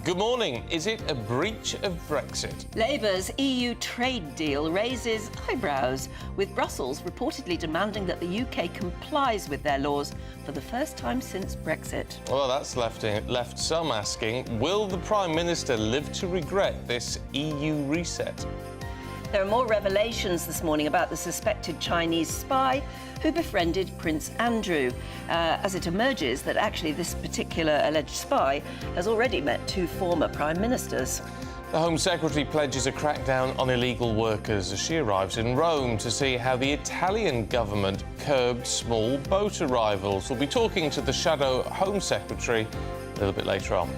Good morning. Is it a breach of Brexit? Labour's EU trade deal raises eyebrows, with Brussels reportedly demanding that the UK complies with their laws for the first time since Brexit. Well, that's left some asking, will the Prime Minister live to regret this EU reset? There are more revelations this morning about the suspected Chinese spy who befriended Prince Andrew, as it emerges that actually this particular alleged spy has already met two former prime ministers. The Home Secretary pledges a crackdown on illegal workers as she arrives in Rome to see how the Italian government curbed small boat arrivals. We'll be talking to the Shadow Home Secretary a little bit later on.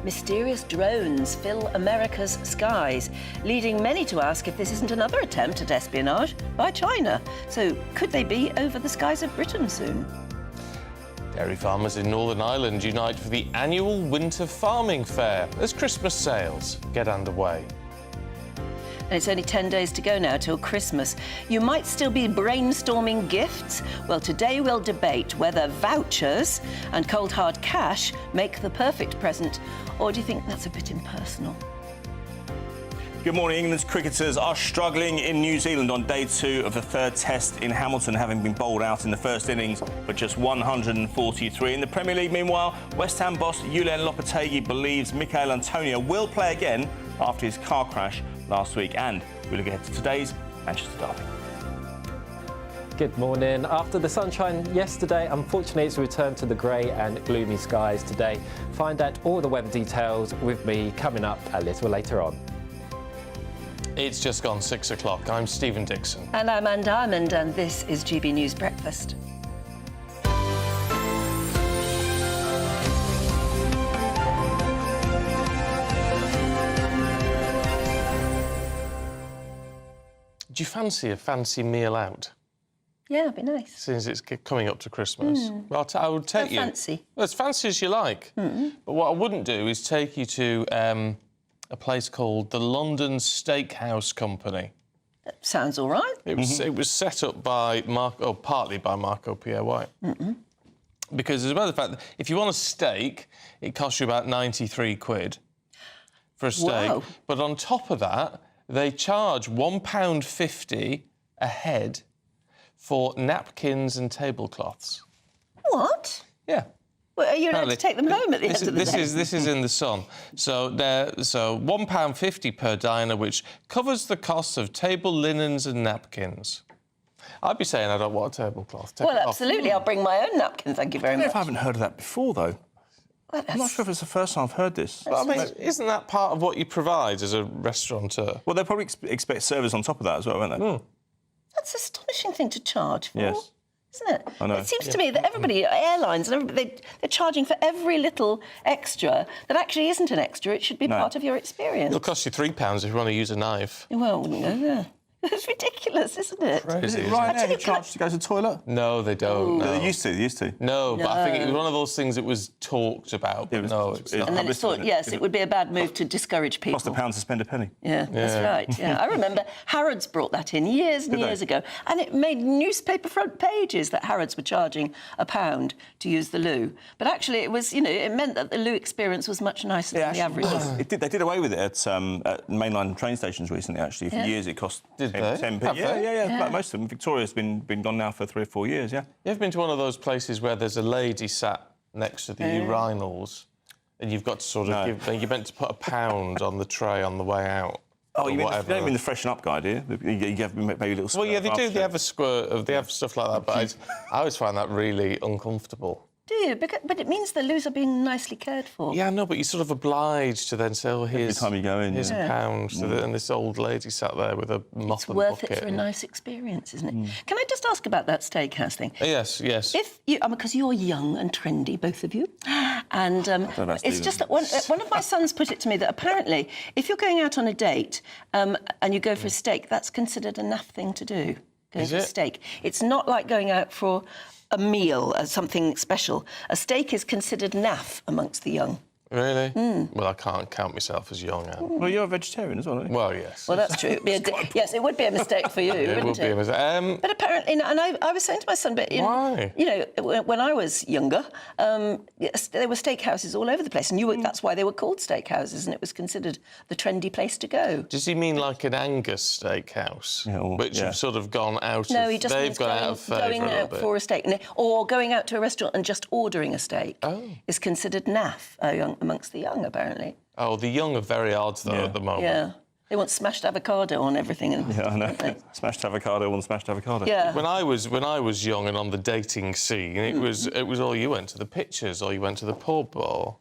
Mysterious drones fill America's skies, leading many to ask if this isn't another attempt at espionage by China. So could they be over the skies of Britain soon? Dairy farmers in Northern Ireland unite for the annual winter farming fair as Christmas sales get underway. And it's only 10 days to go now till Christmas. You might still be brainstorming gifts. Well, today we'll debate whether vouchers and cold hard cash make the perfect present, or do you think that's a bit impersonal? Good morning. England's cricketers are struggling in New Zealand on day 2 of the third test in Hamilton, having been bowled out in the first innings for just 143. In the Premier League, meanwhile, West Ham boss Julian Lopetegui believes Michail Antonio will play again after his car crash last week. And we look ahead to today's Manchester derby. Good morning. After the sunshine yesterday, unfortunately it's returned to the grey and gloomy skies today. Find out all the weather details with me coming up a little later on. It's just gone 6 o'clock. I'm Stephen Dixon. And I'm Anne Diamond, and this is GB News Breakfast. Do you fancy a fancy meal out? Yeah, it'd be nice. Since it's coming up to Christmas. Well, I would take you... fancy. Well, as fancy as you like. But what I wouldn't do is take you to a place called the London Steakhouse Company. That sounds all right. It was set up by partly by Marco Pierre White. Because as a matter of fact, if you want a steak, it costs you about 93 quid for a steak. Wow. But on top of that, they charge £1.50 a head for napkins and tablecloths. What? Yeah. Well, are you allowed to take them home at the end of the day? This is in the Sun. So £1.50 per diner, which covers the costs of table linens and napkins. I'd be saying I don't want a tablecloth. Take Well, it off. absolutely. I'll bring my own napkin, thank you very I don't know much. if I haven't heard of that before, though. Well, I'm not sure if it's the first time I've heard this. But, I mean, isn't that part of what you provide as a restaurateur? Well, they'll probably expect service on top of that as well, won't they? That's an astonishing thing to charge for. Yes. Isn't it? I know. It seems to me that everybody, airlines, and everybody, they're charging for every little extra that actually isn't an extra. It should be part of your experience. It'll cost you £3 if you want to use a knife. Well, no. It's ridiculous, isn't it? Crazy, Is it isn't Ryanair who it? charged to go to the toilet? No, they don't. No. They used to. No, but I think it was one of those things that was talked about. But no, it's not. And then it's thought, yes, it would be a bad move to discourage people. Cost £1 to spend a penny. Yeah, that's right. Yeah, I remember Harrods brought that in years and years ago, and it made newspaper front pages that Harrods were charging £1 to use the loo. But actually, it was, it meant that the loo experience was much nicer than the average. They did away with it at mainline train stations recently. Actually, for years it cost 10p. Yeah. Most of them. Victoria's been gone now for 3 or 4 years. Yeah. You ever been to one of those places where there's a lady sat next to the urinals, and you've got to sort of you're meant to put £1 on the tray on the way out? Oh, you don't mean the freshen up guy, do you? You have maybe a little squirt. Well, yeah, they do. They have a squirt. They have stuff like that. But I always find that really uncomfortable. Do you? But it means the loos are being nicely cared for. Yeah, no, but you're sort of obliged to then say, oh, here's every time you go in, here's £1. And this old lady sat there with a mop and bucket. It's worth it for a nice experience, isn't it? Can I just ask about that steakhouse thing? Yes. If you, because you're young and trendy, both of you, and it's just that one of my sons put it to me that apparently, if you're going out on a date and you go for a steak, that's considered a naff thing to do. Going for a steak. It's not like going out for a meal, something special. A steak is considered naff amongst the young. Really? Well, I can't count myself as young, Anne. Well, you're a vegetarian as well, aren't you? Well, yes. Well, that's true. Yes, it would be a mistake for you, It wouldn't would be a mistake. But apparently, and I was saying to my son, but Why? when I was younger, yes, there were steakhouses all over the place, and that's why they were called steakhouses, and it was considered the trendy place to go. Does he mean like an Angus steakhouse, which have sort of gone out? No, he just means gone out of favour going a little out bit. for a steak, or going out to a restaurant and just ordering a steak is considered naff amongst the young, apparently. Oh, the young are very odd though at the moment. Yeah. They want smashed avocado on everything. Yeah, I know. Smashed avocado on smashed avocado. Yeah. When I was young and on the dating scene, it was all you went to the pictures or you went to the pub or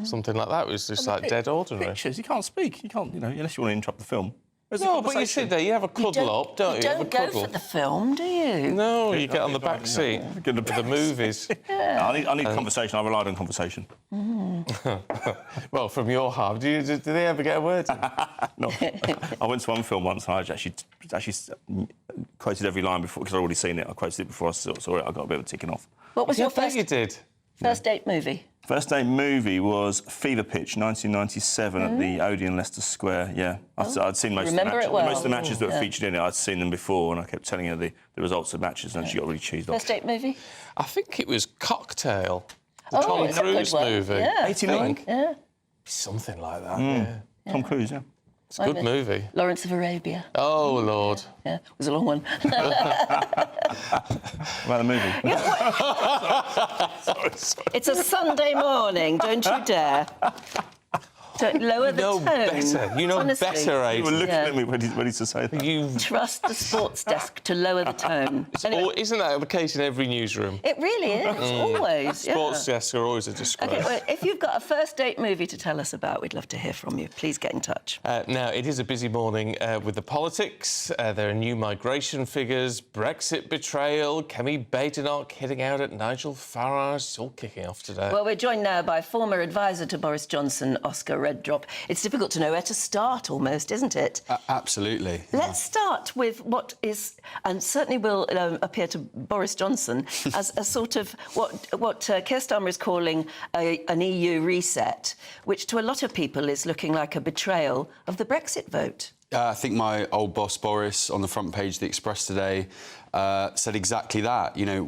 something like that. It was just like dead ordinary. Pictures, you can't speak. You can't, unless you want to interrupt the film. No, but you sit there, you have a cuddle up, don't you? You have a don't go cuddle. for the film, do you? No, you get on the back seat Get of the movies. I need conversation. I relied on conversation. Well, from your half, do they ever get a word in? No. I went to one film once and I actually quoted every line before, because I'd already seen it. I quoted it before I saw it. I got a bit of a ticking off. What was Yeah, your I bet you did. first date movie? First date movie was Fever Pitch, 1997, at the Odeon, Leicester Square. Yeah, I'd seen most of the Remember matches. it well. Most of the matches that were featured in it, I'd seen them before, and I kept telling her the results of matches, and she got really cheesed off. First date movie? I think it was Cocktail, the Tom it's a good Cruise one. movie. Yeah. 89? Yeah. Something like that, yeah. Tom Cruise, yeah. It's a good movie. Lawrence of Arabia. Oh, Lord. Yeah, it was a long one. About the movie. Sorry. It's a Sunday morning, don't you dare. Don't lower the tone. Better. You know Honestly. better, You were Aidan. looking at me ready to say that. You... Trust the sports desk to lower the tone. Anyway, Isn't that the case in every newsroom? it really is, always. Yeah. Sports desks are always a disgrace. OK, well, if you've got a first date movie to tell us about, we'd love to hear from you. Please get in touch. Now, it is a busy morning with the politics. There are new migration figures, Brexit betrayal, Kemi Badenoch hitting out at Nigel Farage. It's all kicking off today. Well, we're joined now by former advisor to Boris Johnson, Oscar Reddrop. It's difficult to know where to start, almost, isn't it? Absolutely. Let's start with what is, and certainly will appear to Boris Johnson, as a sort of what Keir Starmer is calling an EU reset, which to a lot of people is looking like a betrayal of the Brexit vote. I think my old boss Boris on the front page of the Express today said exactly that. You know,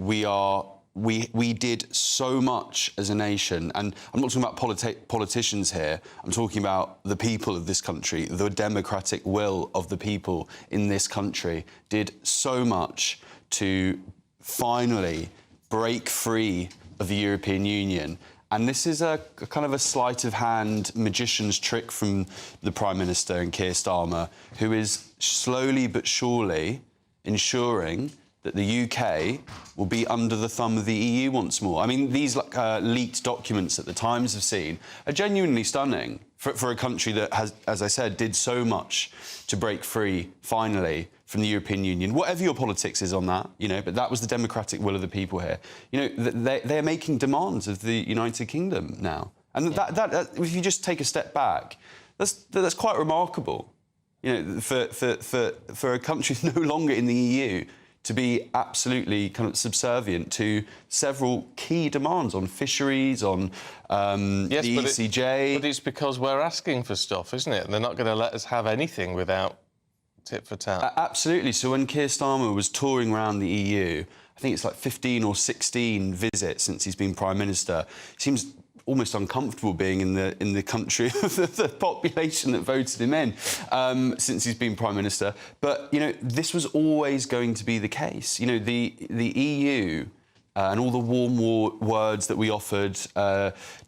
we did so much as a nation, and I'm not talking about politicians here. I'm talking about the people of this country. The democratic will of the people in this country did so much to finally break free of the European Union. And this is a kind of a sleight of hand magician's trick from the Prime Minister and Keir Starmer, who is slowly but surely ensuring that the UK will be under the thumb of the EU once more. I mean, these leaked documents that the Times have seen are genuinely stunning for a country that has, as I said, did so much to break free, finally, from the European Union. Whatever your politics is on that, you know, but that was the democratic will of the people here. You know, they're making demands of the United Kingdom now. And that if you just take a step back, that's quite remarkable, you know, for a country no longer in the EU to be absolutely kind of subservient to several key demands on fisheries, on the ECJ. But it's because we're asking for stuff, isn't it? And they're not going to let us have anything without tit for tat. Absolutely. So when Keir Starmer was touring around the EU, I think it's like 15 or 16 visits since he's been Prime Minister, he seems almost uncomfortable being in the country of the population that voted him in since he's been Prime Minister. But, you know, this was always going to be the case. You know, the EU and all the warm words that we offered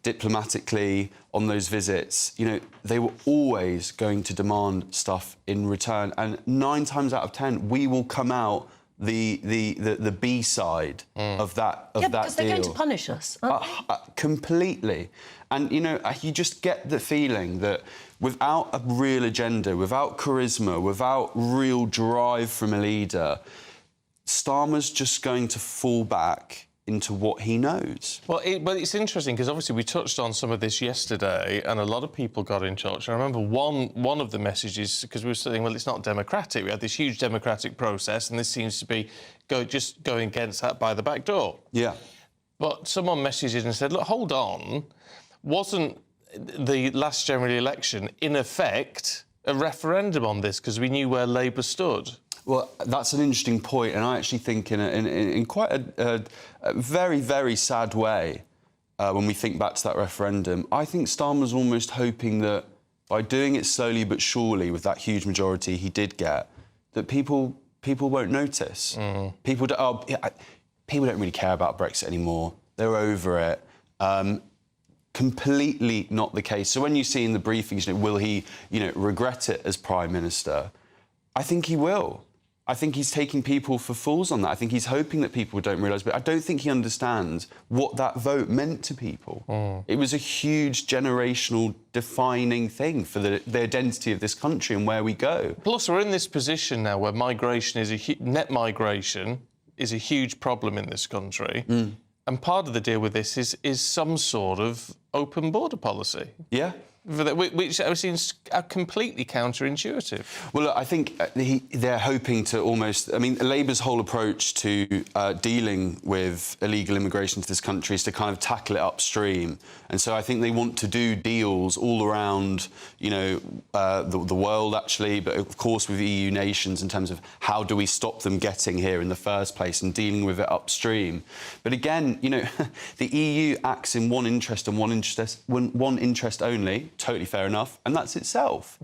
diplomatically on those visits, you know, they were always going to demand stuff in return. And 9 times out of 10, we will come out the B side of that Yeah, deal. because they're going to punish us, aren't they? Completely. And, you know, you just get the feeling that without a real agenda, without charisma, without real drive from a leader, Starmer's just going to fall back into what he knows. Well, it's interesting because obviously we touched on some of this yesterday, and a lot of people got in touch. And I remember one of the messages, because we were saying, well, it's not democratic. We had this huge democratic process, and this seems to be just going against that by the back door. Yeah. But someone messaged and said, look, hold on, the last general election, in effect, a referendum on this because we knew where Labour stood. Well, that's an interesting point, and I actually think in quite a very, very sad way, when we think back to that referendum, I think Starmer's almost hoping that by doing it slowly but surely with that huge majority he did get, that people won't notice. People don't really care about Brexit anymore. They're over it. Completely not the case. So when you see in the briefings, will he, regret it as Prime Minister? I think he will. I think he's taking people for fools on that. I think he's hoping that people don't realise, but I don't think he understands what that vote meant to people. It was a huge generational defining thing for the identity of this country and where we go. Plus, we're in this position now where migration is net migration is a huge problem in this country. And part of the deal with this is some sort of open border policy. Yeah. Which seems completely counterintuitive. Well, look, I think they're hoping to almost... I mean, Labour's whole approach to dealing with illegal immigration to this country is to kind of tackle it upstream. And so I think they want to do deals all around, the world, actually, but of course with EU nations in terms of how do we stop them getting here in the first place and dealing with it upstream. But again, the EU acts in one interest and one interest only. Totally fair enough, and that's itself.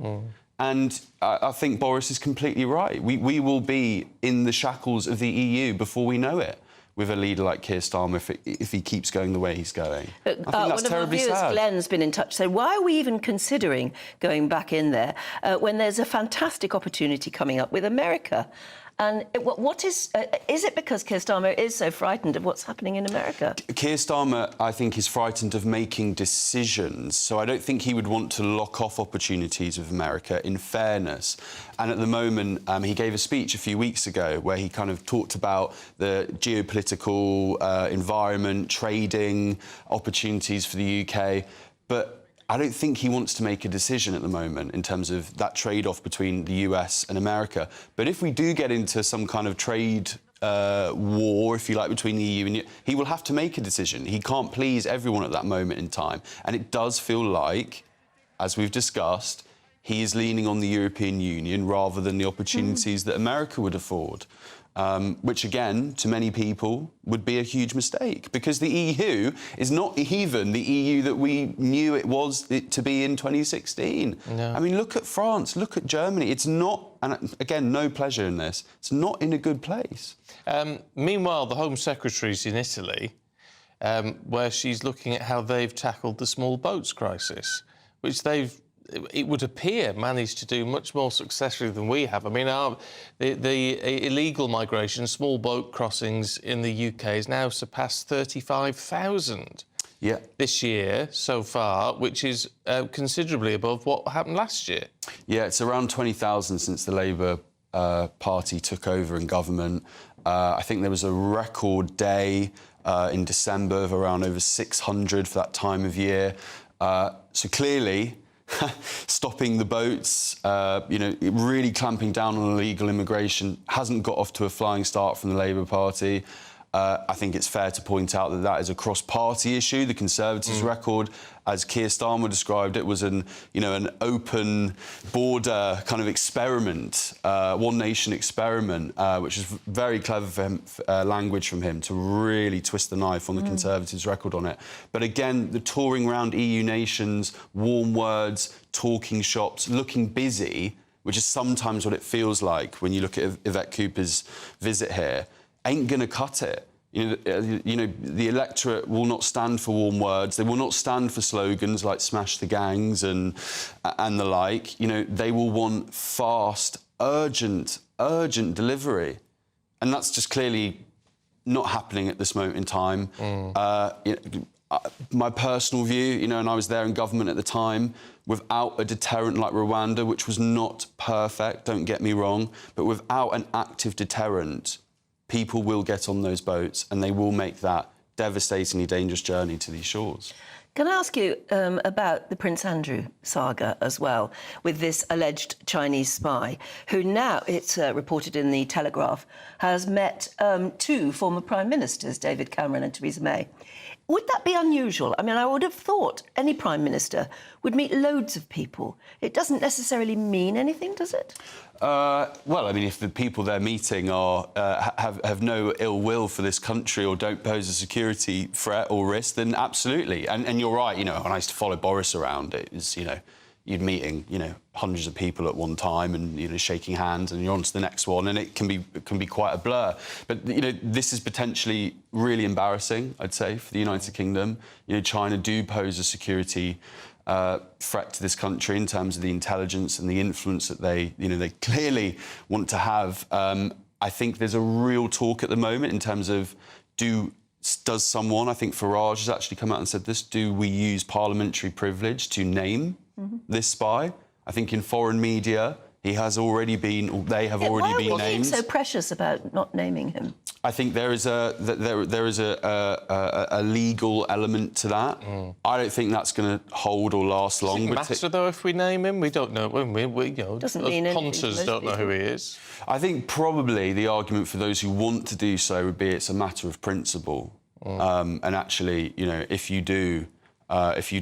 And I think Boris is completely right. We will be in the shackles of the EU before we know it, with a leader like Keir Starmer if he keeps going the way he's going. I think that's terribly sad. One of our viewers, Glenn's been in touch, saying, why are we even considering going back in there when there's a fantastic opportunity coming up with America? And is it because Keir Starmer is so frightened of what's happening in America? Keir Starmer, I think, is frightened of making decisions. So I don't think he would want to lock off opportunities with America, in fairness. And at the moment, he gave a speech a few weeks ago where he kind of talked about the geopolitical environment, trading opportunities for the UK. But I don't think he wants to make a decision at the moment in terms of that trade-off between the US and America. But if we do get into some kind of trade war, if you like, between the EU and he will have to make a decision. He can't please everyone at that moment in time. And it does feel like, as we've discussed, he is leaning on the European Union rather than the opportunities that America would afford. Which, again, to many people, would be a huge mistake, because the EU is not even the EU that we knew it was to be in 2016. No. I mean, look at France, look at Germany. It's not, and again, no pleasure in this, it's not in a good place. Meanwhile, the Home Secretary's in Italy, where she's looking at how they've tackled the small boats crisis, which it would appear, managed to do much more successfully than we have. I mean, the illegal migration, small boat crossings in the UK has now surpassed 35,000 this year so far, which is considerably above what happened last year. Yeah, it's around 20,000 since the Labour Party took over in government. I think there was a record day in December of around over 600 for that time of year. So clearly, stopping the boats, really clamping down on illegal immigration hasn't got off to a flying start from the Labour Party. I think it's fair to point out that is a cross-party issue. The Conservatives' record, as Keir Starmer described it, was an open border kind of experiment, one nation experiment, which is very clever for him, language from him to really twist the knife on the Conservatives' record on it. But again, the touring around EU nations, warm words, talking shops, looking busy, which is sometimes what it feels like when you look at Yvette Cooper's visit here, ain't going to cut it. The electorate will not stand for warm words. They will not stand for slogans like "smash the gangs" and the like. They will want fast, urgent delivery, and that's just clearly not happening at this moment in time. My personal view, and I was there in government at the time, without a deterrent like Rwanda, which was not perfect, don't get me wrong, but without an active deterrent, people will get on those boats and they will make that devastatingly dangerous journey to these shores. Can I ask you about the Prince Andrew saga as well, with this alleged Chinese spy, who now, it's reported in the Telegraph, has met two former Prime Ministers, David Cameron and Theresa May. Would that be unusual? I mean, I would have thought any Prime Minister would meet loads of people. It doesn't necessarily mean anything, does it? Well, I mean, if the people they're meeting are have no ill will for this country or don't pose a security threat or risk, then absolutely. And you're right. You know, when I used to follow Boris around, it was, you know, you'd meeting, you know, hundreds of people at one time and, you know, shaking hands and you're on to the next one, and it can be quite a blur. But, you know, this is potentially really embarrassing, I'd say, for the United Kingdom. You know, China do pose a security threat to this country in terms of the intelligence and the influence that they clearly want to have. I think there's a real talk at the moment in terms of does someone, I think Farage has actually come out and said this, do we use parliamentary privilege to name this spy? I think in foreign media, he has already been, or they have already been named. Why are we being so precious about not naming him? I think there is a legal element to that. I don't think that's going to hold or last long. Does it matter, though, if we name him? We don't know. We you know, doesn't mean anything. Ponters don't know who he is. I think probably the argument for those who want to do so would be it's a matter of principle. And actually, you know, if you do pose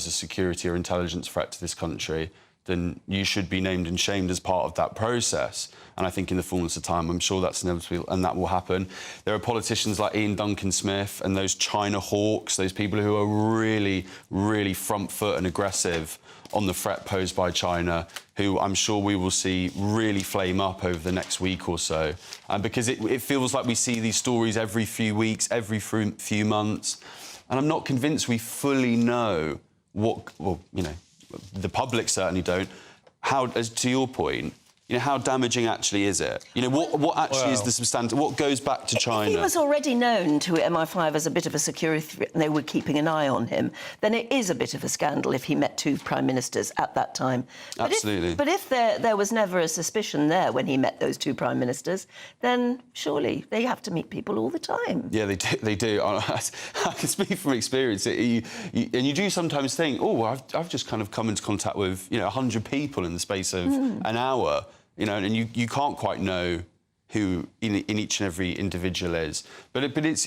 a security or intelligence threat to this country, then you should be named and shamed as part of that process. And I think in the fullness of time, I'm sure that's inevitable and that will happen. There are politicians like Ian Duncan-Smith and those China hawks, those people who are really, really front foot and aggressive on the threat posed by China, who I'm sure we will see really flame up over the next week or so. Because it feels like we see these stories every few weeks, every few months. And I'm not convinced we fully know what, well, you know, the public certainly don't. How, as to your point, you know, how damaging actually is it? You know, what actually is the substantive? What goes back to China? If he was already known to MI5 as a bit of a security threat and they were keeping an eye on him, then it is a bit of a scandal if he met two prime ministers at that time. Absolutely. But if there was never a suspicion there when he met those two prime ministers, then surely they have to meet people all the time. Yeah, they do. I can speak from experience. And you do sometimes think, oh, I've just kind of come into contact with, you know, 100 people in the space of an hour. You know, and you can't quite know who in each and every individual is, but it is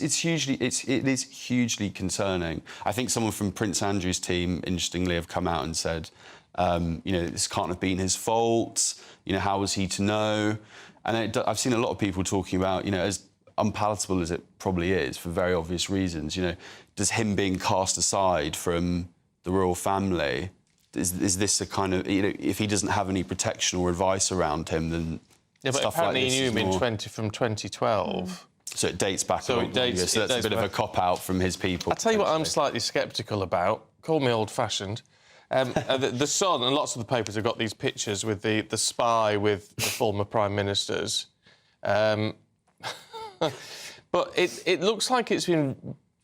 hugely concerning. I think someone from Prince Andrew's team, interestingly, have come out and said, you know, this can't have been his fault. You know, how was he to know? And I've seen a lot of people talking about, you know, as unpalatable as it probably is for very obvious reasons. You know, does him being cast aside from the royal family? Is this a kind of, you know, if he doesn't have any protection or advice around him, then yeah, but stuff apparently like this he knew him more... from 2012. So it dates back so a lot longer, so that's a bit of a cop-out from his people. I'll tell you what I'm slightly sceptical about. Call me old-fashioned. The Sun and lots of the papers have got these pictures with the spy with the former Prime Ministers. But it looks like it's been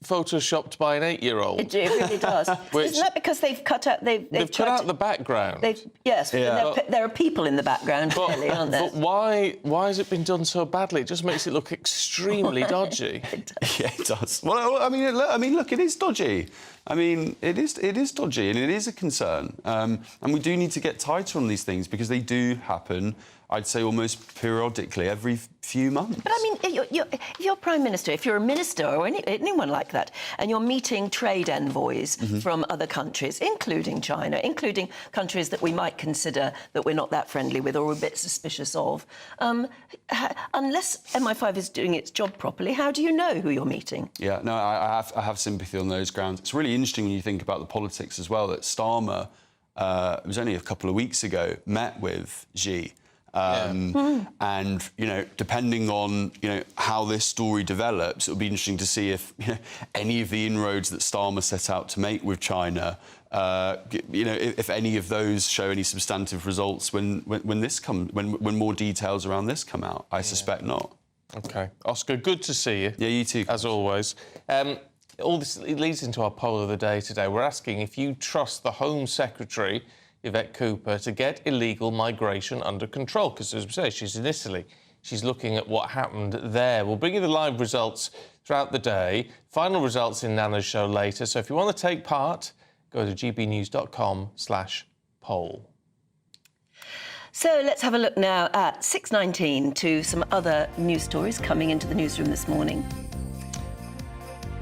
photoshopped by an 8-year-old. It really does. Isn't that because they've cut out... They've cut out the background. Yes, yeah. There are people in the background, clearly, aren't there? But why has it been done so badly? It just makes it look extremely dodgy. It does. Yeah, it does. Well, I mean, look, it is dodgy. I mean, it is dodgy, and it is a concern. And we do need to get tighter on these things because they do happen, I'd say, almost periodically, every few months. But, I mean, if you're Prime Minister, if you're a minister or anyone like that, and you're meeting trade envoys from other countries, including China, including countries that we might consider that we're not that friendly with or a bit suspicious of, unless MI5 is doing its job properly, how do you know who you're meeting? Yeah, no, I have sympathy on those grounds. It's really interesting when you think about the politics as well, that Starmer, it was only a couple of weeks ago, met with Xi. And, you know, depending on, you know, how this story develops, it'll be interesting to see if, you know, any of the inroads that Starmer set out to make with China, you know, if any of those show any substantive results when more details around this come out. I suspect not. OK. Oscar, good to see you. Yeah, you too. As always. All this leads into our poll of the day today. We're asking if you trust the Home Secretary, Yvette Cooper, to get illegal migration under control, because, as we say, she's in Italy. She's looking at what happened there. We'll bring you the live results throughout the day. Final results in Nana's show later. So if you want to take part, go to gbnews.com/poll. So let's have a look now at 6:19 to some other news stories coming into the newsroom this morning.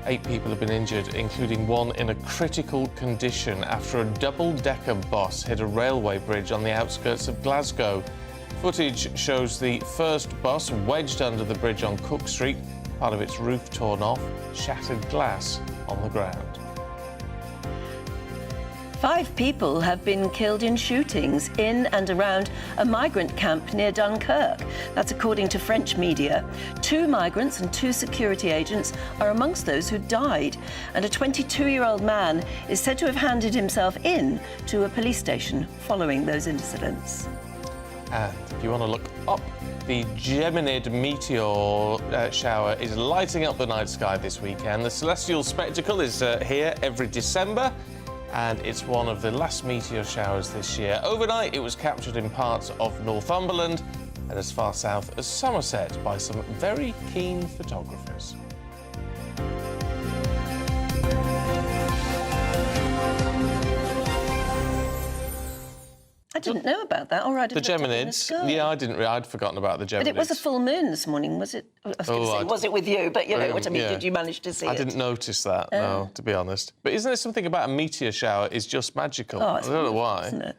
8 people have been injured, including one in a critical condition after a double-decker bus hit a railway bridge on the outskirts of Glasgow. Footage shows the first bus wedged under the bridge on Cook Street, part of its roof torn off, shattered glass on the ground. 5 people have been killed in shootings in and around a migrant camp near Dunkirk. That's according to French media. 2 migrants and 2 security agents are amongst those who died. And a 22-year-old man is said to have handed himself in to a police station following those incidents. And if you want to look up, the Geminid meteor shower is lighting up the night sky this weekend. The celestial spectacle is here every December, and it's one of the last meteor showers this year. Overnight, it was captured in parts of Northumberland and as far south as Somerset by some very keen photographers. I didn't know about that. Or I'd have The Geminids. Yeah, I didn't. I'd forgotten about the Geminids. But it was a full moon this morning, was it? I was going to say, was it with you? But you know what I mean. Yeah. Did you manage to see it? I didn't notice that, no, to be honest. But isn't there something about a meteor shower is just magical? Oh, I don't know why. Isn't it?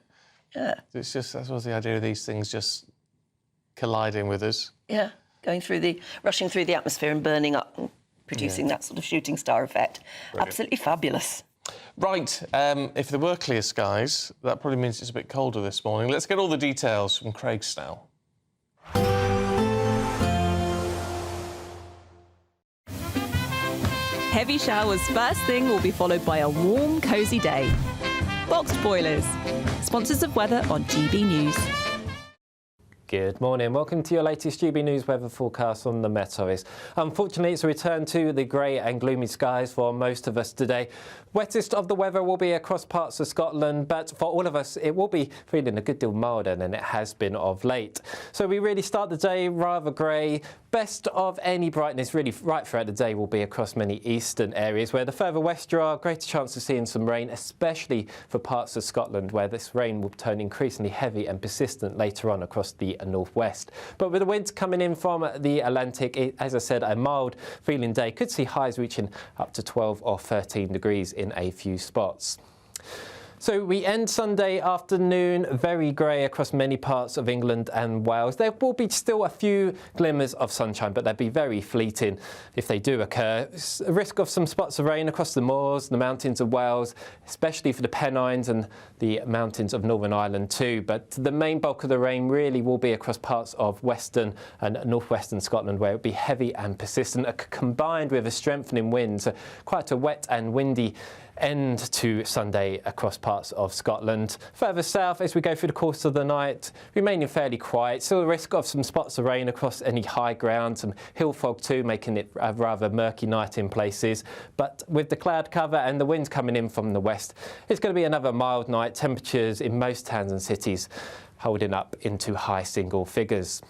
Yeah. It's just, that's what's the idea of these things just colliding with us. Yeah, rushing through the atmosphere and burning up, and producing that sort of shooting star effect. Brilliant. Absolutely fabulous. Right, if there were clear skies, that probably means it's a bit colder this morning. Let's get all the details from Craig Snell. Heavy showers first thing will be followed by a warm, cosy day. Boxed boilers, sponsors of weather on GB News. Good morning. Welcome to your latest GB News weather forecast on the Met Office. Unfortunately, it's a return to the grey and gloomy skies for most of us today. Wettest of the weather will be across parts of Scotland, but for all of us, it will be feeling a good deal milder than it has been of late. So we really start the day rather grey. Best of any brightness really right throughout the day will be across many eastern areas, where the further west you are, greater chance of seeing some rain, especially for parts of Scotland, where this rain will turn increasingly heavy and persistent later on across the northwest. But with the winds coming in from the Atlantic, as I said, a mild feeling day. Could see highs reaching up to 12 or 13 degrees in a few spots. So we end Sunday afternoon very grey across many parts of England and Wales. There will be still a few glimmers of sunshine, but they'll be very fleeting if they do occur. A risk of some spots of rain across the moors, the mountains of Wales, especially for the Pennines and the mountains of Northern Ireland too. But the main bulk of the rain really will be across parts of western and northwestern Scotland, where it will be heavy and persistent, combined with a strengthening wind. So quite a wet and windy end to Sunday across parts of Scotland. Further south, as we go through the course of the night, remaining fairly quiet. Still a risk of some spots of rain across any high ground, some hill fog too, making it a rather murky night in places. But with the cloud cover and the winds coming in from the west, it's going to be another mild night. Temperatures in most towns and cities holding up into high single figures.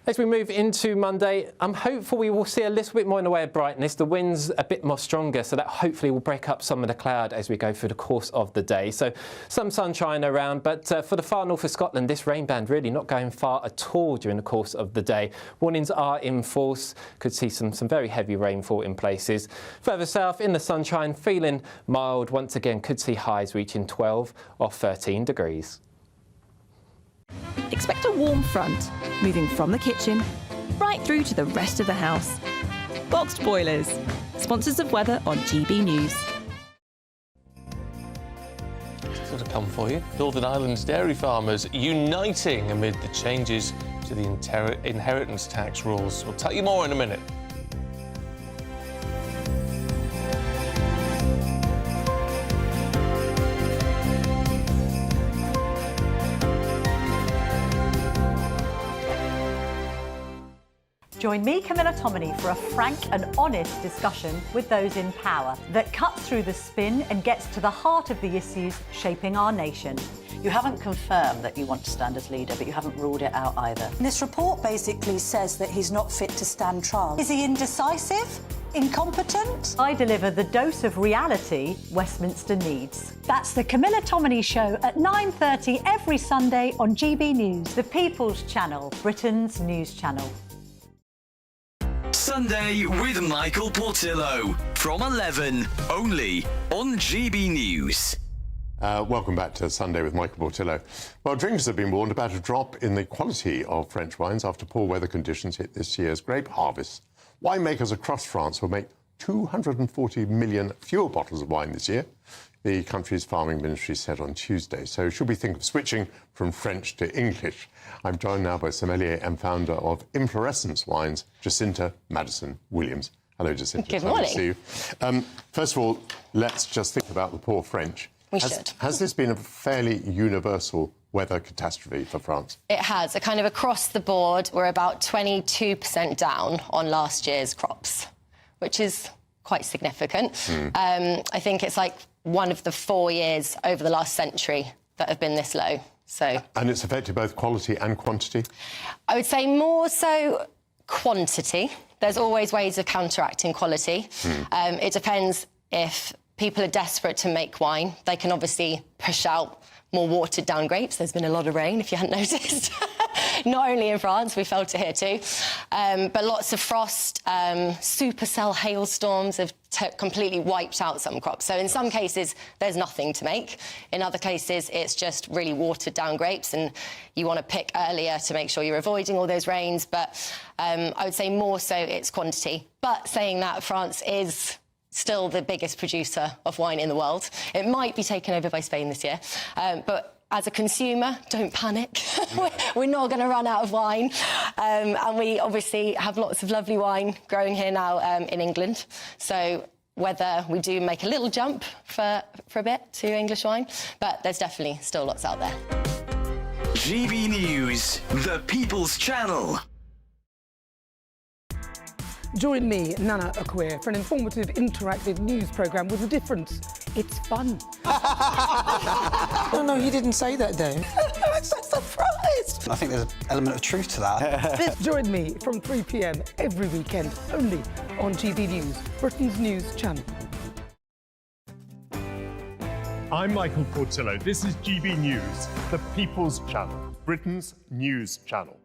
As we move into Monday, I'm hopeful we will see a little bit more in the way of brightness. The wind's a bit more stronger, so that hopefully will break up some of the cloud as we go through the course of the day. So some sunshine around, but for the far north of Scotland, this rain band really not going far at all during the course of the day. Warnings are in force. Could see some very heavy rainfall in places. Further south, in the sunshine, feeling mild. Once again, could see highs reaching 12 or 13 degrees. Expect a warm front, moving from the kitchen right through to the rest of the house. Boxed boilers, sponsors of weather on GB News. Sort of come for you. Northern Ireland's dairy farmers uniting amid the changes to the inheritance tax rules. We'll tell you more in a minute. Join me, Camilla Tominey, for a frank and honest discussion with those in power that cuts through the spin and gets to the heart of the issues shaping our nation. You haven't confirmed that you want to stand as leader, but you haven't ruled it out either. This report basically says that he's not fit to stand trial. Is he indecisive? Incompetent? I deliver the dose of reality Westminster needs. That's the Camilla Tominey Show at 9:30 every Sunday on GB News, the People's Channel, Britain's news channel. Sunday with Michael Portillo from 11, only on GB News. Welcome back to Sunday with Michael Portillo. Well, drinkers have been warned about a drop in the quality of French wines after poor weather conditions hit this year's grape harvest. Winemakers across France will make 240 million fewer bottles of wine this year, the country's farming ministry said on Tuesday. So should we think of switching from French to English? I'm joined now by sommelier and founder of Inflorescence Wines, Jacinta Madison-Williams. Hello, Jacinta. Good morning. Nice to see you. First of all, let's just think about the poor French. We should. Has this been a fairly universal weather catastrophe for France? It has. A kind of across the board, we're about 22% down on last year's crops, which is quite significant. I think it's like one of the 4 years over the last century that have been this low. So. And it's affected both quality and quantity? I would say more so quantity. There's always ways of counteracting quality. It depends if people are desperate to make wine. They can obviously push out more watered down grapes. There's been a lot of rain, if you hadn't noticed. Not only in France, we felt it here too. But lots of frost, supercell hailstorms have completely wiped out some crops. So in some cases, there's nothing to make. In other cases, it's just really watered down grapes and you want to pick earlier to make sure you're avoiding all those rains. But I would say more so it's quantity. But saying that, France is still the biggest producer of wine in the world. It might be taken over by Spain this year, but as a consumer, don't panic. We're not going to run out of wine. And we obviously have lots of lovely wine growing here now in England. So whether we do make a little jump for a bit to English wine, but there's definitely still lots out there. GB News, the People's Channel. Join me, Nana Akwe, for an informative, interactive news programme with a difference. It's fun. No, you didn't say that, Dave. I'm so surprised. I think there's an element of truth to that. Join me from 3 p.m. every weekend, only on GB News, Britain's news channel. I'm Michael Portillo. This is GB News, the People's Channel, Britain's news channel.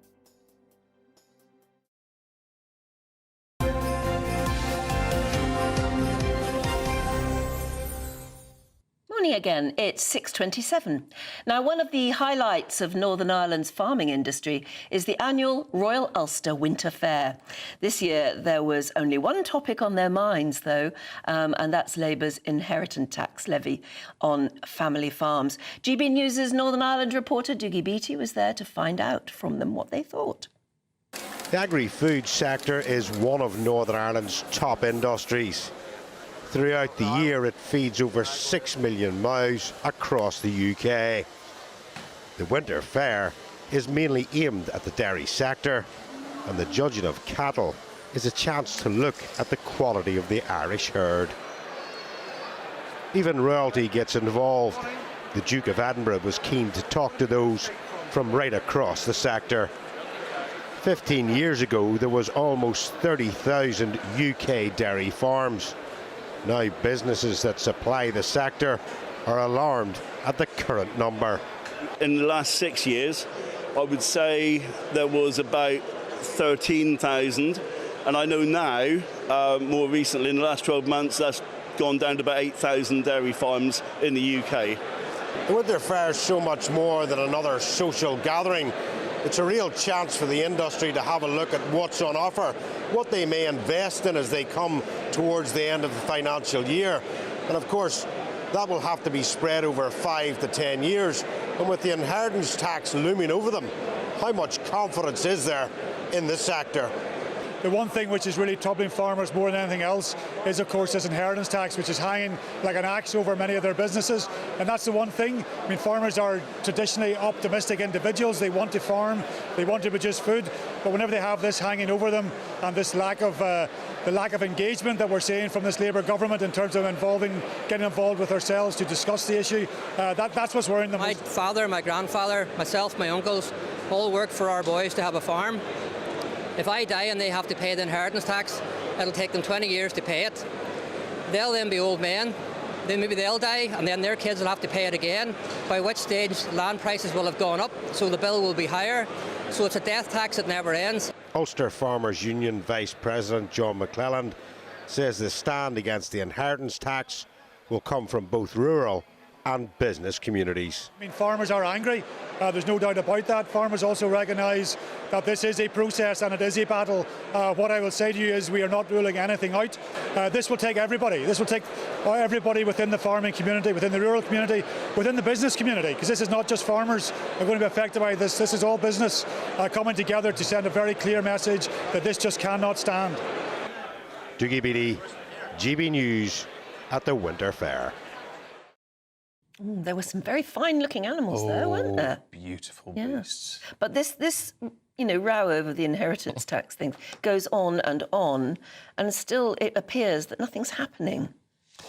Morning again, it's 6:27. Now, one of the highlights of Northern Ireland's farming industry is the annual Royal Ulster Winter Fair. This year, there was only one topic on their minds, though, and that's Labour's inheritance tax levy on family farms. GB News' Northern Ireland reporter Dougie Beattie was there to find out from them what they thought. The agri-food sector is one of Northern Ireland's top industries. Throughout the year, it feeds over 6 million mouths across the UK. The Winter Fair is mainly aimed at the dairy sector, and the judging of cattle is a chance to look at the quality of the Irish herd. Even royalty gets involved. The Duke of Edinburgh was keen to talk to those from right across the sector. 15 years ago, there was almost 30,000 UK dairy farms. Now businesses that supply the sector are alarmed at the current number. In the last 6 years, I would say there was about 13,000, and I know now, more recently, in the last 12 months, that's gone down to about 8,000 dairy farms in the UK. The Winter Fair is so much more than another social gathering. It's a real chance for the industry to have a look at what's on offer, what they may invest in as they come towards the end of the financial year. And of course, that will have to be spread over 5 to 10 years. And with the inheritance tax looming over them, how much confidence is there in the sector? The one thing which is really troubling farmers more than anything else is, of course, this inheritance tax, which is hanging like an axe over many of their businesses. And that's the one thing. I mean, farmers are traditionally optimistic individuals. They want to farm, they want to produce food. But whenever they have this hanging over them and this lack of engagement that we're seeing from this Labour government in terms of getting involved with ourselves to discuss the issue, that's what's worrying them. My father, my grandfather, myself, my uncles all work for our boys to have a farm. If I die and they have to pay the inheritance tax, it'll take them 20 years to pay it. They'll then be old men, then maybe they'll die, and then their kids will have to pay it again, by which stage land prices will have gone up, so the bill will be higher. So it's a death tax that never ends. Ulster Farmers Union Vice President John McClelland says the stand against the inheritance tax will come from both rural and business communities. I mean, farmers are angry. There's no doubt about that. Farmers also recognise that this is a process and it is a battle. What I will say to you is we are not ruling anything out. This will take everybody. This will take everybody within the farming community, within the rural community, within the business community, because this is not just farmers who are going to be affected by this. This is all business coming together to send a very clear message that this just cannot stand. Dougie Beattie, GB News at the Winter Fair. There were some very fine-looking animals there, weren't there? Beautiful beasts. But this row over the inheritance tax thing goes on, and still it appears that nothing's happening,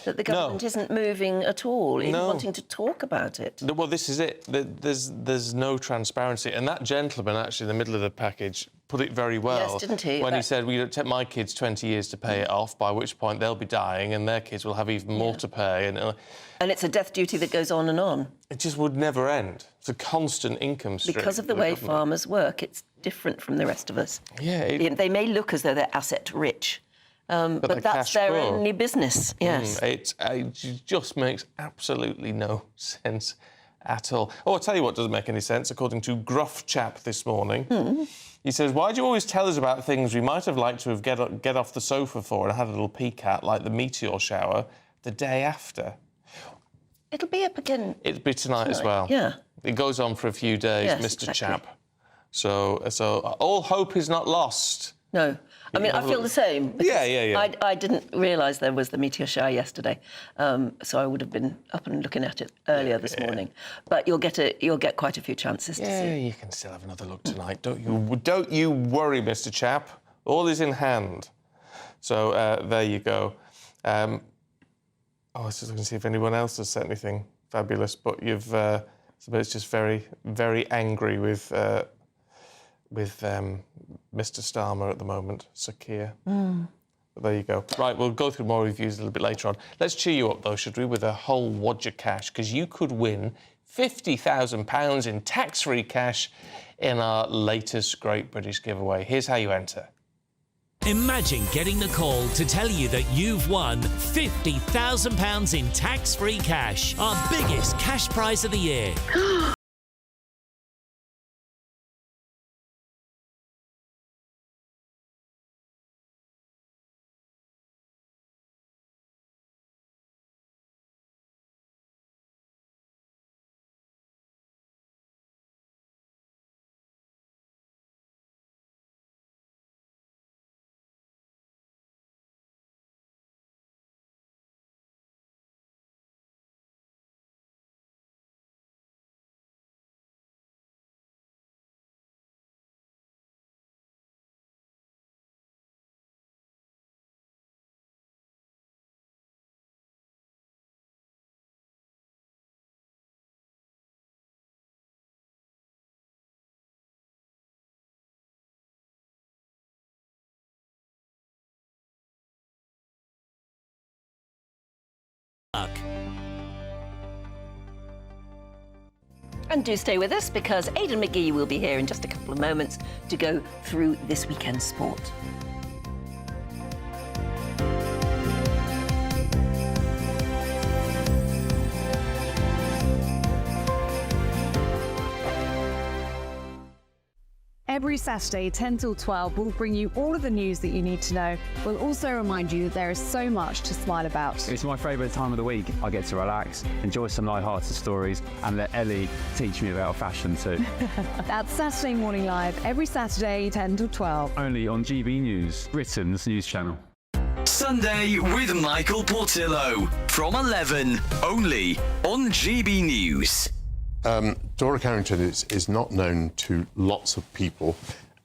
that the government isn't moving at all, in wanting to talk about it. Well, this is it. There's no transparency. And that gentleman, actually, in the middle of the package, put it very well. Yes, didn't he? When he said, well, it'll take my kids 20 years to pay it off, by which point they'll be dying and their kids will have even more to pay. And it's a death duty that goes on and on. It just would never end. It's a constant income stream. Because of the way farmers work, it's different from the rest of us. Yeah. They may look as though they're asset-rich, but that's their only business, yes. It just makes absolutely no sense at all. Oh, I'll tell you what doesn't make any sense, according to Gruff Chap this morning. He says, why do you always tell us about things we might have liked to have get off the sofa for and had a little peek at, like the meteor shower, the day after? It'll be up again. It'll be tonight as well. Yeah. It goes on for a few days, Yes, Mr. exactly. Chap. So all hope is not lost. No. I mean, I feel the same. Yeah. I didn't realise there was the meteor shower yesterday, so I would have been up and looking at it earlier this morning. But you'll get quite a few chances to see. Yeah, you can still have another look tonight. Don't you worry, Mr. Chap. All is in hand. So there you go. I was just looking to see if anyone else has said anything fabulous, but you've. Somebody's just very, very angry with Mr. Starmer at the moment, Sakir. But there you go. Right, we'll go through more reviews a little bit later on. Let's cheer you up, though, should we, with a whole wad of cash, because you could win £50,000 in tax-free cash in our latest Great British giveaway. Here's how you enter. Imagine getting the call to tell you that you've won £50,000 in tax-free cash, our biggest cash prize of the year. And do stay with us, because Aidan McGee will be here in just a couple of moments to go through this weekend's sport. Every Saturday, 10 till 12, we'll bring you all of the news that you need to know. We'll also remind you that there is so much to smile about. It's my favourite time of the week. I get to relax, enjoy some light-hearted stories, and let Ellie teach me about fashion too. That's Saturday Morning Live, every Saturday, 10 till 12. Only on GB News, Britain's news channel. Sunday with Michael Portillo from 11, only on GB News. Dora Carrington is not known to lots of people,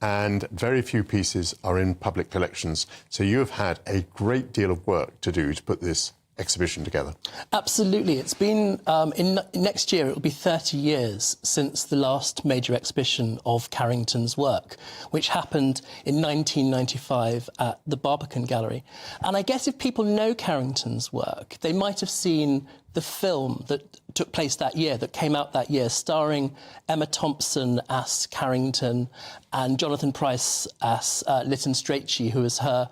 and very few pieces are in public collections. So you have had a great deal of work to do to put this exhibition together. Absolutely. It's been, next year, it will be 30 years since the last major exhibition of Carrington's work, which happened in 1995 at the Barbican Gallery. And I guess if people know Carrington's work, they might have seen the film that took place that year, that came out that year, starring Emma Thompson as Carrington and Jonathan Pryce as Lytton Strachey, who was her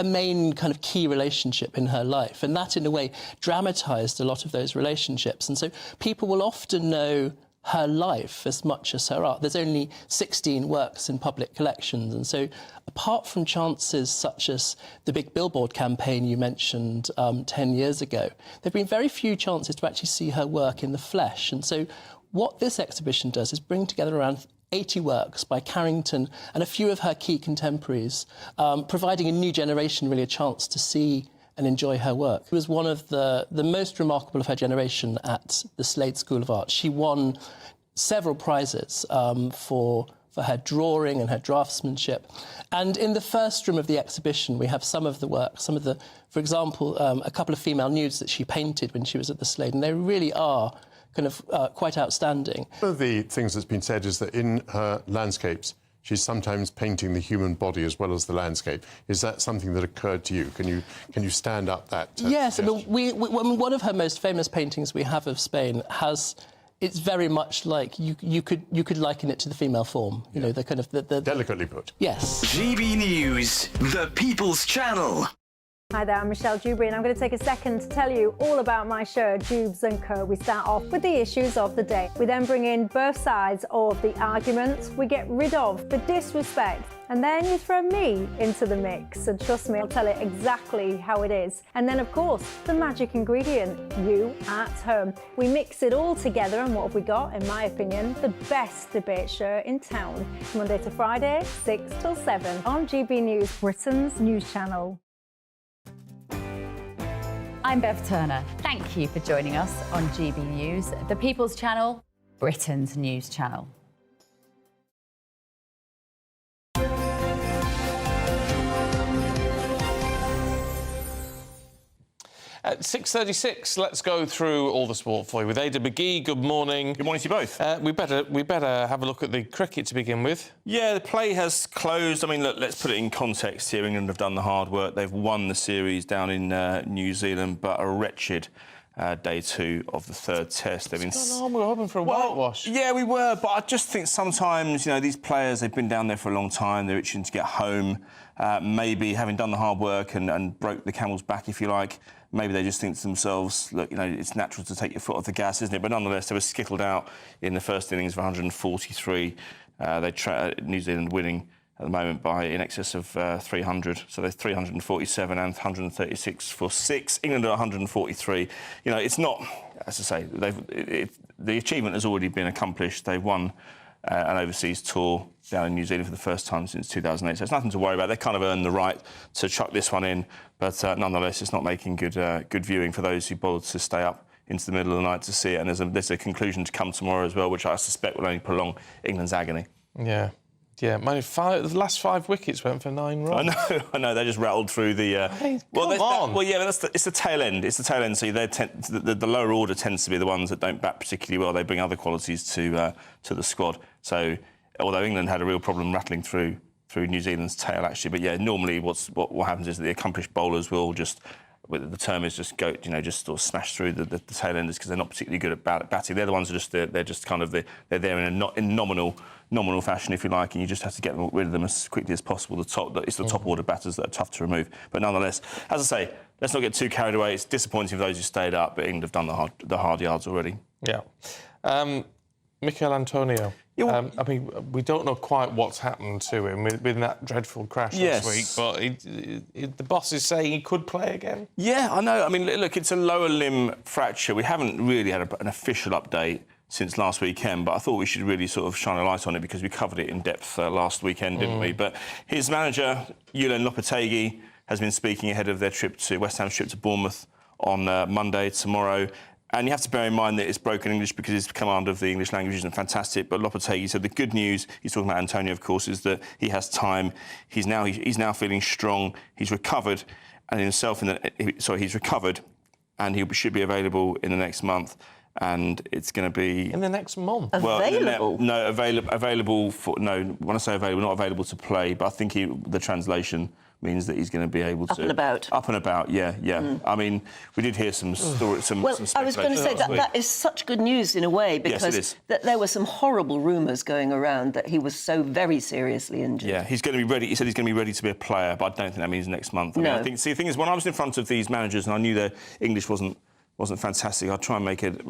main kind of key relationship in her life. And that, in a way, dramatised a lot of those relationships. And so people will often know her life as much as her art. There's only 16 works in public collections, and so apart from chances such as the big billboard campaign you mentioned 10 years ago, there have been very few chances to actually see her work in the flesh. And so what this exhibition does is bring together around 80 works by Carrington and a few of her key contemporaries, providing a new generation really a chance to see and enjoy her work. She was one of the most remarkable of her generation at the Slade School of Art. She won several prizes for her drawing and her draftsmanship. And in the first room of the exhibition, we have some of the work, for example, a couple of female nudes that she painted when she was at the Slade, and they really are kind of quite outstanding. One of the things that's been said is that in her landscapes, she's sometimes painting the human body as well as the landscape. Is that something that occurred to you? Can you stand up that? Yes, I mean, one of her most famous paintings we have of Spain has. It's very much like you could liken it to the female form. You know, the kind of the delicately put. Yes. GB News, the People's Channel. Hi there, I'm Michelle Dewberry, and I'm going to take a second to tell you all about my show, Dubes & Co. We start off with the issues of the day. We then bring in both sides of the arguments. We get rid of the disrespect, and then you throw me into the mix. And trust me, I'll tell it exactly how it is. And then, of course, the magic ingredient, you at home. We mix it all together, and what have we got? In my opinion, the best debate show in town. Monday to Friday, 6 till 7 on GB News, Britain's news channel. I'm Bev Turner. Thank you for joining us on GB News, the People's Channel, Britain's news channel. At 6:36, let's go through all the sport for you with Ada McGee. Good morning. Good morning to you both. We better have a look at the cricket to begin with. Yeah, the play has closed. I mean, look, let's put it in context here. England have done the hard work. They've won the series down in New Zealand, but a wretched day two of the third test. They've been. We were hoping for a whitewash. Yeah, we were, but I just think sometimes, you know, these players, they've been down there for a long time. They're itching to get home. Maybe having done the hard work and broke the camel's back, if you like. Maybe they just think to themselves, look, you know, it's natural to take your foot off the gas, isn't it? But nonetheless, they were skittled out in the first innings of 143. New Zealand winning at the moment by in excess of 300. So they're 347 and 136 for 6. England at 143. You know, it's not, as I say, the achievement has already been accomplished. They've won an overseas tour down in New Zealand for the first time since 2008. So it's nothing to worry about. They kind of earned the right to chuck this one in. But nonetheless, it's not making good viewing for those who bothered to stay up into the middle of the night to see it. And there's a conclusion to come tomorrow as well, which I suspect will only prolong England's agony. Yeah. Yeah, the last 5 wickets went for 9 runs. I know. They just rattled through the. Come on. It's the tail end. It's the tail end. So the lower order tends to be the ones that don't bat particularly well. They bring other qualities to the squad. So although England had a real problem rattling through New Zealand's tail actually, but yeah, normally what happens is that the accomplished bowlers will just. The term is just go, you know, just sort of smash through the tail enders because they're not particularly good at batting. They're the ones who they're just kind of they're there in nominal fashion, if you like, and you just have to get rid of them as quickly as possible. It's the top order batters that are tough to remove. But nonetheless, as I say, let's not get too carried away. It's disappointing for those who stayed up, but England have done the hard yards already. Yeah. Mikel Antonio. I mean, we don't know quite what's happened to him with that dreadful crash last week, but the boss is saying he could play again. Yeah, I know. I mean, look, it's a lower limb fracture. We haven't really had an official update since last weekend, but I thought we should really sort of shine a light on it because we covered it in depth last weekend, didn't we? But his manager, Julen Lopetegui, has been speaking ahead of West Ham's trip to Bournemouth on Monday, tomorrow. And you have to bear in mind that it's broken English because his command of the English language isn't fantastic. But Lopetegui said the good news, he's talking about Antonio, of course, is that he has time. He's now feeling strong. He's recovered, and he's recovered, and he should be available in the next month. And it's going to be in the next month. Available? Available for when I say available, not available to play. But I think the translation means that he's going to be able to... Up and about. Up and about, yeah. I mean, we did hear some stories... Well, I was going to say that is such good news in a way, because there were some horrible rumours going around that he was so very seriously injured. Yeah, he's going to be ready. He said he's going to be ready to be a player, but I don't think that means next month. I mean, I think, see, the thing is, when I was in front of these managers and I knew their English wasn't fantastic, I'd try and make it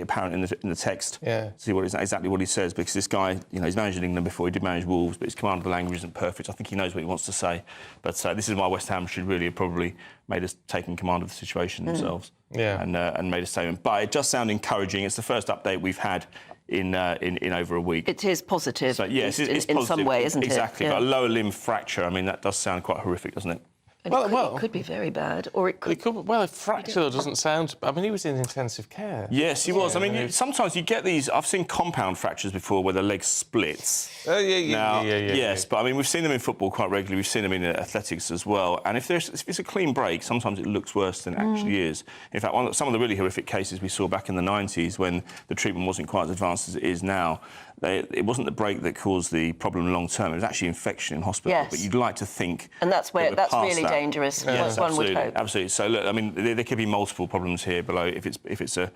apparent in the text. Yeah. See exactly what he says, because this guy, he's managed England before. He did manage Wolves, but his command of the language isn't perfect. I think he knows what he wants to say. But this is why West Ham should really have probably made us taking command of the situation themselves. And made a statement. But it does sound encouraging. It's the first update we've had in over a week. It is positive. So, yes, it's in positive. some way, isn't it? Exactly. But a lower limb fracture, I mean, that does sound quite horrific, doesn't it? It could be very bad, or it could... Well, a fracture doesn't sound... I mean, he was in intensive care. Yes, he was. I mean, sometimes you get these... I've seen compound fractures before where the leg splits. Yes, but I mean, we've seen them in football quite regularly. We've seen them in athletics as well. And if it's a clean break, sometimes it looks worse than it actually is. In fact, some of the really horrific cases we saw back in the 90s when the treatment wasn't quite as advanced as it is now, it wasn't the break that caused the problem long term. It was actually infection in hospital. Yes. But you'd like to think... And that's really dangerous, yes, one would hope. Absolutely. So, look, I mean, there could be multiple problems here below if it's a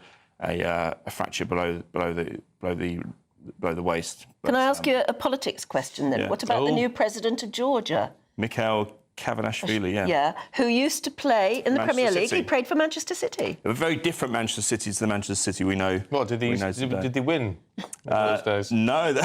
fracture below the waist. Can I ask you a politics question then? Yeah. What about the new president of Georgia? Mikhail Kavanashvili, Yeah, who used to play in the Premier League. He played for Manchester City. A very different Manchester City to the Manchester City we know. What, did they win those days? No,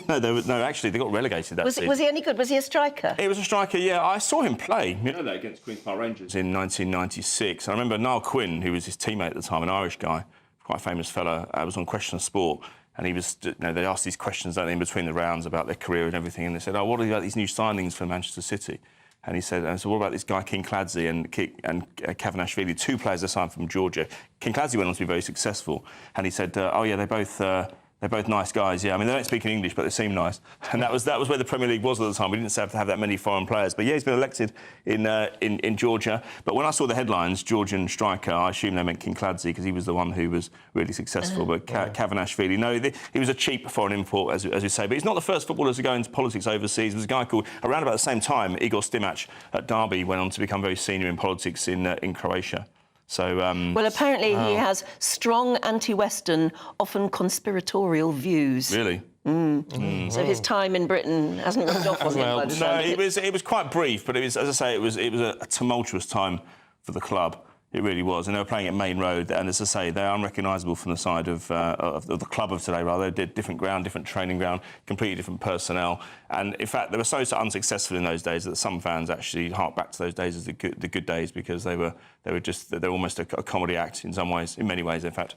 actually, they got relegated that season. Was he any good? Was he a striker? He was a striker, yeah. I saw him play, against Queen's Park Rangers in 1996. I remember Niall Quinn, who was his teammate at the time, an Irish guy, quite a famous fella, was on Question of Sport. And he was, they asked these questions in between the rounds about their career and everything. And they said, what about these new signings for Manchester City? And he said, so what about this guy, Kinkladze and Kavanashvili, two players they signed from Georgia? Kinkladze went on to be very successful. And he said, they're both nice guys, yeah. I mean, they don't speak in English, but they seem nice. And that was where the Premier League was at the time. We didn't have to have that many foreign players. But, yeah, he's been elected in Georgia. But when I saw the headlines, Georgian striker, I assumed they meant Kinkladze because he was the one who was really successful. But Kavanashvili, no, he was a cheap foreign import, as we say. But he's not the first footballer to go into politics overseas. There's a guy called, around about the same time, Igor Stimac at Derby went on to become very senior in politics in Croatia. So, well, apparently he has strong anti-Western, often conspiratorial views. Really? So his time in Britain hasn't rubbed off on him. No, it was quite brief, but it was, as I say, it was a tumultuous time for the club. It really was, and they were playing at Main Road, and as I say, they're unrecognisable from the side of the club of today. Rather, they did different ground, different training ground, completely different personnel, and in fact, they were so unsuccessful in those days that some fans actually hark back to those days as the good days because they were almost a comedy act in some ways, in many ways, in fact.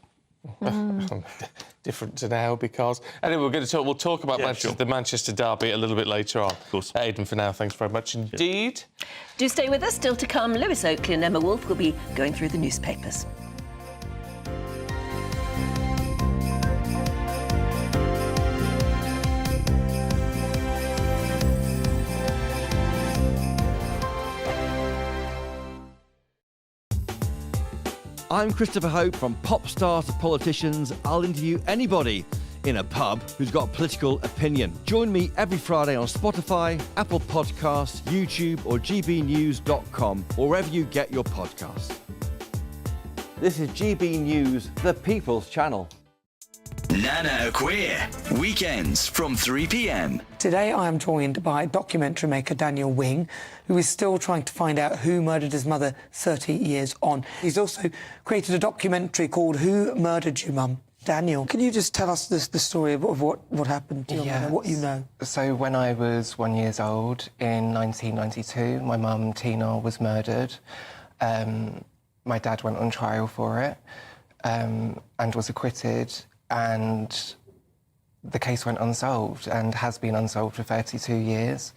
Different to now because... Anyway, we'll talk about the Manchester derby a little bit later on. Of course. Aidan, for now, thanks very much indeed. Do stay with us. Still to come, Lewis Oakley and Emma Wolfe will be going through the newspapers. I'm Christopher Hope. From pop stars to politicians, I'll interview anybody in a pub who's got a political opinion. Join me every Friday on Spotify, Apple Podcasts, YouTube or gbnews.com, or wherever you get your podcasts. This is GB News, the People's Channel. Nana Queer, weekends from 3 p.m. Today I am joined by documentary maker Daniel Wing, who is still trying to find out who murdered his mother 30 years on. He's also created a documentary called Who Murdered You, Mum? Daniel, can you just tell us the story of what happened to your mother, what you know? So when I was 1 year old in 1992, my mum Tina was murdered. My dad went on trial for it and was acquitted. And the case went unsolved and has been unsolved for 32 years.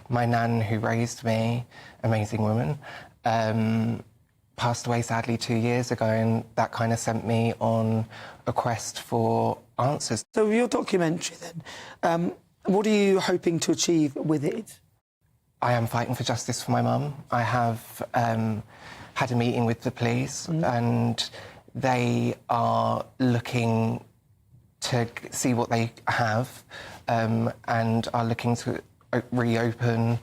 My nan, who raised me, amazing woman, passed away sadly 2 years ago, and that kind of sent me on a quest for answers. So your documentary then, what are you hoping to achieve with it? I am fighting for justice for my mum. I have had a meeting with the police and they are looking to see what they have and are looking to reopen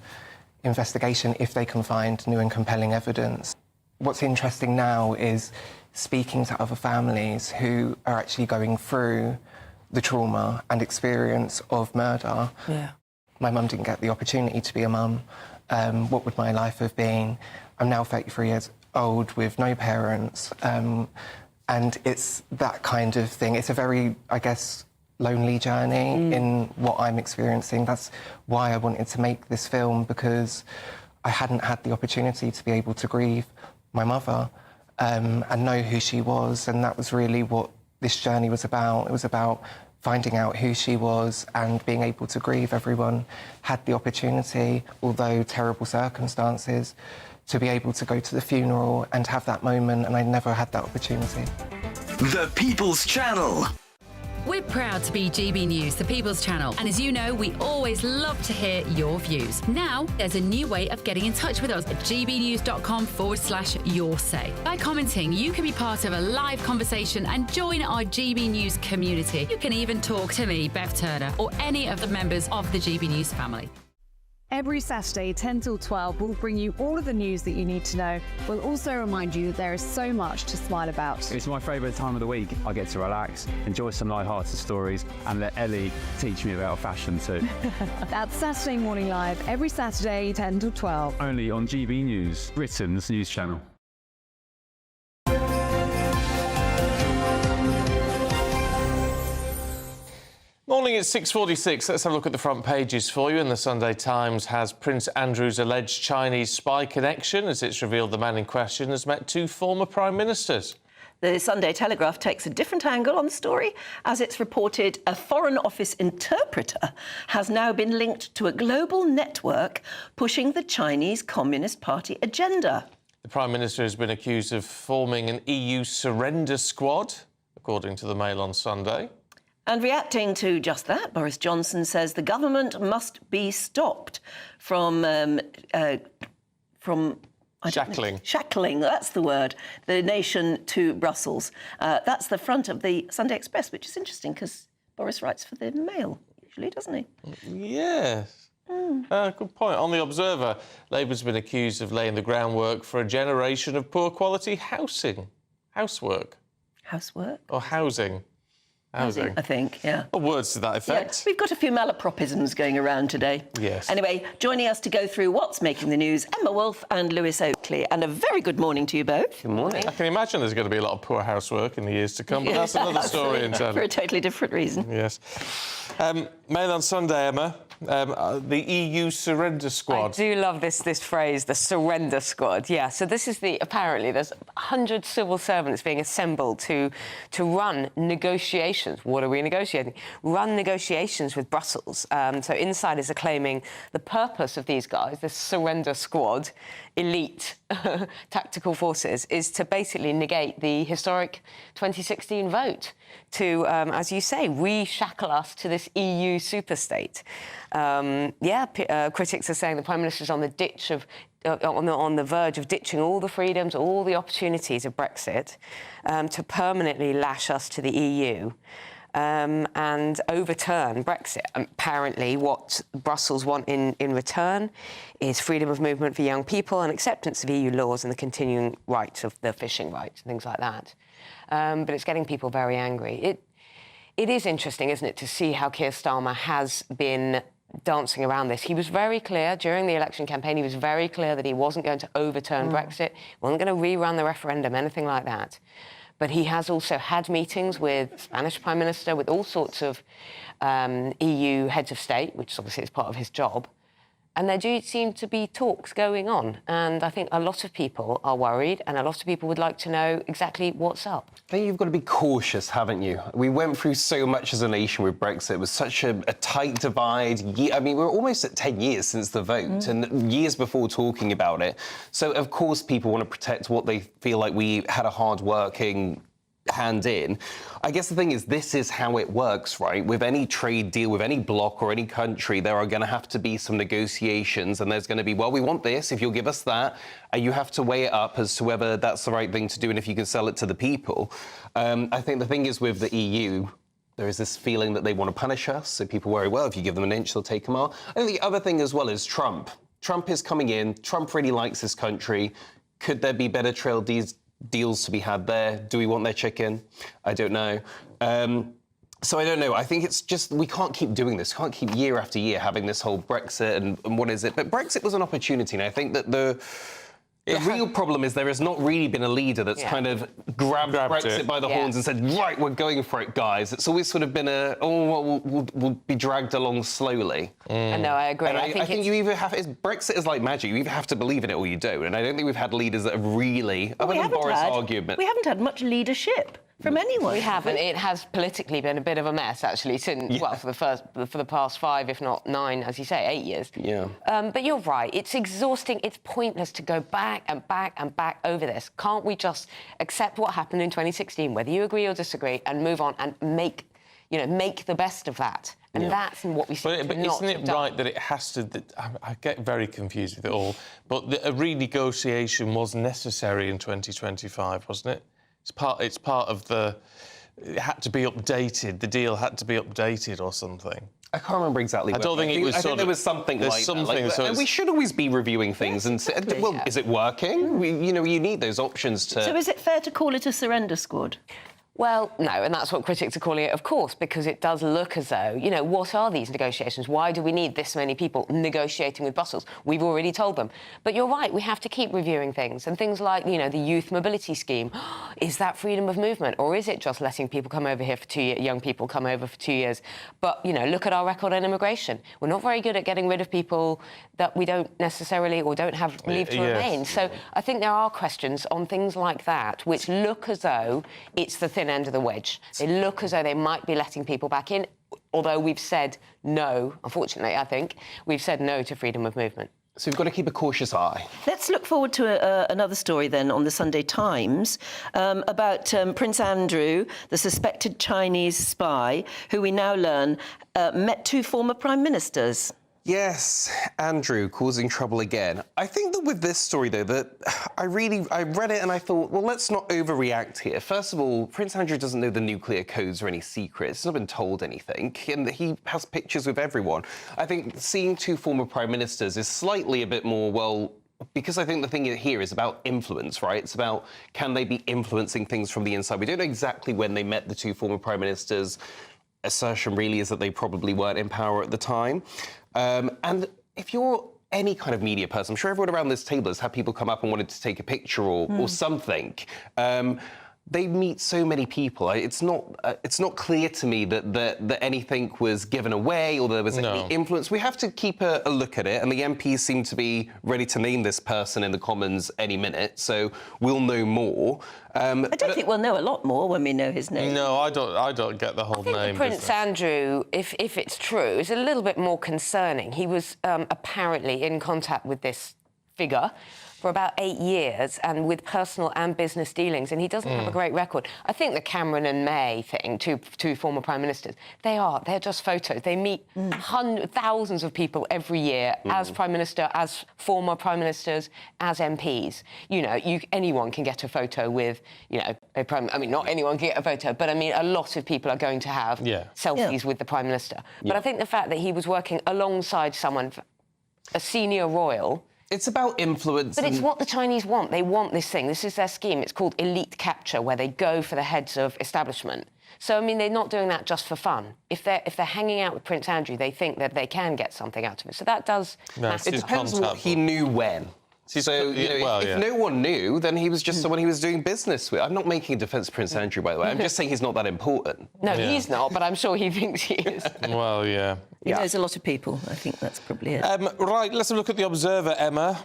investigation if they can find new and compelling evidence. What's interesting now is speaking to other families who are actually going through the trauma and experience of murder. Yeah. My mum didn't get the opportunity to be a mum. What would my life have been? I'm now 33 years old with no parents. And it's that kind of thing. It's a very, I guess, lonely journey in what I'm experiencing. That's why I wanted to make this film, because I hadn't had the opportunity to be able to grieve my mother and know who she was. And that was really what this journey was about. It was about finding out who she was and being able to grieve. Everyone had the opportunity, although terrible circumstances, to be able to go to the funeral and have that moment, and I never had that opportunity. The People's Channel. We're proud to be GB News, the People's Channel. And as you know, we always love to hear your views. Now, there's a new way of getting in touch with us at gbnews.com/yoursay. By commenting, you can be part of a live conversation and join our GB News community. You can even talk to me, Bev Turner, or any of the members of the GB News family. Every Saturday, 10 till 12, we'll bring you all of the news that you need to know. We'll also remind you that there is so much to smile about. It's my favourite time of the week. I get to relax, enjoy some light-hearted stories, and let Ellie teach me about fashion too. That's Saturday Morning Live, every Saturday, 10 till 12. Only on GB News, Britain's news channel. Morning, it's 6:46. Let's have a look at the front pages for you. And the Sunday Times has Prince Andrew's alleged Chinese spy connection. As it's revealed, the man in question has met two former prime ministers. The Sunday Telegraph takes a different angle on the story. As it's reported, a Foreign Office interpreter has now been linked to a global network pushing the Chinese Communist Party agenda. The Prime Minister has been accused of forming an EU surrender squad, according to the Mail on Sunday. And reacting to just that, Boris Johnson says the government must be stopped from shackling, that's the word, the nation to Brussels. That's the front of the Sunday Express, which is interesting because Boris writes for the Mail, usually, doesn't he? Yes. Good point. On the Observer, Labour's been accused of laying the groundwork for a generation of poor quality housework. Housework? Or housing. Housing. I think, yeah. Or words to that effect. Yeah, we've got a few malapropisms going around today. Yes. Anyway, joining us to go through what's making the news, Emma Wolfe and Lewis Oakley. And a very good morning to you both. Good morning. I can imagine there's going to be a lot of poor housework in the years to come, but that's another story entirely. For a totally different reason. Yes. Mail on Sunday, Emma. The EU surrender squad. I do love this phrase, the surrender squad. Yeah, so this is apparently there's 100 civil servants being assembled to run negotiations. What are we negotiating? Run negotiations with Brussels. So insiders are claiming the purpose of these guys, this surrender squad, elite tactical forces, is to basically negate the historic 2016 vote to, as you say, reshackle us to this EU superstate. Critics are saying the Prime Minister's on the ditch of on the verge of ditching all the freedoms, all the opportunities of Brexit to permanently lash us to the EU and overturn Brexit. Apparently, what Brussels want in return is freedom of movement for young people and acceptance of EU laws and the continuing rights of the fishing rights and things like that. But it's getting people very angry. It is interesting, isn't it, to see how Keir Starmer has been dancing around this. He was very clear during the election campaign. He was very clear that he wasn't going to overturn Brexit, wasn't going to rerun the referendum, anything like that. But he has also had meetings with Spanish Prime Minister, with all sorts of EU heads of state, which obviously is part of his job. And there do seem to be talks going on. And I think a lot of people are worried and a lot of people would like to know exactly what's up. I think you've got to be cautious, haven't you? We went through so much as a nation with Brexit. It was such a tight divide. I mean, we're almost at 10 years since the vote and years before talking about it. So, of course, people want to protect what they feel like we had a hard-working hand in. I guess the thing is, this is how it works, right? With any trade deal, with any bloc or any country, there are going to have to be some negotiations, and there's going to be, well, we want this, if you'll give us that, and you have to weigh it up as to whether that's the right thing to do and if you can sell it to the people. I think the thing is with the EU, there is this feeling that they want to punish us, so people worry, well, if you give them an inch, they'll take them out. I think the other thing as well is Trump. Trump is coming in. Trump really likes this country. Could there be better trade deals to be had there? Do we want their chicken? I don't know. So I don't know. I think it's just, we can't keep doing this. We can't keep year after year having this whole Brexit and what is it? But Brexit was an opportunity, and I think that the real problem is there has not really been a leader that's kind of grabbed Brexit by the horns and said, right, we're going for it, guys. It's always sort of been we'll be dragged along slowly. I know, I agree. And I think you either have, Brexit is like magic. You either have to believe in it or you don't. And I don't think we've had leaders that have really, other than Boris' argument. We haven't had much leadership from anyone. We haven't. It has politically been a bit of a mess, actually, since, well, for the past 5, if not 9, as you say, 8 years. Yeah. But you're right. It's exhausting. It's pointless to go back and back and back over this. Can't we just accept what happened in 2016, whether you agree or disagree, and move on and make the best of that? And that's what we seem But isn't it right that it has to... I get very confused with it all, but a renegotiation was necessary in 2025, wasn't it? It's part of the... It had to be updated. The deal had to be updated or something. I can't remember exactly. I don't think it was. I think there was something like that. And we should always be reviewing things and say, well, is it working? You need those options to... So is it fair to call it a surrender squad? Well, no, and that's what critics are calling it, of course, because it does look as though, what are these negotiations? Why do we need this many people negotiating with Brussels? We've already told them. But you're right, we have to keep reviewing things. And things like, the youth mobility scheme. Is that freedom of movement? Or is it just letting people come over here for 2 years, young people come over for 2 years? But, look at our record on immigration. We're not very good at getting rid of people that we don't necessarily or don't have leave to remain. So I think there are questions on things like that which look as though it's the thin end of the wedge. They look as though they might be letting people back in, although we've said no, unfortunately, I think, we've said no to freedom of movement. So we've got to keep a cautious eye. Let's look forward to another story then on the Sunday Times about Prince Andrew, the suspected Chinese spy, who we now learn met 2 former prime ministers. Yes, Andrew causing trouble again. I think that with this story, though, that I read it and I thought, well, let's not overreact here. First of all, Prince Andrew doesn't know the nuclear codes or any secrets. He's not been told anything, and he has pictures with everyone. I think seeing 2 former prime ministers is slightly a bit more, well, because I think the thing here is about influence, right? It's about, can they be influencing things from the inside? We don't know exactly when they met, the 2 former prime ministers. Assertion really is that they probably weren't in power at the time. And if you're any kind of media person, I'm sure everyone around this table has had people come up and wanted to take a picture or something. They meet so many people. It's not clear to me that anything was given away or there was any influence. We have to keep a look at it, and the MPs seem to be ready to name this person in the Commons any minute, so we'll know more. I don't think we'll know a lot more when we know his name. No, I don't get the whole name. Prince Andrew, if it's true, is a little bit more concerning. He was apparently in contact with this figure for about 8 years and with personal and business dealings, and he doesn't have a great record. I think the Cameron and May thing, two former prime ministers, they're just photos. They meet thousands of people every year as prime minister, as former prime ministers, as MPs. Anyone can get a photo with, a prime... I mean, not anyone can get a photo, but I mean, a lot of people are going to have selfies with the prime minister. But I think the fact that he was working alongside someone, a senior royal... It's about influence. But it's what the Chinese want. They want this thing. This is their scheme. It's called elite capture, where they go for the heads of establishment. So, I mean, they're not doing that just for fun. If they're hanging out with Prince Andrew, they think that they can get something out of it. So that does... It depends what he knew when. So, if no one knew, then he was just someone he was doing business with. I'm not making a defence of Prince Andrew, by the way. I'm just saying he's not that important. No, he's not, but I'm sure he thinks he is. Well, yeah. He knows a lot of people. I think that's probably it. Right, let's have a look at the Observer, Emma,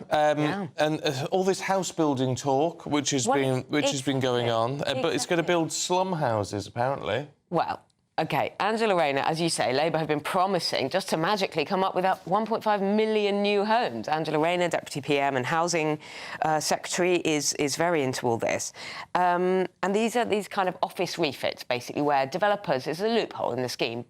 and all this house building talk, which has been going on, but it's going to build slum houses, apparently. Well. OK, Angela Rayner, as you say, Labour have been promising just to magically come up with 1.5 million new homes. Angela Rayner, Deputy PM and Housing Secretary, is very into all this. And these are these kind of office refits, basically, where developers... There's a loophole in the scheme.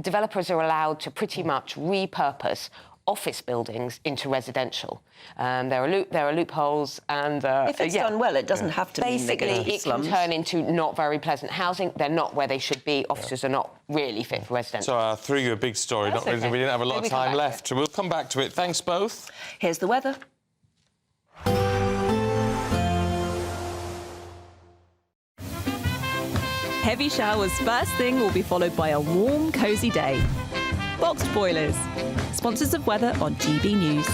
Developers are allowed to pretty much repurpose office buildings into residential. There are loopholes, and if it's done well, it doesn't have to mean basically it can turn into not very pleasant housing. They're not where they should be. Offices are not really fit for residential. So I threw you a big story. That's We didn't have a lot of time left. We'll come back to it. Thanks both. Here's the weather. Heavy showers first thing will be followed by a warm, cosy day. Boxed boilers, sponsors of weather on GB News.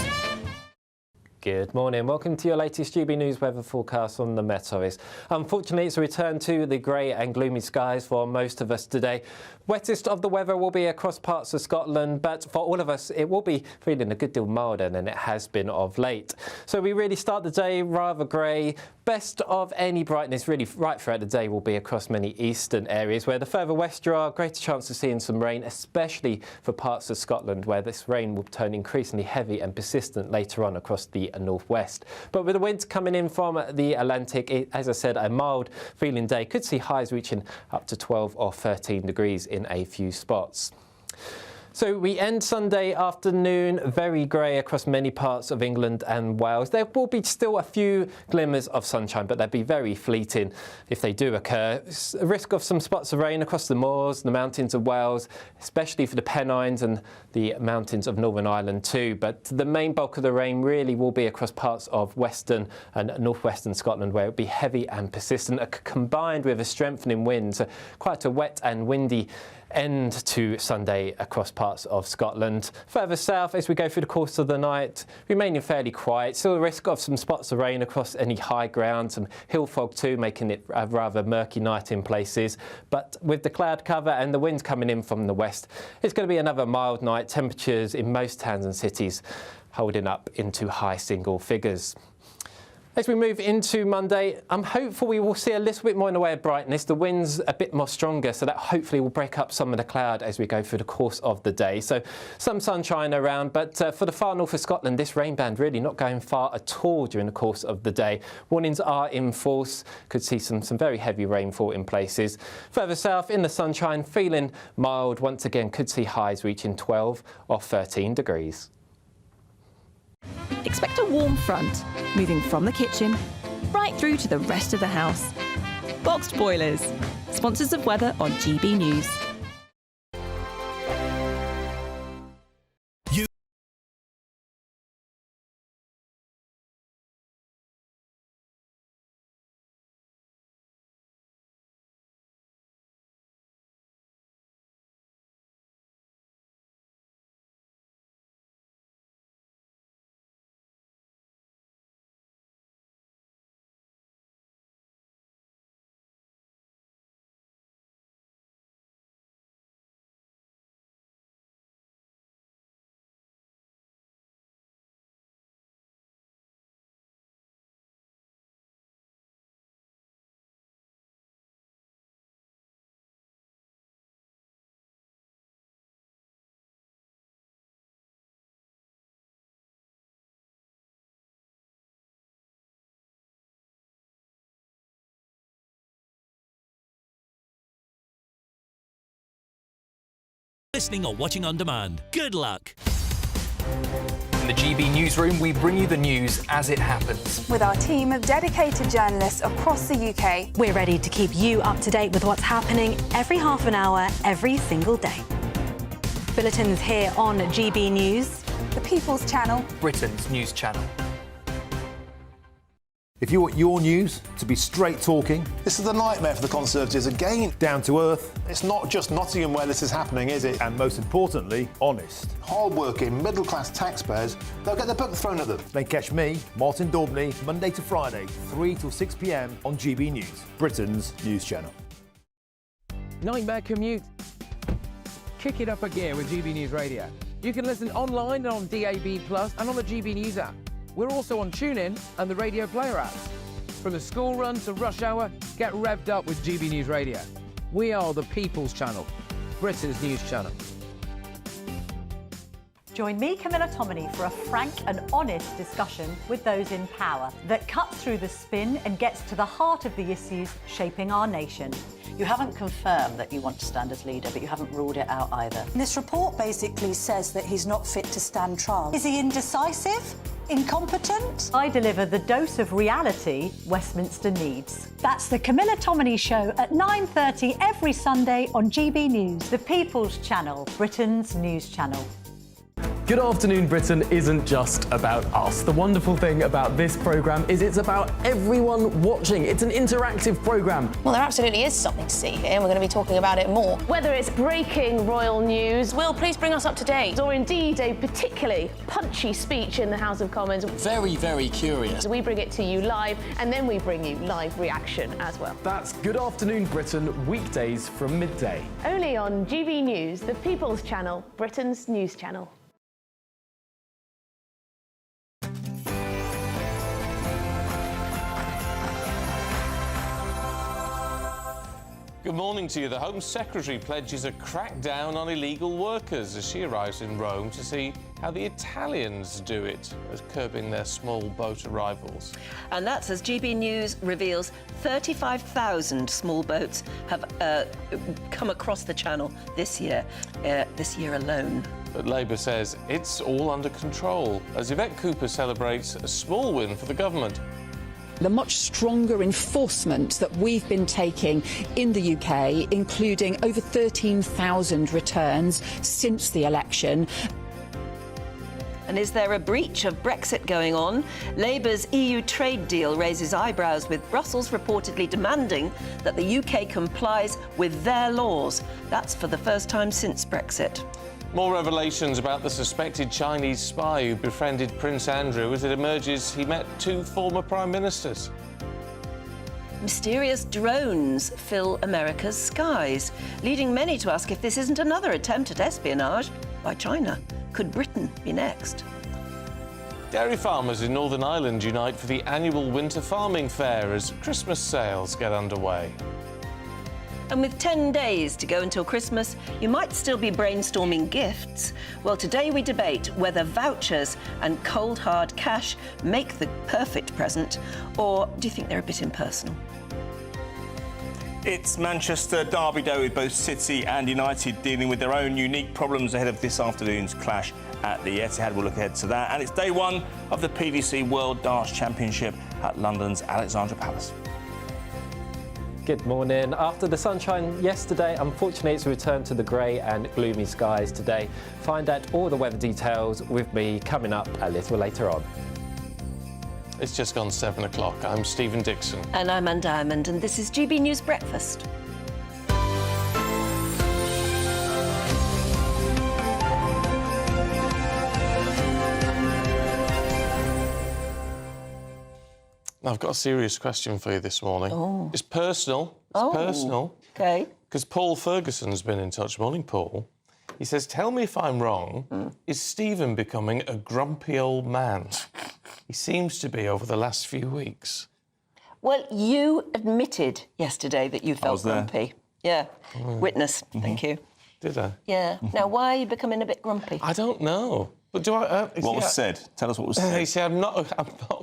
Good morning. Welcome to your latest GB News weather forecast on the Met Office. Unfortunately, it's a return to the grey and gloomy skies for most of us today. Wettest of the weather will be across parts of Scotland, but for all of us, it will be feeling a good deal milder than it has been of late. So we really start the day rather grey. Best of any brightness really right throughout the day will be across many eastern areas, where the further west you are, greater chance of seeing some rain, especially for parts of Scotland, where this rain will turn increasingly heavy and persistent later on across the northwest. But with the winds coming in from the Atlantic, as I said, a mild feeling day could see highs reaching up to 12 or 13 degrees in a few spots. So we end Sunday afternoon very grey across many parts of England and Wales. There will be still a few glimmers of sunshine, but they'll be very fleeting if they do occur. A risk of some spots of rain across the moors, the mountains of Wales, especially for the Pennines and the mountains of Northern Ireland too. But the main bulk of the rain really will be across parts of western and northwestern Scotland, where it will be heavy and persistent, combined with a strengthening wind. So quite a wet and windy end to Sunday across parts of Scotland. Further south, as we go through the course of the night, remaining fairly quiet. Still a risk of some spots of rain across any high ground, some hill fog too, making it a rather murky night in places. But with the cloud cover and the winds coming in from the west, it's going to be another mild night. Temperatures in most towns and cities holding up into high single figures. As we move into Monday, I'm hopeful we will see a little bit more in the way of brightness. The wind's a bit more stronger, so that hopefully will break up some of the cloud as we go through the course of the day. So some sunshine around, but for the far north of Scotland, this rain band really not going far at all during the course of the day. Warnings are in force. Could see some very heavy rainfall in places. Further south, in the sunshine, feeling mild. Once again, could see highs reaching 12 or 13 degrees. Expect a warm front, moving from the kitchen right through to the rest of the house. Boxed boilers, sponsors of weather on GB News. Listening or watching on demand. Good luck. In the GB Newsroom, we bring you the news as it happens. With our team of dedicated journalists across the UK, we're ready to keep you up to date with what's happening every half an hour, every single day. Bulletins here on GB News, the People's Channel, Britain's news channel. If you want your news to be straight talking... This is the nightmare for the Conservatives again. Down to earth. It's not just Nottingham where this is happening, is it? And most importantly, honest. Hard-working, middle-class taxpayers, they'll get their book thrown at them. Then catch me, Martin Daubney, Monday to Friday, 3 till 6 p.m. on GB News, Britain's news channel. Nightmare commute? Kick it up a gear with GB News Radio. You can listen online and on DAB+ and on the GB News app. We're also on TuneIn and the Radio Player app. From the school run to rush hour, get revved up with GB News Radio. We are the People's Channel, Britain's news channel. Join me, Camilla Tominey, for a frank and honest discussion with those in power that cuts through the spin and gets to the heart of the issues shaping our nation. You haven't confirmed that you want to stand as leader, but you haven't ruled it out either. This report basically says that he's not fit to stand trial. Is he indecisive? Incompetent? I deliver the dose of reality Westminster needs. That's the Camilla Tominey Show at 9:30 every Sunday on GB News, the People's Channel, Britain's news channel. Good Afternoon Britain isn't just about us. The wonderful thing about this programme is it's about everyone watching. It's an interactive programme. Well, there absolutely is something to see here, and we're going to be talking about it more. Whether it's breaking royal news, Will, please bring us up to date, or indeed a particularly punchy speech in the House of Commons. Very, very curious. We bring it to you live, and then we bring you live reaction as well. That's Good Afternoon Britain, weekdays from midday. Only on GB News, the People's Channel, Britain's news channel. Good morning to you. The Home Secretary pledges a crackdown on illegal workers as she arrives in Rome to see how the Italians do it, as curbing their small boat arrivals. And that's as GB News reveals 35,000 small boats have come across the channel this year alone. But Labour says it's all under control, as Yvette Cooper celebrates a small win for the government. The much stronger enforcement that we've been taking in the UK, including over 13,000 returns since the election. And is there a breach of Brexit going on? Labour's EU trade deal raises eyebrows, with Brussels reportedly demanding that the UK complies with their laws. That's for the first time since Brexit. More revelations about the suspected Chinese spy who befriended Prince Andrew as it emerges he met two former prime ministers. Mysterious drones fill America's skies, leading many to ask if this isn't another attempt at espionage by China. Could Britain be next? Dairy farmers in Northern Ireland unite for the annual winter farming fair as Christmas sales get underway. And with 10 days to go until Christmas, you might still be brainstorming gifts. Well, today we debate whether vouchers and cold, hard cash make the perfect present, or do you think they're a bit impersonal? It's Manchester Derby Day, with both City and United dealing with their own unique problems ahead of this afternoon's clash at the Etihad. We'll look ahead to that. And it's day one of the PDC World Darts Championship at London's Alexandra Palace. Good morning. After the sunshine yesterday, unfortunately it's returned to the grey and gloomy skies today. Find out all the weather details with me coming up a little later on. It's just gone 7 o'clock. I'm Stephen Dixon. And I'm Anne Diamond, and this is GB News Breakfast. I've got a serious question for you this morning. Oh. It's personal. It's personal. OK. Because Paul Ferguson's been in touch. Morning, Paul. He says, tell me if I'm wrong, is Stephen becoming a grumpy old man? He seems to be over the last few weeks. Well, you admitted yesterday that you felt grumpy. Yeah. Witness. Thank you. Did I? Yeah. Now, why are you becoming a bit grumpy? I don't know. But do I... what was said? Tell us what was said. You see, I'm not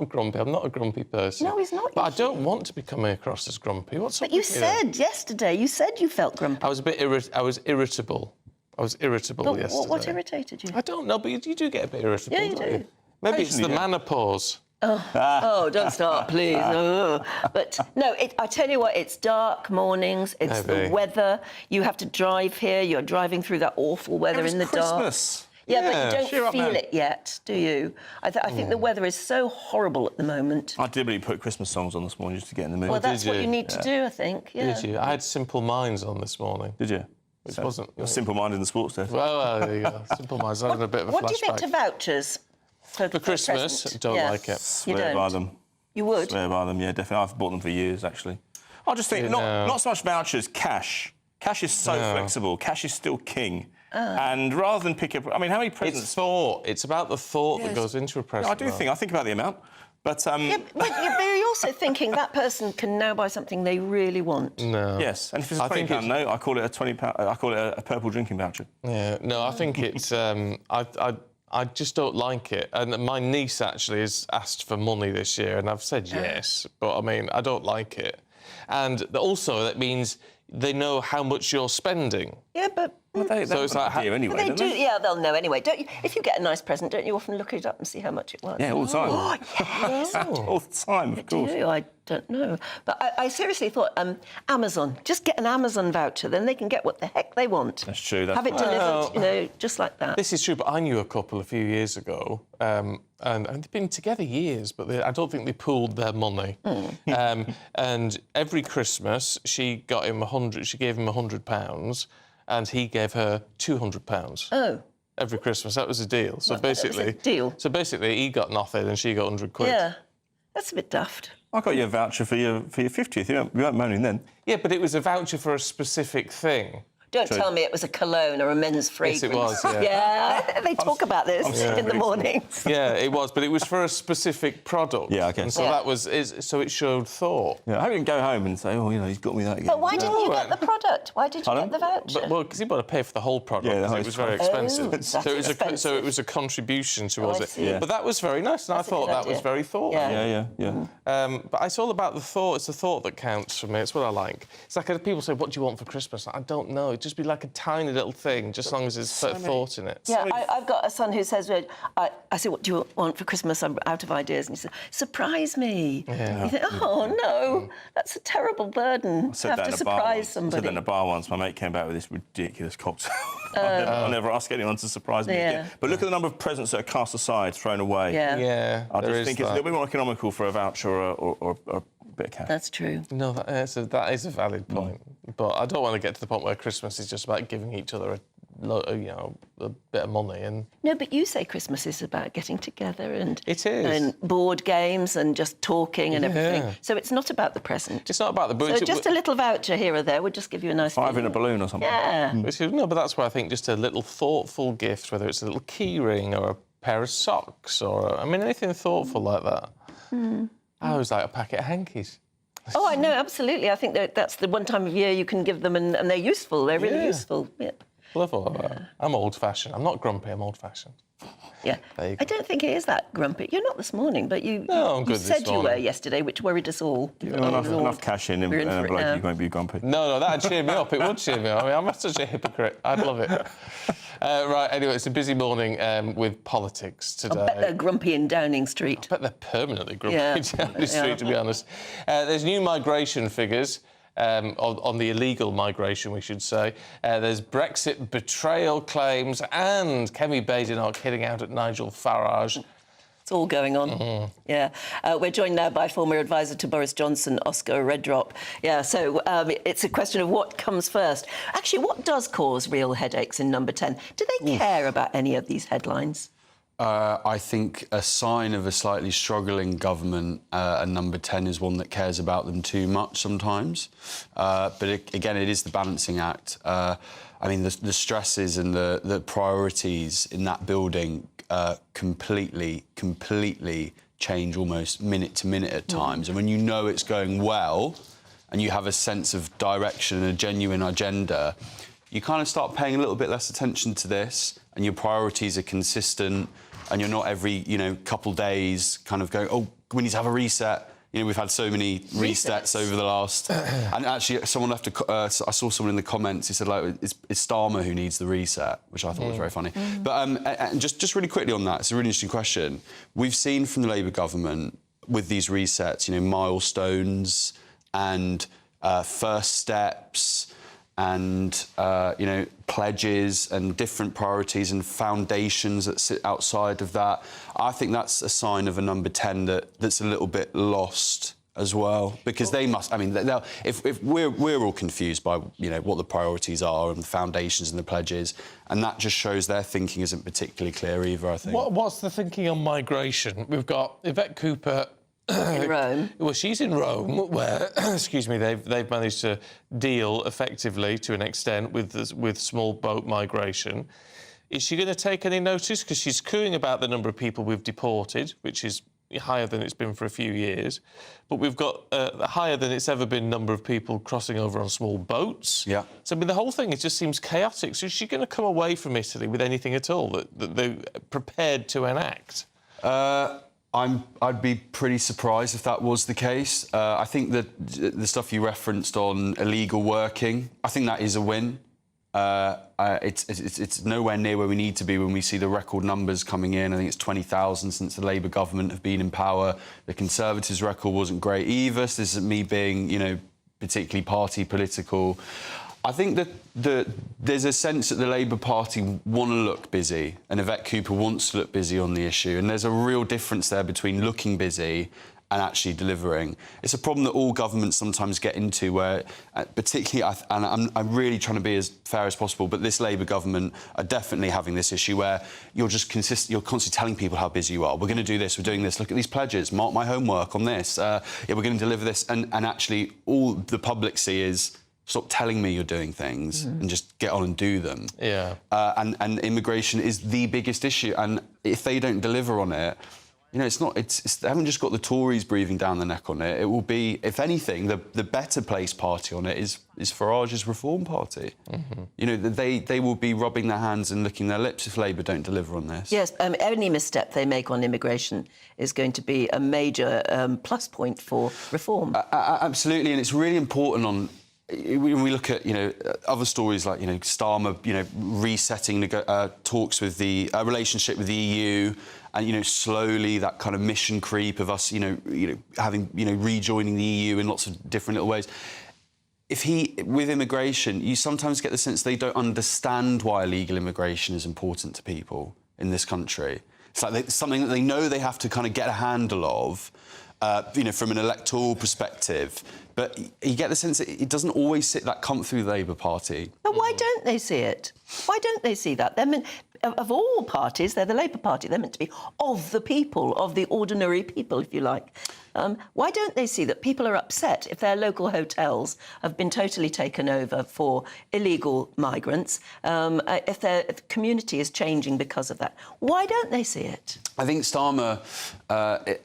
grumpy. I'm not a grumpy person. No, he's not. But I don't want to be coming across as grumpy. What's up But you with said yesterday, you said you felt grumpy. I was a bit irritable. I was irritable yesterday. What irritated you? I don't know, but you do get a bit irritable, Yeah, you don't do. you? Maybe it's the menopause. Oh, don't start, please. Oh. But no, I tell you what, it's dark mornings, it's the weather. You have to drive here, you're driving through that awful weather in the Christmas. dark. Yeah, but you cheer don't up, feel man. it yet, do you? I think the weather is so horrible at the moment. I deliberately put Christmas songs on this morning just to get in the mood. Well, that's what you need to do, I think. Yeah. Did you? I had Simple Minds on this morning. Did you? Which wasn't... You're Simple Minded in the sports desk. Well, there you go. Simple Minds. I had a bit of a flashback. What do you think to vouchers? For Christmas, present? don't like it. Swear by them. You would? Swear by them, yeah, definitely. I've bought them for years, actually. I just think, not so much vouchers, cash. Cash is so flexible. Cash is still king. And rather than pick up... I mean, how many presents... It's thought. It's about the thought that goes into a present. No, I think about the amount. But, Yeah, but you're also thinking that person can now buy something they really want. No. Yes, and if it's a £20 note, I call it a £20. I call it a purple drinking voucher. Yeah, no, I think it's. I I just don't like it. And my niece actually has asked for money this year, and I've said yes. But I mean, I don't like it. And also, that means they know how much you're spending. Yeah, but... so it's like... anyway, they don't do, they? yeah, they'll know anyway. Don't you? If you get a nice present, don't you often look it up and see how much it was? Yeah, all the time. Oh, yes. All the time, of course. I don't know. But I seriously thought, Amazon, just get an Amazon voucher, then they can get what the heck they want. That's true. Have it delivered, just like that. This is true, but I knew a couple a few years ago, and they've been together years, but I don't think they pooled their money. And every Christmas, she gave him £100, and he gave her £200. Oh. Every Christmas, that was a deal. So basically, So basically, he got nothing, and she got £100. Yeah, that's a bit daft. I got you a voucher for your 50th. You weren't moaning then. Yeah, but it was a voucher for a specific thing. Don't tell me it was a cologne or a men's fragrance. Yes, it was, yeah. Yeah, they talk about this in the mornings. Yeah, it was, but it was for a specific product. Yeah, okay. And so that was, so it showed thought. Yeah, I hope you can go home and say, oh, he's got me that again. But why didn't you get the product? Why did you get the voucher? Well, because you've got to pay for the whole product. Yeah, it was very expensive. So it was a contribution towards it. Yeah. But that was very nice, and I thought that was very thoughtful. Yeah. But it's all about the thought. It's the thought that counts for me. It's what I like. It's like people say, what do you want for Christmas? I don't know. It'd just be like a tiny little thing, just as long as there's thought in it. Yeah, I've got a son who says, I say, what do you want for Christmas? I'm out of ideas. And he says, surprise me. Yeah. You think, oh, no, that's a terrible burden to have to surprise somebody. I said that in a bar once. My mate came back with this ridiculous cocktail. I'll never ask anyone to surprise me again. But look at the number of presents that are cast aside, thrown away. Yeah. I just think it's a little bit more economical for a voucher or a bit of cash. That's true. No, that is a valid point. But I don't want to get to the point where Christmas is just about giving each other a bit of money. And no, but you say Christmas is about getting together and it is, and board games and just talking and everything. So it's not about the present. It's not about the book. So just a little voucher here or there would just give you a nice $5 in a balloon or something. Yeah. No, but that's why I think just a little thoughtful gift, whether it's a little key ring or a pair of socks or anything thoughtful like that. I always like a packet of hankies. Oh, I know, absolutely. I think that's the one time of year you can give them and they're useful. They're really useful. Yeah. Love all of that. I'm old-fashioned. I'm not grumpy, I'm old-fashioned. Yeah. I don't think it is that grumpy. You're not this morning, but you said you were yesterday, which worried us all. Enough cash in and a bloke, you won't be grumpy. No, that'd cheer me up. It would cheer me up. I'm such a hypocrite. I'd love it. Right, anyway, it's a busy morning with politics today. I bet they're grumpy in Downing Street. I bet they're permanently grumpy in Downing Street, to be honest. There's new migration figures. On the illegal migration, we should say. There's Brexit betrayal claims and Kemi Badenoch hitting out at Nigel Farage. It's all going on. Yeah. We're joined now by former advisor to Boris Johnson, Oscar Redrop. Yeah, so it's a question of what comes first. Actually, what does cause real headaches in Number 10? Do they care about any of these headlines? I think a sign of a slightly struggling government, and Number 10 is one that cares about them too much sometimes. But again, it is the balancing act. The stresses and the priorities in that building completely change almost minute to minute at times. And when you know it's going well and you have a sense of direction and a genuine agenda, you kind of start paying a little bit less attention to this and your priorities are consistent and you're not every, couple days kind of going, oh, we need to have a reset. We've had so many resets over the last... and actually, someone left I saw someone in the comments, he said, it's Starmer who needs the reset, which I thought was very funny. But and just really quickly on that, it's a really interesting question. We've seen from the Labour government with these resets, milestones and first steps and, pledges and different priorities and foundations that sit outside of that. I think that's a sign of a Number 10 that's a little bit lost as well, because they must... if we're all confused by, what the priorities are and the foundations and the pledges, and that just shows their thinking isn't particularly clear either, I think. What's the thinking on migration? We've got Yvette Cooper... in Rome. Well, she's in Rome, where, excuse me, they've managed to deal effectively to an extent with small boat migration. Is she going to take any notice? Because she's cooing about the number of people we've deported, which is higher than it's been for a few years, but we've got a higher than it's ever been number of people crossing over on small boats. Yeah. So, I mean, the whole thing, it just seems chaotic. So is she going to come away from Italy with anything at all that they're prepared to enact? I'd be pretty surprised if that was the case. I think that the stuff you referenced on illegal working, I think that is a win. It's nowhere near where we need to be when we see the record numbers coming in. I think it's 20,000 since the Labour government have been in power. The Conservatives' record wasn't great either. So this isn't me being, particularly party political. I think that there's a sense that the Labour Party want to look busy, and Yvette Cooper wants to look busy on the issue, and there's a real difference there between looking busy and actually delivering. It's a problem that all governments sometimes get into, where, particularly, and I'm really trying to be as fair as possible, but this Labour government are definitely having this issue where you're constantly telling people how busy you are. We're going to do this, we're doing this, look at these pledges, mark my homework on this, yeah, we're going to deliver this, and actually all the public see is, stop telling me you're doing things and just get on and do them. Yeah. And immigration is the biggest issue, and if they don't deliver on it, they haven't just got the Tories breathing down the neck on it. It will be, if anything, the better placed party on it is Farage's Reform Party. They will be rubbing their hands and licking their lips if Labour don't deliver on this. Yes, any misstep they make on immigration is going to be a major plus point for reform. Absolutely, and it's really important when we look at, other stories like, Starmer, resetting talks with the relationship with the EU, and, slowly that kind of mission creep of us, having, rejoining the EU in lots of different little ways. With immigration, you sometimes get the sense they don't understand why illegal immigration is important to people in this country. It's like something that they know they have to kind of get a handle of, from an electoral perspective. But you get the sense that it doesn't always come through the Labour Party. But why don't they see it? Why don't they see that? Of all parties, they're the Labour Party. They're meant to be of the people, of the ordinary people, if you like. Why don't they see that people are upset if their local hotels have been totally taken over for illegal migrants, if the community is changing because of that? Why don't they see it? I think Starmer, I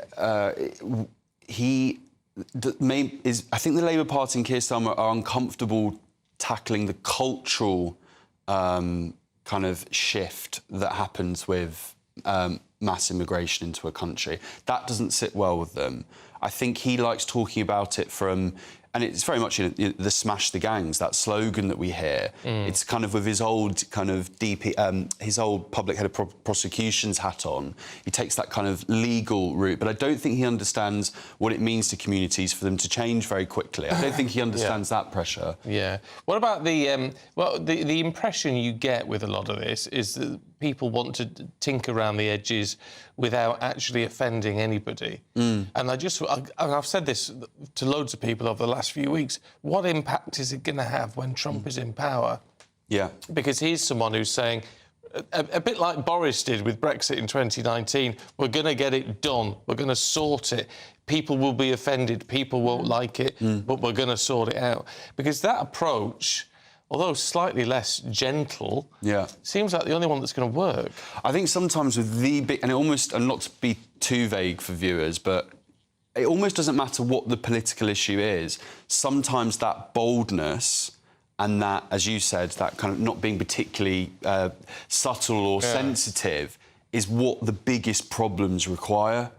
think the Labour Party and Keir Starmer are uncomfortable tackling the cultural kind of shift that happens with mass immigration into a country. That doesn't sit well with them. I think he likes talking about it from... And it's very much the smash the gangs, that slogan that we hear. It's kind of with his old kind of his old public head of prosecutions hat on. He takes that kind of legal route, but I don't think he understands what it means to communities for them to change very quickly. I don't think he understands that pressure. Yeah. What about the impression you get with a lot of this is that people want to tinker around the edges without actually offending anybody. And I've said this to loads of people over the last few weeks. What impact is it going to have when Trump is in power? Yeah. Because he's someone who's saying, a bit like Boris did with Brexit in 2019, we're going to get it done, we're going to sort it. People will be offended, people won't like it, but we're going to sort it out. Because that approach, although slightly less gentle, seems like the only one that's going to work. I think sometimes with and not to be too vague for viewers, but it almost doesn't matter what the political issue is. Sometimes that boldness and that, as you said, that kind of not being particularly subtle or sensitive is what the biggest problems require.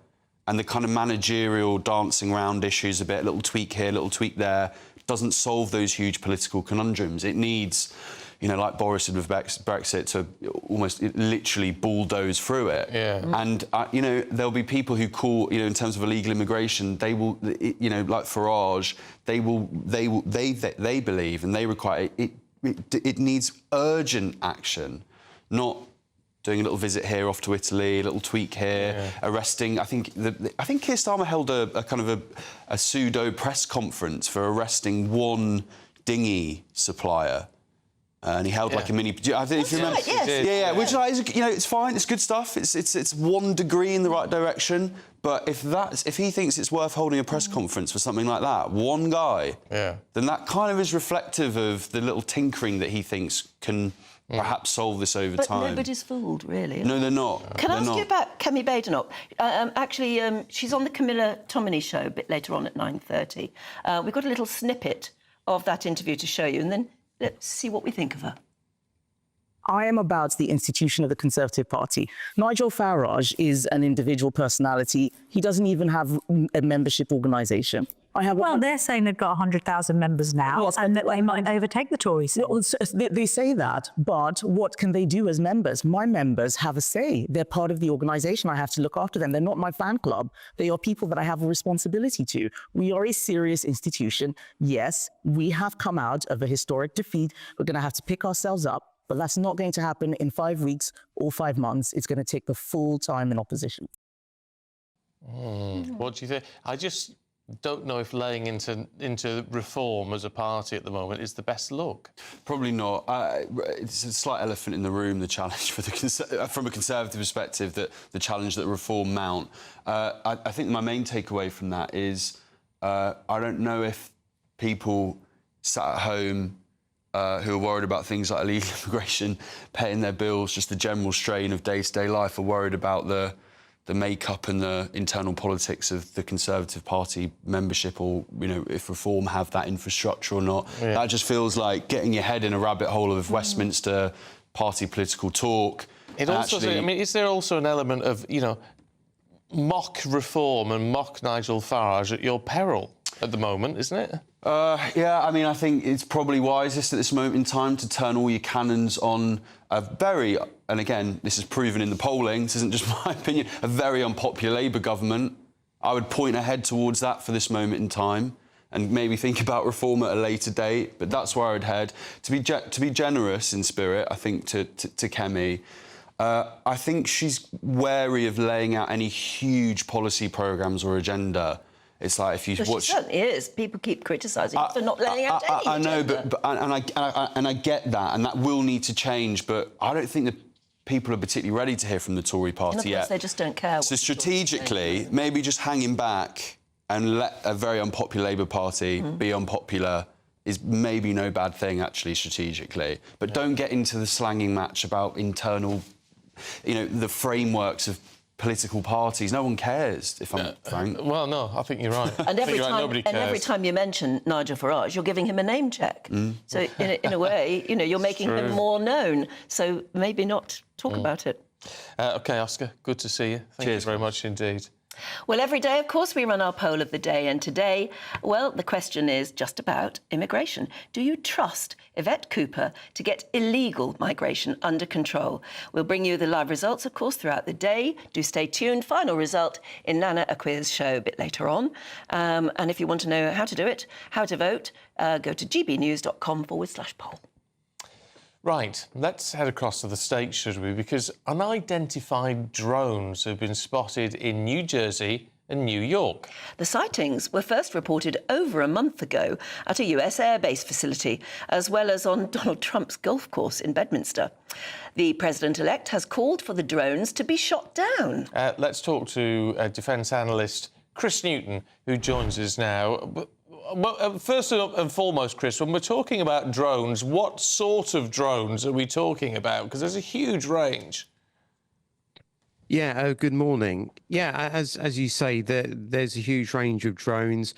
And the kind of managerial dancing around issues a bit, a little tweak here, a little tweak there, doesn't solve those huge political conundrums. It needs, like Boris did with Brexit, to almost literally bulldoze through it. And, there'll be people who call, in terms of illegal immigration, they will, like Farage, they believe and they require, it needs urgent action, not doing a little visit here off to Italy, a little tweak here, arresting. I think Keir Starmer held a kind of a pseudo press conference for arresting one dinghy supplier. And he held like a mini. I think if you remember, right, yes. yeah, which is, you know, it's fine, it's good stuff. It's 1 degree in the right direction. But if he thinks it's worth holding a press conference for something like that, one guy, then that kind of is reflective of the little tinkering that he thinks can perhaps solve this over time. But nobody's fooled, really. No, they're not. Can I ask you about Kemi Badenoch? Actually, she's on the Camilla Tominey show a bit later on at 9:30. We've got a little snippet of that interview to show you, and then let's see what we think of her. I am about the institution of the Conservative Party. Nigel Farage is an individual personality. He doesn't even have a membership organisation. Well, they're saying they've got 100,000 members now, and that they might overtake the Tories. They say that, but what can they do as members? My members have a say. They're part of the organisation. I have to look after them. They're not my fan club. They are people that I have a responsibility to. We are a serious institution. Yes, we have come out of a historic defeat. We're going to have to pick ourselves up, but that's not going to happen in 5 weeks or 5 months. It's going to take the full time in opposition. What do you think? I just don't know if laying into reform as a party at the moment is the best look. Probably not. It's a slight elephant in the room, the challenge for from a Conservative perspective, the challenge that reform mount. I think my main takeaway from that is I don't know if people sat at home who are worried about things like illegal immigration, paying their bills, just the general strain of day-to-day life, are worried about the makeup and the internal politics of the Conservative Party membership, or, you know, if reform have that infrastructure or not. Yeah. That just feels like getting your head in a rabbit hole of Westminster party political talk. It also, I mean, is there also an element of, you know, mock reform and mock Nigel Farage at your peril at the moment, isn't it? Yeah, I mean, I think it's probably wisest at this moment in time to turn all your cannons on a very, and again, this is proven in the polling, this isn't just my opinion, a very unpopular Labour government. I would point ahead towards that for this moment in time and maybe think about reform at a later date, but that's where I'd head. To be generous in spirit, I think, to Kemi, I think she's wary of laying out any huge policy programmes or agenda. It's like if you watch. She certainly is. People keep criticising for not laying out any I know, agenda. and I get that, and that will need to change. But I don't think that people are particularly ready to hear from the Tory party and of course yet. They just don't care. So strategically, maybe just hanging back and let a very unpopular Labour Party be unpopular is maybe no bad thing, actually, strategically. But don't get into the slanging match about internal, you know, the frameworks of political parties. No one cares, if I'm frank. Well, no, I think you're right. And every time you mention Nigel Farage, you're giving him a name check. So in a way, you know, you're making him more known. So maybe not talk about it. OK, Oscar, good to see you. Thank you very much indeed. Well, every day, of course, we run our poll of the day. And today, well, the question is just about immigration. Do you trust Yvette Cooper to get illegal migration under control? We'll bring you the live results, of course, throughout the day. Do stay tuned. Final result in Nana Akwia's show a bit later on. And if you want to know how to do it, how to vote, go to gbnews.com/poll. Right, let's head across to the States, should we? Because unidentified drones have been spotted in New Jersey and New York. The sightings were first reported over a month ago at a US airbase facility, as well as on Donald Trump's golf course in Bedminster. The president-elect has called for the drones to be shot down. Let's talk to defence analyst Chris Newton, who joins us now. Well, first and foremost, Chris, when we're talking about drones, what sort of drones are we talking about? Because there's a huge range. Yeah, good morning. Yeah, as you say, there's a huge range of drones.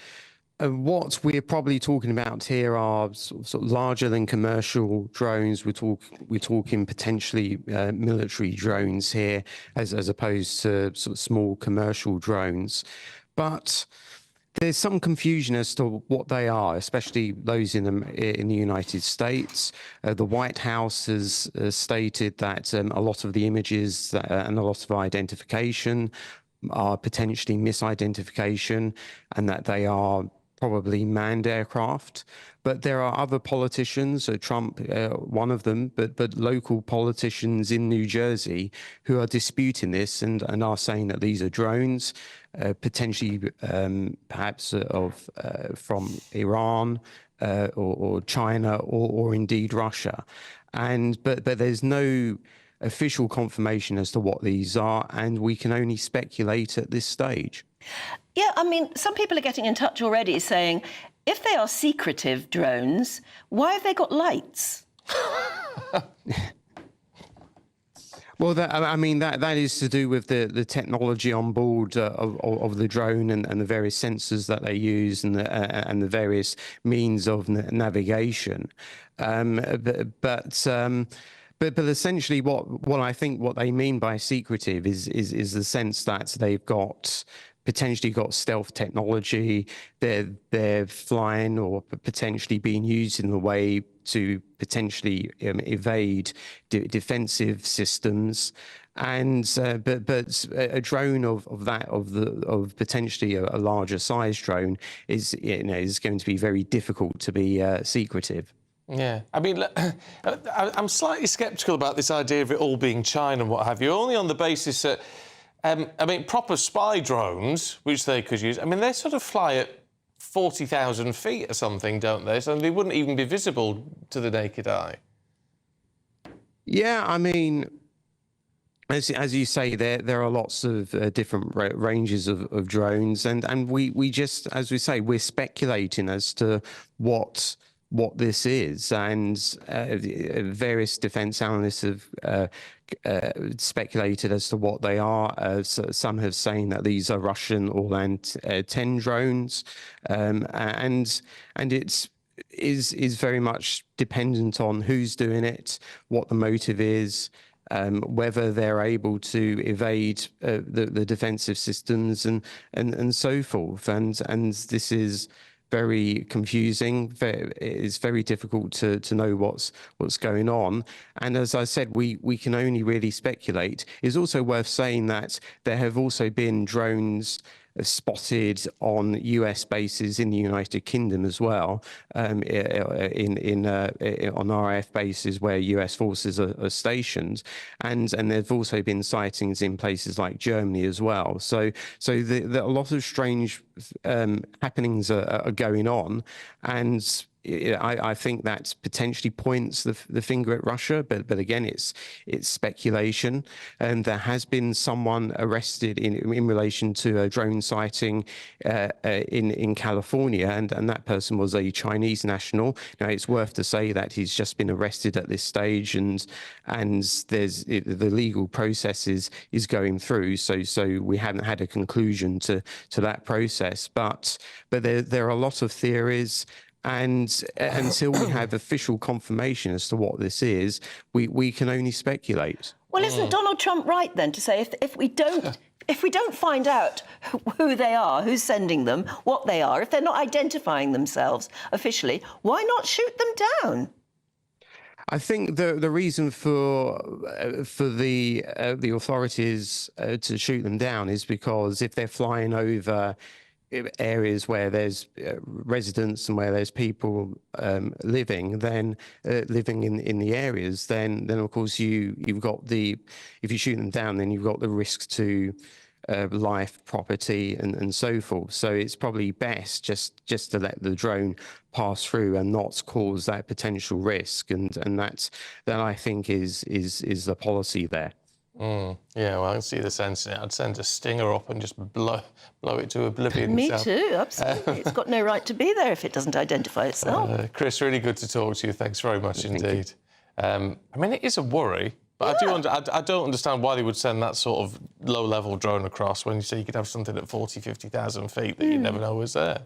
What we're probably talking about here are sort of larger than commercial drones. We're talking potentially military drones here, as opposed to sort of small commercial drones. But there's some confusion as to what they are, especially those in the United States. The White House has stated that a lot of the images and a lot of identification are potentially misidentification, and that they are probably manned aircraft. But there are other politicians, Trump, one of them, but local politicians in New Jersey who are disputing this and are saying that these are drones. potentially perhaps from Iran or China or indeed Russia. But there's no official confirmation as to what these are, and we can only speculate at this stage. Yeah, I mean, some people are getting in touch already saying, if they are secretive drones, why have they got lights? Well, that is to do with the technology on board of the drone and the various sensors that they use and the various means of navigation. But essentially, what I think what they mean by secretive is the sense that they've potentially got stealth technology. They're flying or potentially being used in a way to potentially evade defensive systems. And but a drone of potentially a larger size drone is going to be very difficult to be secretive. Yeah, I mean, I'm slightly sceptical about this idea of it all being China and what have you, only on the basis that, I mean, proper spy drones, which they could use, I mean, they sort of fly at 40,000 feet or something, don't they? So they wouldn't even be visible to the naked eye. Yeah, I mean, as you say, there are lots of different ranges of drones, and we just, as we say, we're speculating as to what this is, and various defence analysts have speculated as to what they are. Some have saying that these are Russian Orlan-10 drones, and it is very much dependent on who's doing it, what the motive is, whether they're able to evade the defensive systems and so forth, and this is very confusing. It's very difficult to know what's going on. And as I said, we can only really speculate. It's also worth saying that there have also been drones spotted on US bases in the United Kingdom as well, on RAF bases where US forces are stationed, and there've also been sightings in places like Germany as well. So a lot of strange happenings are going on, and I think that potentially points the finger at Russia, but again, it's speculation. And there has been someone arrested in relation to a drone sighting in California, and that person was a Chinese national. Now, it's worth to say that he's just been arrested at this stage, and the legal process is going through. So we haven't had a conclusion to that process, but there are a lot of theories. And until we have official confirmation as to what this is, we can only speculate. Well, isn't Donald Trump right then to say if we don't find out who they are, who's sending them, what they are, if they're not identifying themselves officially, why not shoot them down? I think the reason for the authorities to shoot them down is because if they're flying over areas where there's residents and where there's people living, then living in the areas, then of course you've got if you shoot them down, then you've got the risk to life, property, and so forth. So it's probably best just to let the drone pass through and not cause that potential risk, and that I think is the policy there. Yeah, well, I can see the sense in it. I'd send a stinger up and just blow it to oblivion. Me too, absolutely. It's got no right to be there if it doesn't identify itself. Chris, really good to talk to you. Thanks very much indeed. I mean, it is a worry, but yeah. I don't understand why they would send that sort of low-level drone across when you say you could have something at 40, 50,000 feet that you never know was there.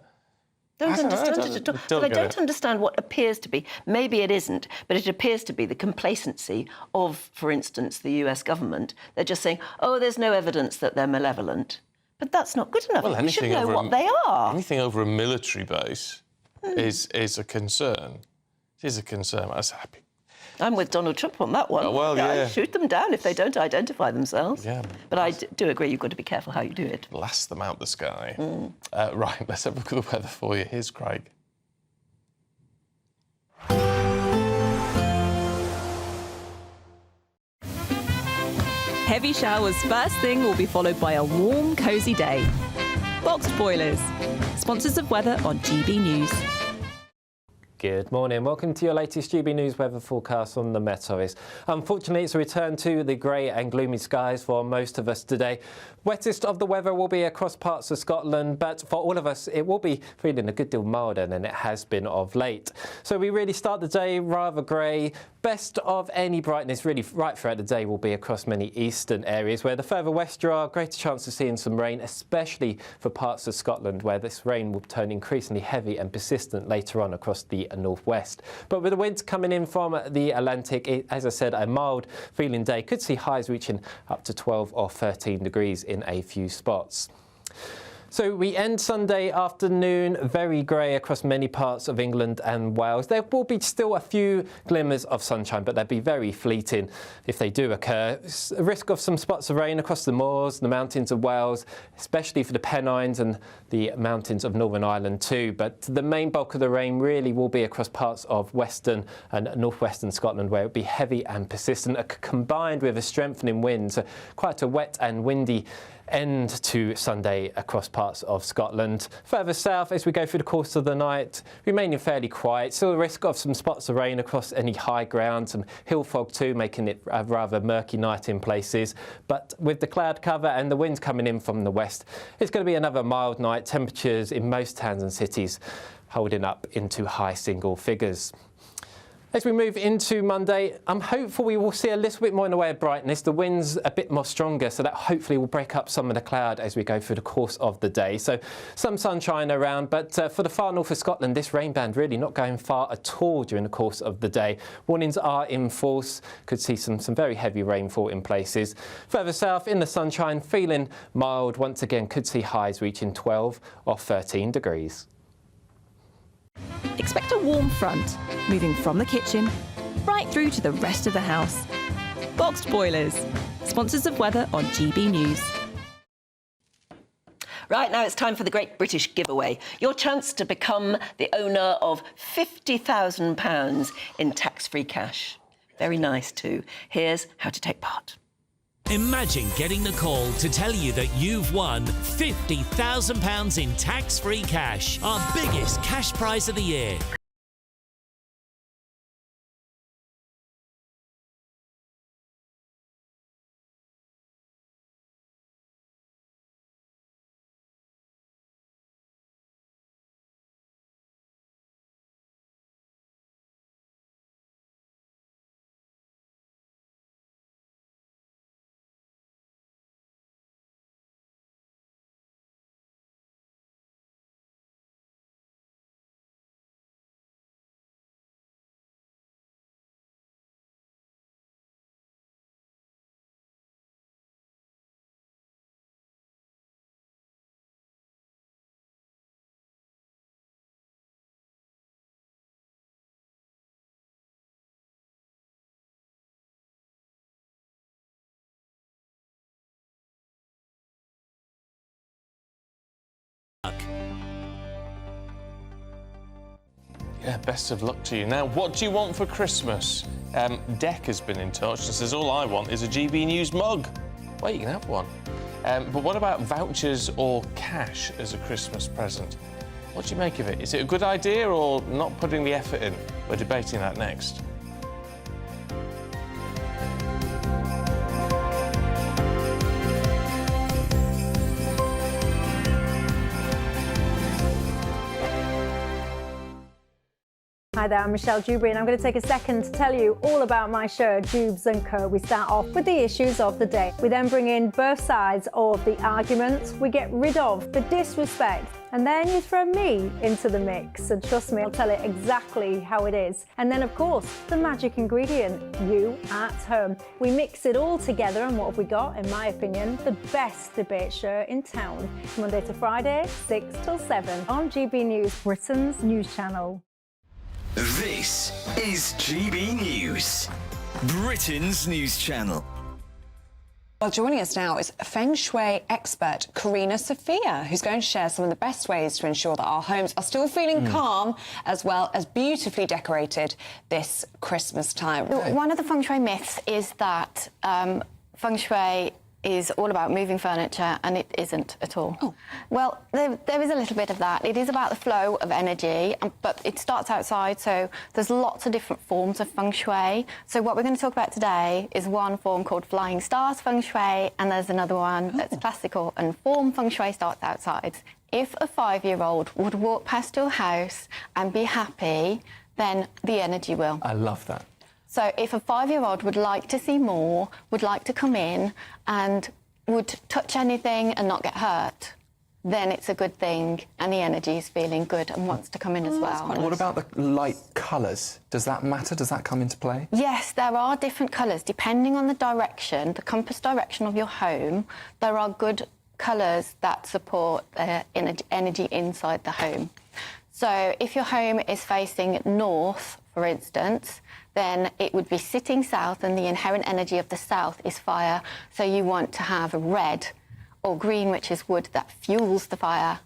Don't understand it at all. I don't understand what appears to be. Maybe it isn't, but it appears to be the complacency of, for instance, the US government. They're just saying, oh, there's no evidence that they're malevolent. But that's not good enough. Well, we should know what they are. Anything over a military base is a concern. It is a concern. I was happy. I'm with Donald Trump on that one. Oh, well, yeah. Shoot them down if they don't identify themselves. Yeah. But I do agree you've got to be careful how you do it. Blast them out the sky. Right, let's have a look at the weather for you. Here's Craig. Heavy showers first thing will be followed by a warm, cosy day. Boxed boilers, sponsors of weather on GB News. Good morning. Welcome to your latest GB News weather forecast on the Met Office. Unfortunately, it's a return to the grey and gloomy skies for most of us today. Wettest of the weather will be across parts of Scotland, but for all of us, it will be feeling a good deal milder than it has been of late. So we really start the day rather grey. Best of any brightness really right throughout the day will be across many eastern areas, where the further west you are, greater chance of seeing some rain, especially for parts of Scotland, where this rain will turn increasingly heavy and persistent later on across the northwest. But with the winds coming in from the Atlantic, as I said, a mild feeling day. Could see highs reaching up to 12 or 13 degrees in a few spots. So we end Sunday afternoon very grey across many parts of England and Wales. There will be still a few glimmers of sunshine, but they'll be very fleeting if they do occur. A risk of some spots of rain across the moors, the mountains of Wales, especially for the Pennines and the mountains of Northern Ireland too. But the main bulk of the rain really will be across parts of western and northwestern Scotland, where it will be heavy and persistent, combined with a strengthening wind. So quite a wet and windy end to Sunday across parts of Scotland. Further south, as we go through the course of the night, remaining fairly quiet. Still a risk of some spots of rain across any high ground, some hill fog too, making it a rather murky night in places. But with the cloud cover and the winds coming in from the west, it's going to be another mild night. Temperatures in most towns and cities holding up into high single figures. As we move into Monday, I'm hopeful we will see a little bit more in the way of brightness. The wind's a bit more stronger, so that hopefully will break up some of the cloud as we go through the course of the day. So some sunshine around, but for the far north of Scotland, this rain band really not going far at all during the course of the day. Warnings are in force. Could see some very heavy rainfall in places. Further south, in the sunshine, feeling mild. Once again, could see highs reaching 12 or 13 degrees. Expect a warm front, moving from the kitchen right through to the rest of the house. Boxed boilers, sponsors of weather on GB News. Right, now it's time for the Great British Giveaway. Your chance to become the owner of £50,000 in tax-free cash. Very nice too. Here's how to take part. Imagine getting the call to tell you that you've won £50,000 in tax-free cash, our biggest cash prize of the year. Yeah, best of luck to you. Now, what do you want for Christmas? Deck has been in touch and says, all I want is a GB News mug. Well, you can have one. But what about vouchers or cash as a Christmas present? What do you make of it? Is it a good idea or not putting the effort in? We're debating that next. Hi there, I'm Michelle Dewberry and I'm going to take a second to tell you all about my show, Dubes & Co. We start off with the issues of the day. We then bring in both sides of the argument. We get rid of the disrespect. And then you throw me into the mix. And trust me, I'll tell it exactly how it is. And then, of course, the magic ingredient, you at home. We mix it all together and what have we got, in my opinion, the best debate show in town. Monday to Friday, 6 till 7 on GB News, Britain's news channel. This is GB News, Britain's news channel. Well, joining us now is Feng Shui expert Karina Sophia, who's going to share some of the best ways to ensure that our homes are still feeling calm as well as beautifully decorated this Christmas time. One of the Feng Shui myths is that Feng Shui is all about moving furniture, and it isn't at all. Oh. Well, there is a little bit of that. It is about the flow of energy, but it starts outside, so there's lots of different forms of Feng Shui. So what we're going to talk about today is one form called Flying Stars Feng Shui, and there's another one that's classical, and form Feng Shui starts outside. If a 5-year-old would walk past your house and be happy, then the energy will. I love that. So if a 5-year-old would like to see more, would like to come in and would touch anything and not get hurt, then it's a good thing and the energy is feeling good and wants to come in as well. What about the light colours? Does that matter? Does that come into play? Yes, there are different colours. Depending on the direction, the compass direction of your home, there are good colours that support energy inside the home. So if your home is facing north, for instance, then it would be sitting south, and the inherent energy of the south is fire. So you want to have red or green, which is wood, that fuels the fire,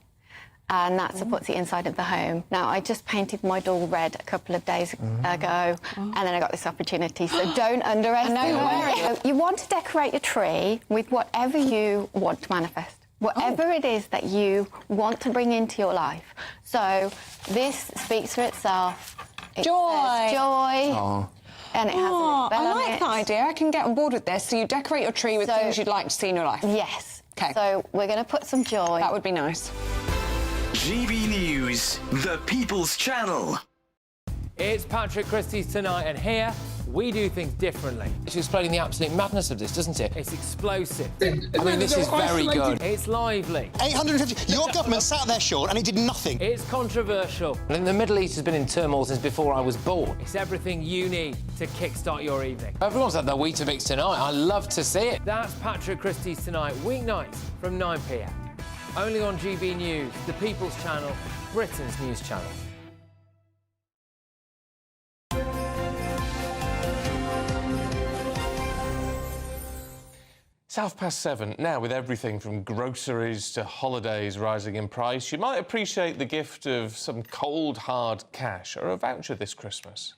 and that supports the inside of the home. Now, I just painted my door red a couple of days ago, and then I got this opportunity, so don't underestimate it. You want to decorate your tree with whatever you want to manifest. Whatever it is that you want to bring into your life. So this speaks for itself. It says joy. Oh. And it has a little bell I on like it. that idea. I can get on board with this. So you decorate your tree with things you'd like to see in your life. Yes. Okay. So we're going to put some joy. That would be nice. GB News, the People's Channel. It's Patrick Christie's Tonight, and here we do things differently. It's explaining the absolute madness of this, doesn't it? It's explosive. I mean, this is very good. It's lively. 850. Your government sat there short and it did nothing. It's controversial. And the Middle East has been in turmoil since before I was born. It's everything you need to kickstart your evening. Everyone's had their Weetabix tonight. I love to see it. That's Patrick Christie's Tonight, weeknights from 9 p.m. Only on GB News, the People's Channel, Britain's news channel. It's 7:30 now. With everything from groceries to holidays rising in price, you might appreciate the gift of some cold, hard cash or a voucher this Christmas.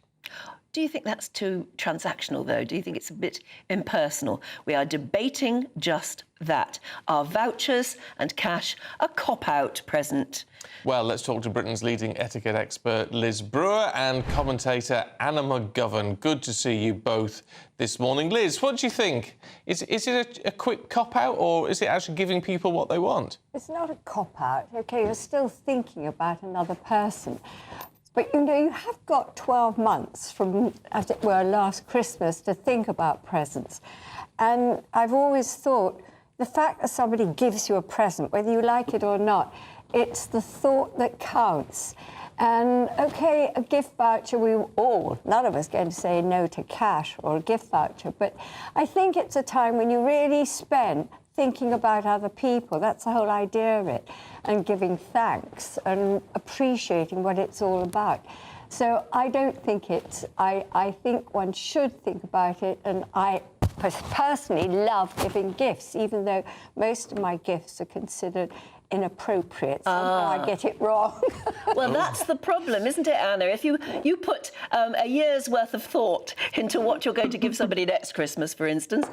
Do you think that's too transactional, though? Do you think it's a bit impersonal? We are debating just that. Are vouchers and cash a cop-out present? Well, let's talk to Britain's leading etiquette expert, Liz Brewer, and commentator Anna McGovern. Good to see you both this morning. Liz, what do you think? Is it a quick cop-out, or is it actually giving people what they want? It's not a cop-out. OK, you're still thinking about another person. But, you know, you have got 12 months from, as it were, last Christmas to think about presents. And I've always thought the fact that somebody gives you a present, whether you like it or not, it's the thought that counts. And, OK, a gift voucher, none of us are going to say no to cash or a gift voucher, but I think it's a time when you really spend thinking about other people. That's the whole idea of it, and giving thanks and appreciating what it's all about. So I don't think I think one should think about it, and I personally love giving gifts, even though most of my gifts are considered inappropriate. Somehow I get it wrong. Well, that's the problem, isn't it, Anna? If you put a year's worth of thought into what you're going to give somebody next Christmas, for instance,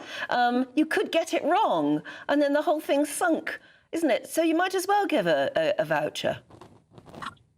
you could get it wrong, and then the whole thing's sunk, isn't it? So you might as well give a voucher.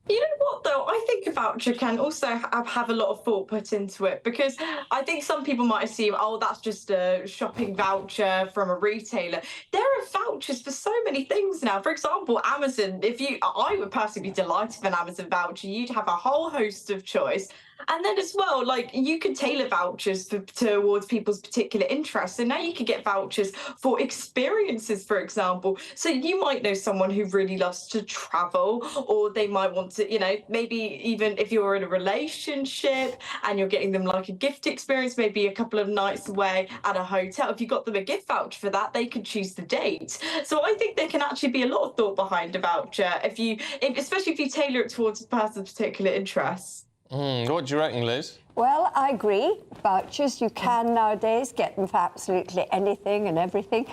You know what, though? I think a voucher can also have a lot of thought put into it, because I think some people might assume, oh, that's just a shopping voucher from a retailer. There are vouchers for so many things now. For example, Amazon. I would personally be delighted with an Amazon voucher. You'd have a whole host of choice. And then as well, like, you could tailor vouchers towards people's particular interests. So now you could get vouchers for experiences, for example. So you might know someone who really loves to travel, or they might want to, you know, maybe even if you're in a relationship and you're getting them like a gift experience, maybe a couple of nights away at a hotel. If you got them a gift voucher for that, they could choose the date. So I think there can actually be a lot of thought behind a voucher, especially if you tailor it towards a person's particular interests. What do you reckon, Liz? Well, I agree. Vouchers, you can nowadays get them for absolutely anything and everything.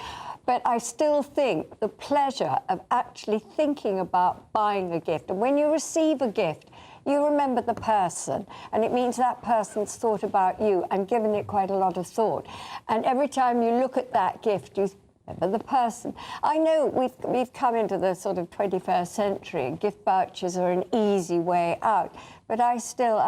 But I still think the pleasure of actually thinking about buying a gift, and when you receive a gift, you remember the person, and it means that person's thought about you and given it quite a lot of thought. And every time you look at that gift, you But the person, I know we've come into the sort of 21st century and gift vouchers are an easy way out, but I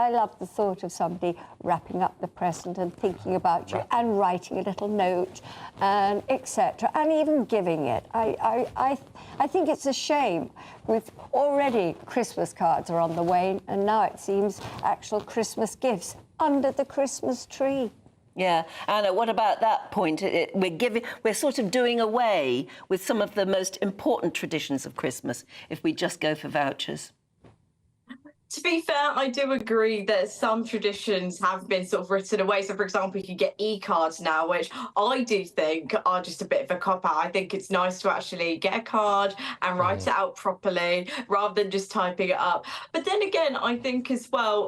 love the thought of somebody wrapping up the present and thinking about you and writing a little note and etc. and even giving it. I think it's a shame. Already Christmas cards are on the wane, and now it seems actual Christmas gifts under the Christmas tree. Yeah, Anna, what about that point? We're sort of doing away with some of the most important traditions of Christmas if we just go for vouchers. To be fair, I do agree that some traditions have been sort of written away. So, for example, you can get e-cards now, which I do think are just a bit of a cop-out. I think it's nice to actually get a card and write it out properly rather than just typing it up. But then again, I think as well,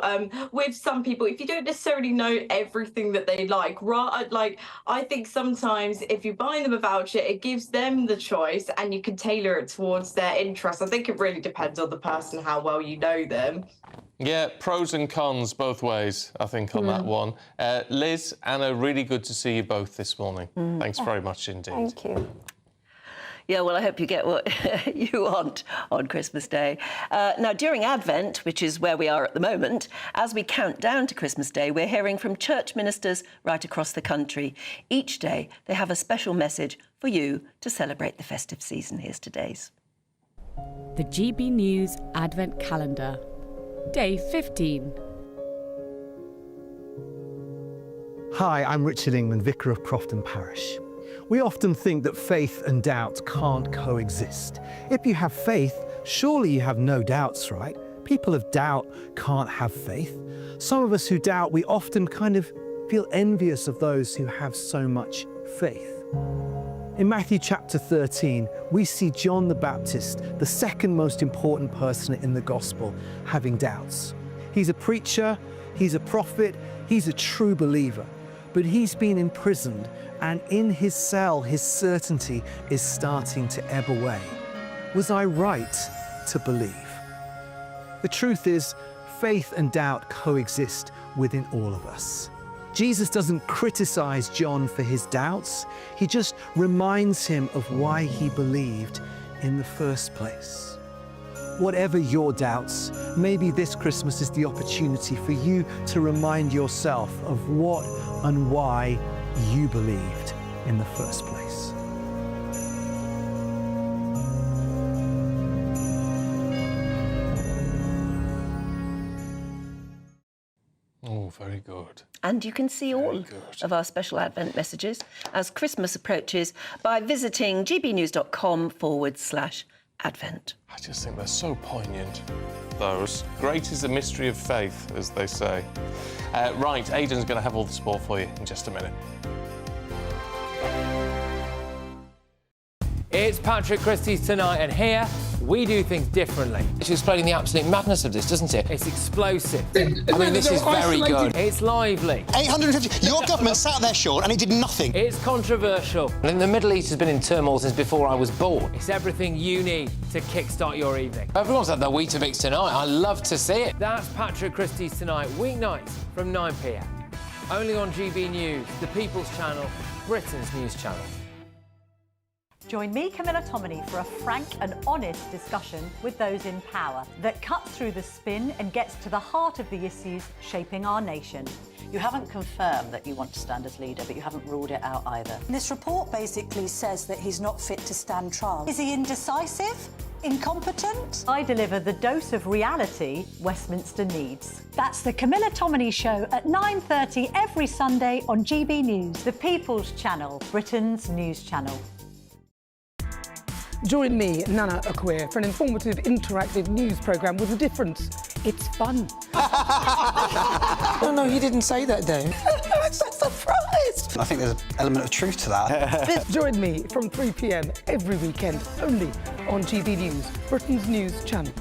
with some people, if you don't necessarily know everything that they like, I think sometimes if you buy them a voucher, it gives them the choice and you can tailor it towards their interests. I think it really depends on the person, how well you know them. Yeah, pros and cons both ways, I think, on that one. Liz, Anna, really good to see you both this morning. Thanks very much indeed. Thank you. Yeah, well, I hope you get what you want on Christmas Day. Now, during Advent, which is where we are at the moment, as we count down to Christmas Day, we're hearing from church ministers right across the country. Each day, they have a special message for you to celebrate the festive season. Here's today's. The GB News Advent Calendar. Day 15. Hi, I'm Richard Ingman, Vicar of Crofton Parish. We often think that faith and doubt can't coexist. If you have faith, surely you have no doubts, right? People of doubt can't have faith. Some of us who doubt, we often kind of feel envious of those who have so much faith. In Matthew chapter 13, we see John the Baptist, the second most important person in the gospel, having doubts. He's a preacher, he's a prophet, he's a true believer, but he's been imprisoned, and in his cell, his certainty is starting to ebb away. Was I right to believe? The truth is, faith and doubt coexist within all of us. Jesus doesn't criticize John for his doubts. He just reminds him of why he believed in the first place. Whatever your doubts, maybe this Christmas is the opportunity for you to remind yourself of what and why you believed in the first place. Oh, very good. And you can see all of our special Advent messages as Christmas approaches by visiting gbnews.com/Advent. I just think they're so poignant, those. Great is the mystery of faith, as they say. Right, Aidan's going to have all the sport for you in just a minute. It's Patrick Christie's tonight, and here we do things differently. It's explaining the absolute madness of this, doesn't it? It's explosive. I mean, this is very good. It's lively. 850. Your government sat there, Sean, and it did nothing. It's controversial. And the Middle East has been in turmoil since before I was born. It's everything you need to kickstart your evening. Everyone's had their Weetabix tonight. I love to see it. That's Patrick Christie's tonight, weeknights from 9 p.m. Only on GB News, the People's Channel, Britain's news channel. Join me, Camilla Tominey, for a frank and honest discussion with those in power that cuts through the spin and gets to the heart of the issues shaping our nation. You haven't confirmed that you want to stand as leader, but you haven't ruled it out either. This report basically says that he's not fit to stand trial. Is he indecisive? Incompetent? I deliver the dose of reality Westminster needs. That's the Camilla Tominey Show at 9:30 every Sunday on GB News, the People's Channel, Britain's news channel. Join me, Nana Akwe, for an informative, interactive news programme with a difference. It's fun. No, you didn't say that, Dave. I'm so surprised. I think there's an element of truth to that. Join me from 3 p.m. every weekend, only on GB News, Britain's news channel.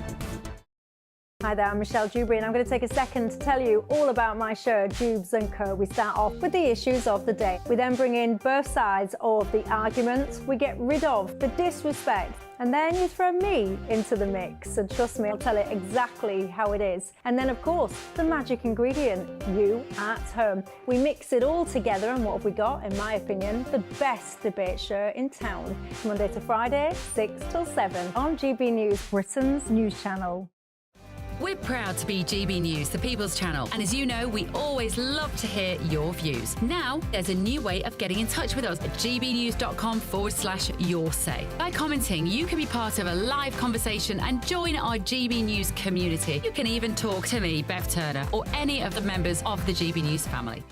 Hi there, I'm Michelle Dewberry, and I'm going to take a second to tell you all about my show, Jubes & Co. We start off with the issues of the day. We then bring in both sides of the arguments. We get rid of the disrespect, And then you throw me into the mix, and trust me, I'll tell it exactly how it is. And then, of course, the magic ingredient, you at home. We mix it all together, and what have we got? In my opinion, the best debate show in town. Monday to Friday, 6 till 7 on GB News, Britain's news channel. We're proud to be GB News, the People's Channel, and as you know, we always love to hear your views. Now, there's a new way of getting in touch with us at gbnews.com/your-say. By commenting, you can be part of a live conversation and join our GB News community. You can even talk to me, Bev Turner, or any of the members of the GB News family.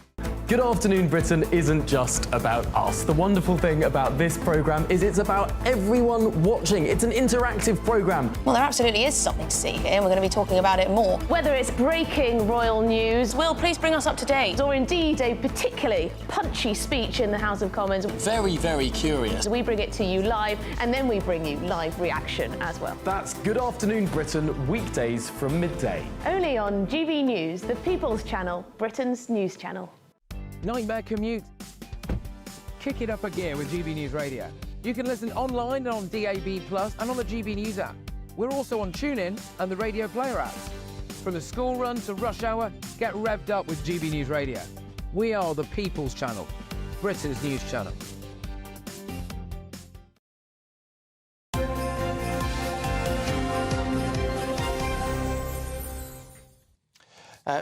Good Afternoon Britain isn't just about us. The wonderful thing about this programme is it's about everyone watching. It's an interactive programme. Well, there absolutely is something to see here, and we're going to be talking about it more. Whether it's breaking royal news, Will, please bring us up to date, or indeed a particularly punchy speech in the House of Commons. Very, very curious. We bring it to you live, and then we bring you live reaction as well. That's Good Afternoon Britain, weekdays from midday. Only on GB News, the People's Channel, Britain's news channel. Nightmare commute? Kick it up a gear with GB News Radio. You can listen online and on DAB+ and on the GB News app. We're also on TuneIn and the Radio Player apps. From the school run to rush hour, get revved up with GB News Radio. We are the People's Channel, Britain's news channel.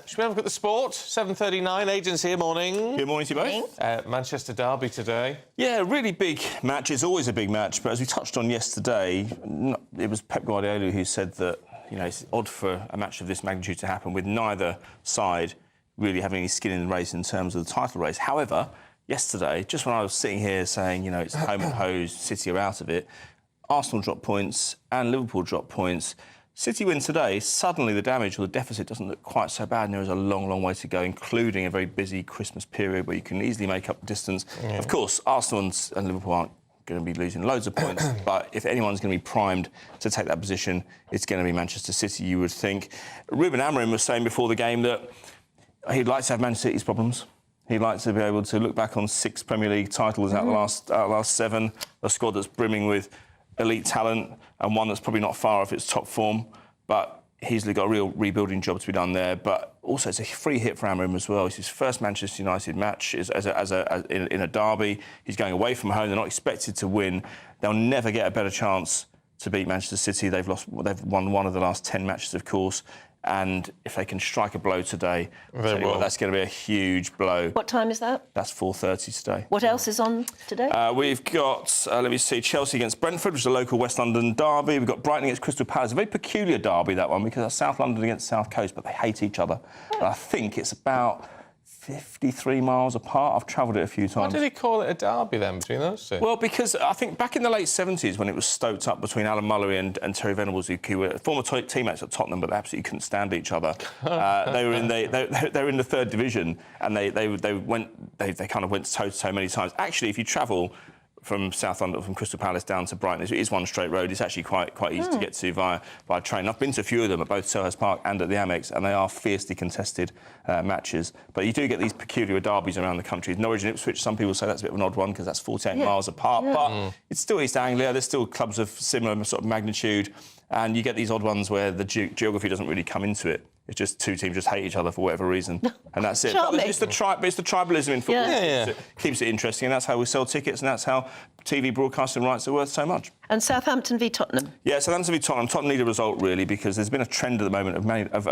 Should we have a look at the sport? 7:39, Agents here, morning. Good morning to you both. Manchester Derby today. Yeah, really big match. It's always a big match, but as we touched on yesterday, it was Pep Guardiola who said that, you know, it's odd for a match of this magnitude to happen with neither side really having any skin in the race in terms of the title race. However, yesterday, just when I was sitting here saying, you know, it's home and hose, City are out of it, Arsenal dropped points and Liverpool dropped points. City win today, suddenly the damage or the deficit doesn't look quite so bad, and there is a long, long way to go, including a very busy Christmas period where you can easily make up distance. Yeah. Of course, Arsenal and Liverpool aren't going to be losing loads of points, but if anyone's going to be primed to take that position, it's going to be Manchester City, you would think. Ruben Amorim was saying before the game that he'd like to have Manchester City's problems. He'd like to be able to look back on 6 Premier League titles out of the last 7, a squad that's brimming with elite talent and one that's probably not far off its top form, but he's got a real rebuilding job to be done there. But also it's a free hit for Amorim as well. It's his first Manchester United match in a derby. He's going away from home. They're not expected to win. They'll never get a better chance to beat Manchester City. They've won one of the last 10 matches, of course. And if they can strike a blow today, that's going to be a huge blow. What time is that? That's 4:30 today. What else is on today? We've got, let me see, Chelsea against Brentford, which is a local West London derby. We've got Brighton against Crystal Palace. A very peculiar derby, that one, because that's South London against South Coast, but they hate each other. And I think it's about 53 miles apart. I've travelled it a few times. Why did he call it a derby then between those two? Well, because I think back in the late 70s when it was stoked up between Alan Mullery and Terry Venables, who were former teammates at Tottenham, but they absolutely couldn't stand each other. They were in the 3rd division, and they kind of went toe-to-toe many times. Actually, if you travel from South London, from Crystal Palace down to Brighton, it is one straight road. It's actually quite easy to get to via train. I've been to a few of them at both Selhurst Park and at the Amex, and they are fiercely contested matches. But you do get these peculiar derbies around the country. Norwich and Ipswich, some people say that's a bit of an odd one because that's 48 miles apart. Yeah. But it's still East Anglia. There's still clubs of similar sort of magnitude, and you get these odd ones where the geography doesn't really come into it. It's just two teams just hate each other for whatever reason, and that's it. But it's the tribalism in football that keeps it interesting, and that's how we sell tickets, and that's how TV broadcasting rights are worth so much. And Southampton v Tottenham. Yeah, Southampton v Tottenham. Tottenham need a result, really, because there's been a trend at the moment of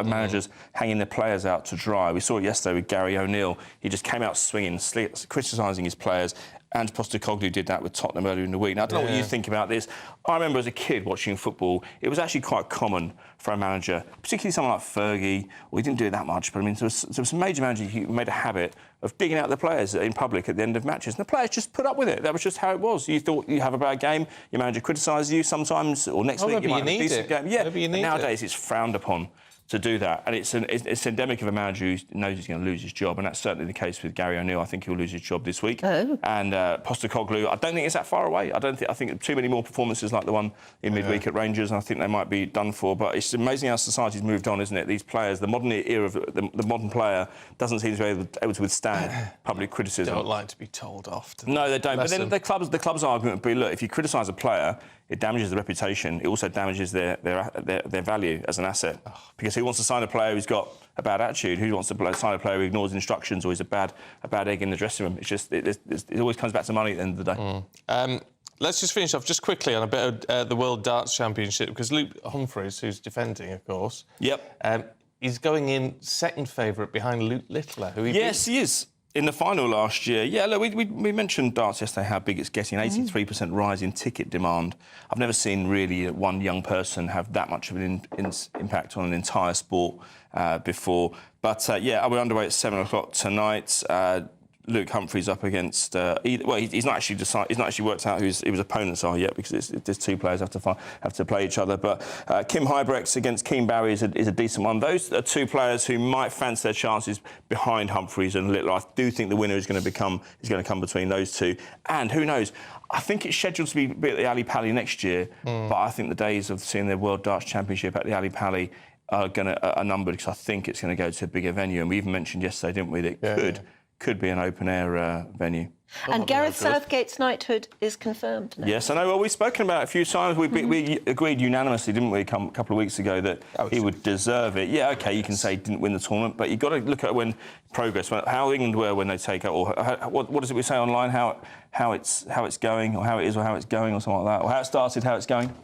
managers hanging their players out to dry. We saw it yesterday with Gary O'Neill. He just came out swinging, criticising his players. And Postecoglou did that with Tottenham earlier in the week. Now, I don't know what you think about this. I remember as a kid watching football, it was actually quite common for a manager, particularly someone like Fergie, well, he didn't do it that much, but I mean, there was some major managers who made a habit of digging out the players in public at the end of matches. And the players just put up with it. That was just how it was. You thought you have a bad game, your manager criticises you sometimes, or next week you might have a decent game. Yeah, nowadays it's frowned upon to do that, and it's endemic of a manager who knows he's going to lose his job, and that's certainly the case with Gary O'Neill. I think he'll lose his job this week. And Postecoglou, I don't think it's that far away. I think too many more performances like the one in midweek at Rangers, and I think they might be done for. But it's amazing how society's moved on, isn't it? These players, the modern era of the modern player doesn't seem to be able to withstand public criticism. They don't like to be told off. No, they don't. But then the club's argument would be, look, if you criticise a player, it damages the reputation. It also damages their value as an asset. Because who wants to sign a player who's got a bad attitude? Who wants to sign a player who ignores instructions or is a bad egg in the dressing room? It's just it always comes back to money at the end of the day. Let's just finish off just quickly on a bit of the World Darts Championship, because Luke Humphries, who's defending, of course, he's going in second favourite behind Luke Littler, who he beat. He is. In the final last year, look, we mentioned darts yesterday, how big it's getting, 83% rise in ticket demand. I've never seen really one young person have that much of an impact on an entire sport before. But, we're underway at 7 o'clock tonight. Luke Humphries up against... he's not actually worked out who his opponents are yet, because there's two players have to play each other. But Kim Huybrechts against Keen Barry is a decent one. Those are two players who might fancy their chances behind Humphries and Littler. I do think the winner is going to come between those two. And who knows? I think it's scheduled to be at the Ali Pali next year, but I think the days of seeing the World Darts Championship at the Ali Pali are numbered, because I think it's going to go to a bigger venue. And we even mentioned yesterday, didn't we, that it could be an open-air venue. And Gareth Southgate's knighthood is confirmed now. Yes, I know. Well, we've spoken about it a few times. We agreed unanimously, didn't we, a couple of weeks ago, that he would deserve it. Yeah, OK, you can say he didn't win the tournament, but you've got to look at how England were when they take out, or what does it we say online, how it's going, or how it is, or how it's going, or something like that, or how it started, how it's going.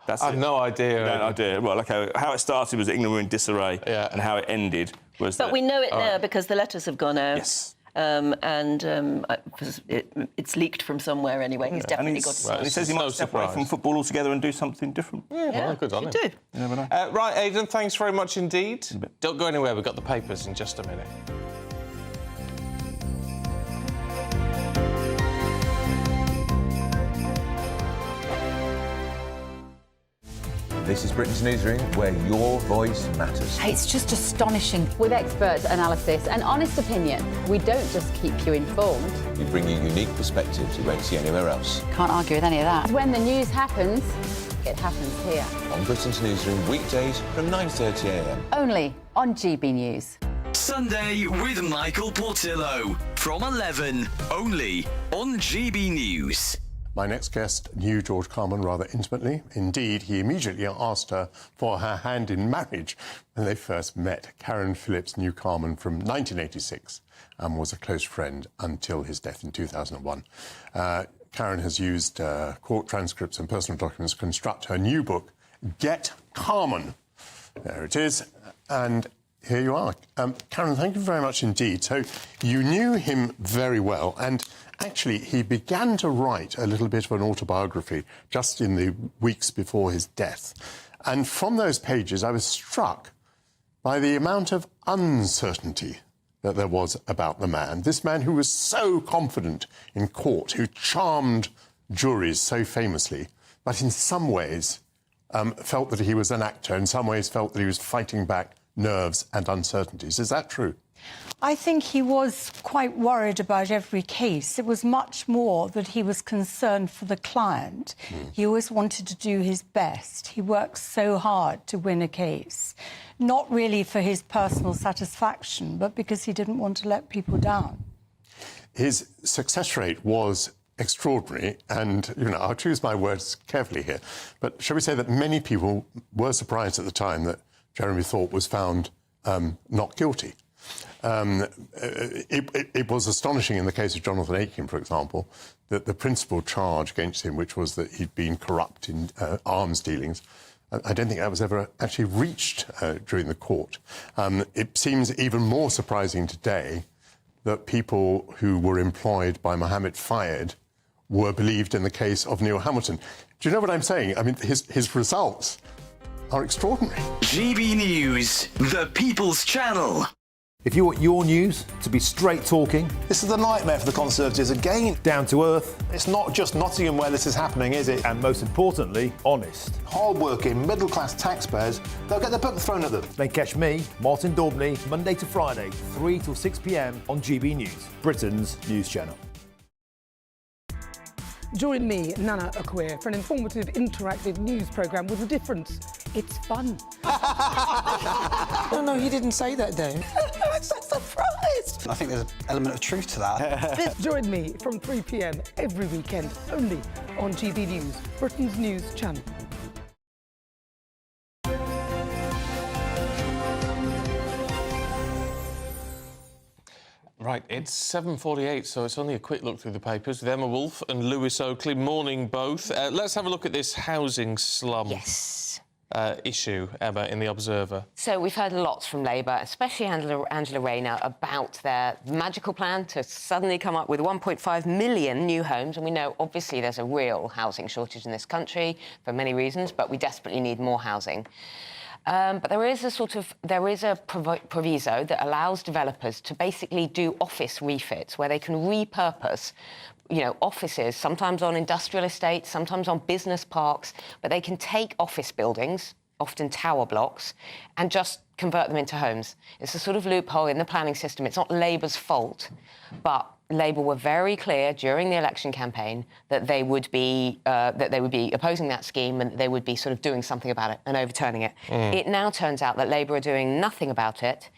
I have no idea. No idea. Well, OK, how it started was that England were in disarray, and how it ended was But we know it now because the letters have gone out. Yes. It's leaked from somewhere anyway. He's definitely got to. He says he might step away from football altogether and do something different. Well, good on him. do. You never know. Right, Aidan, thanks very much indeed. Don't go anywhere, we've got the papers in just a minute. This is Britain's Newsroom, where your voice matters. It's just astonishing. With expert analysis and honest opinion, we don't just keep you informed. We bring you unique perspectives you won't see anywhere else. Can't argue with any of that. When the news happens, it happens here. On Britain's Newsroom, weekdays from 9:30 a.m. Only on GB News. Sunday with Michael Portillo from 11, only on GB News. My next guest knew George Carman rather intimately. Indeed, he immediately asked her for her hand in marriage when they first met. Karen Phillips knew Carman from 1986 and was a close friend until his death in 2001. Karen has used court transcripts and personal documents to construct her new book, Get Carman. There it is. And here you are. Karen, thank you very much indeed. So you knew him very well, and actually he began to write a little bit of an autobiography just in the weeks before his death. And from those pages, I was struck by the amount of uncertainty that there was about the man. This man who was so confident in court, who charmed juries so famously, but in some ways felt that he was an actor, in some ways felt that he was fighting back nerves and uncertainties. Is that true? I think he was quite worried about every case. It was much more that he was concerned for the client. He always wanted to do his best. He worked so hard to win a case, not really for his personal satisfaction, but because he didn't want to let people down. His success rate was extraordinary, and, you know, I'll choose my words carefully here, but shall we say that many people were surprised at the time that Jeremy Thorpe was found not guilty. It was astonishing in the case of Jonathan Aitken, for example, that the principal charge against him, which was that he'd been corrupt in arms dealings, I don't think that was ever actually reached during the court. It seems even more surprising today that people who were employed by Mohammed Fayed were believed in the case of Neil Hamilton. Do you know what I'm saying? I mean, his results are extraordinary. GB News, the People's Channel. If you want your news to be straight talking... This is a nightmare for the Conservatives again. Down to earth. It's not just Nottingham where this is happening, is it? And most importantly, honest. Hard-working, middle-class taxpayers, they'll get their book thrown at them. Then catch me, Martin Daubney, Monday to Friday, 3 till 6 p.m. on GB News, Britain's news channel. Join me, Nana Akwe, for an informative, interactive news programme with a difference. It's fun. No, he didn't say that, though. I'm so surprised. I think there's an element of truth to that. Join me from 3 p.m. every weekend, only on GB News, Britain's news channel. Right, it's 7:48, so it's only a quick look through the papers with Emma Wolfe and Lewis Oakley. Morning, both. Let's have a look at this housing slum issue, Emma, in The Observer. So we've heard lots from Labour, especially Angela Rayner, about their magical plan to suddenly come up with 1.5 million new homes. And we know, obviously, there's a real housing shortage in this country for many reasons, but we desperately need more housing. But there is a proviso that allows developers to basically do office refits where they can repurpose, offices, sometimes on industrial estates, sometimes on business parks, but they can take office buildings, often tower blocks, and just convert them into homes. It's a sort of loophole in the planning system. It's not Labour's fault, but Labour were very clear during the election campaign that they would be opposing that scheme and they would be sort of doing something about it and overturning it. It now turns out that Labour are doing nothing about it,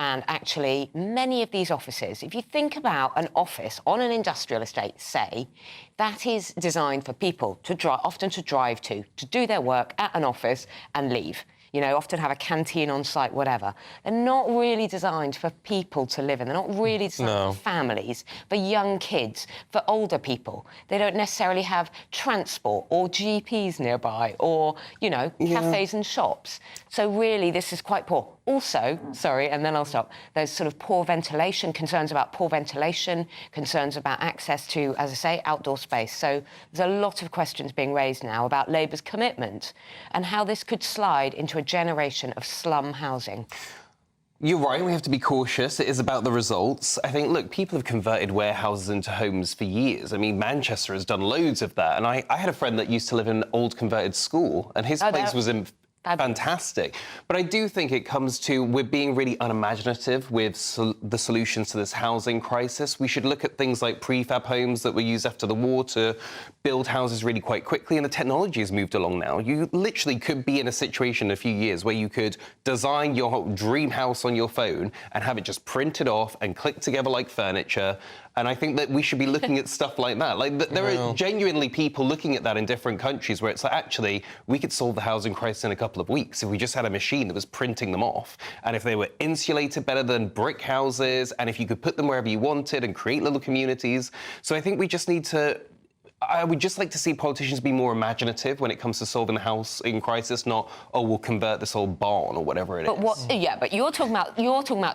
and actually many of these offices, if you think about an office on an industrial estate, say, that is designed for people to often to drive to do their work at an office and leave. Often have a canteen on site, whatever. They're not really designed for people to live in. They're not really designed for families, for young kids, for older people. They don't necessarily have transport or GPs nearby or, cafes and shops. So really, this is quite poor. Also, sorry, and then I'll stop, there's sort of concerns about poor ventilation, concerns about access to, as I say, outdoor space. So there's a lot of questions being raised now about Labour's commitment and how this could slide into a generation of slum housing. You're right, we have to be cautious. It is about the results. I think, look, people have converted warehouses into homes for years. I mean, Manchester has done loads of that. And I had a friend that used to live in an old converted school, and his place was in... Fantastic. But I do think it comes to we're being really unimaginative with the solutions to this housing crisis. We should look at things like prefab homes that were used after the war to build houses really quite quickly, and the technology has moved along now. You literally could be in a situation in a few years where you could design your dream house on your phone and have it just printed off and click together like furniture. And I think that we should be looking at stuff like that. There are genuinely people looking at that in different countries where it's like, actually, we could solve the housing crisis in a couple of weeks if we just had a machine that was printing them off. And if they were insulated better than brick houses, and if you could put them wherever you wanted and create little communities. So I think we just need to... I would just like to see politicians be more imaginative when it comes to solving the housing crisis, not, we'll convert this old barn or whatever it is. But you're talking about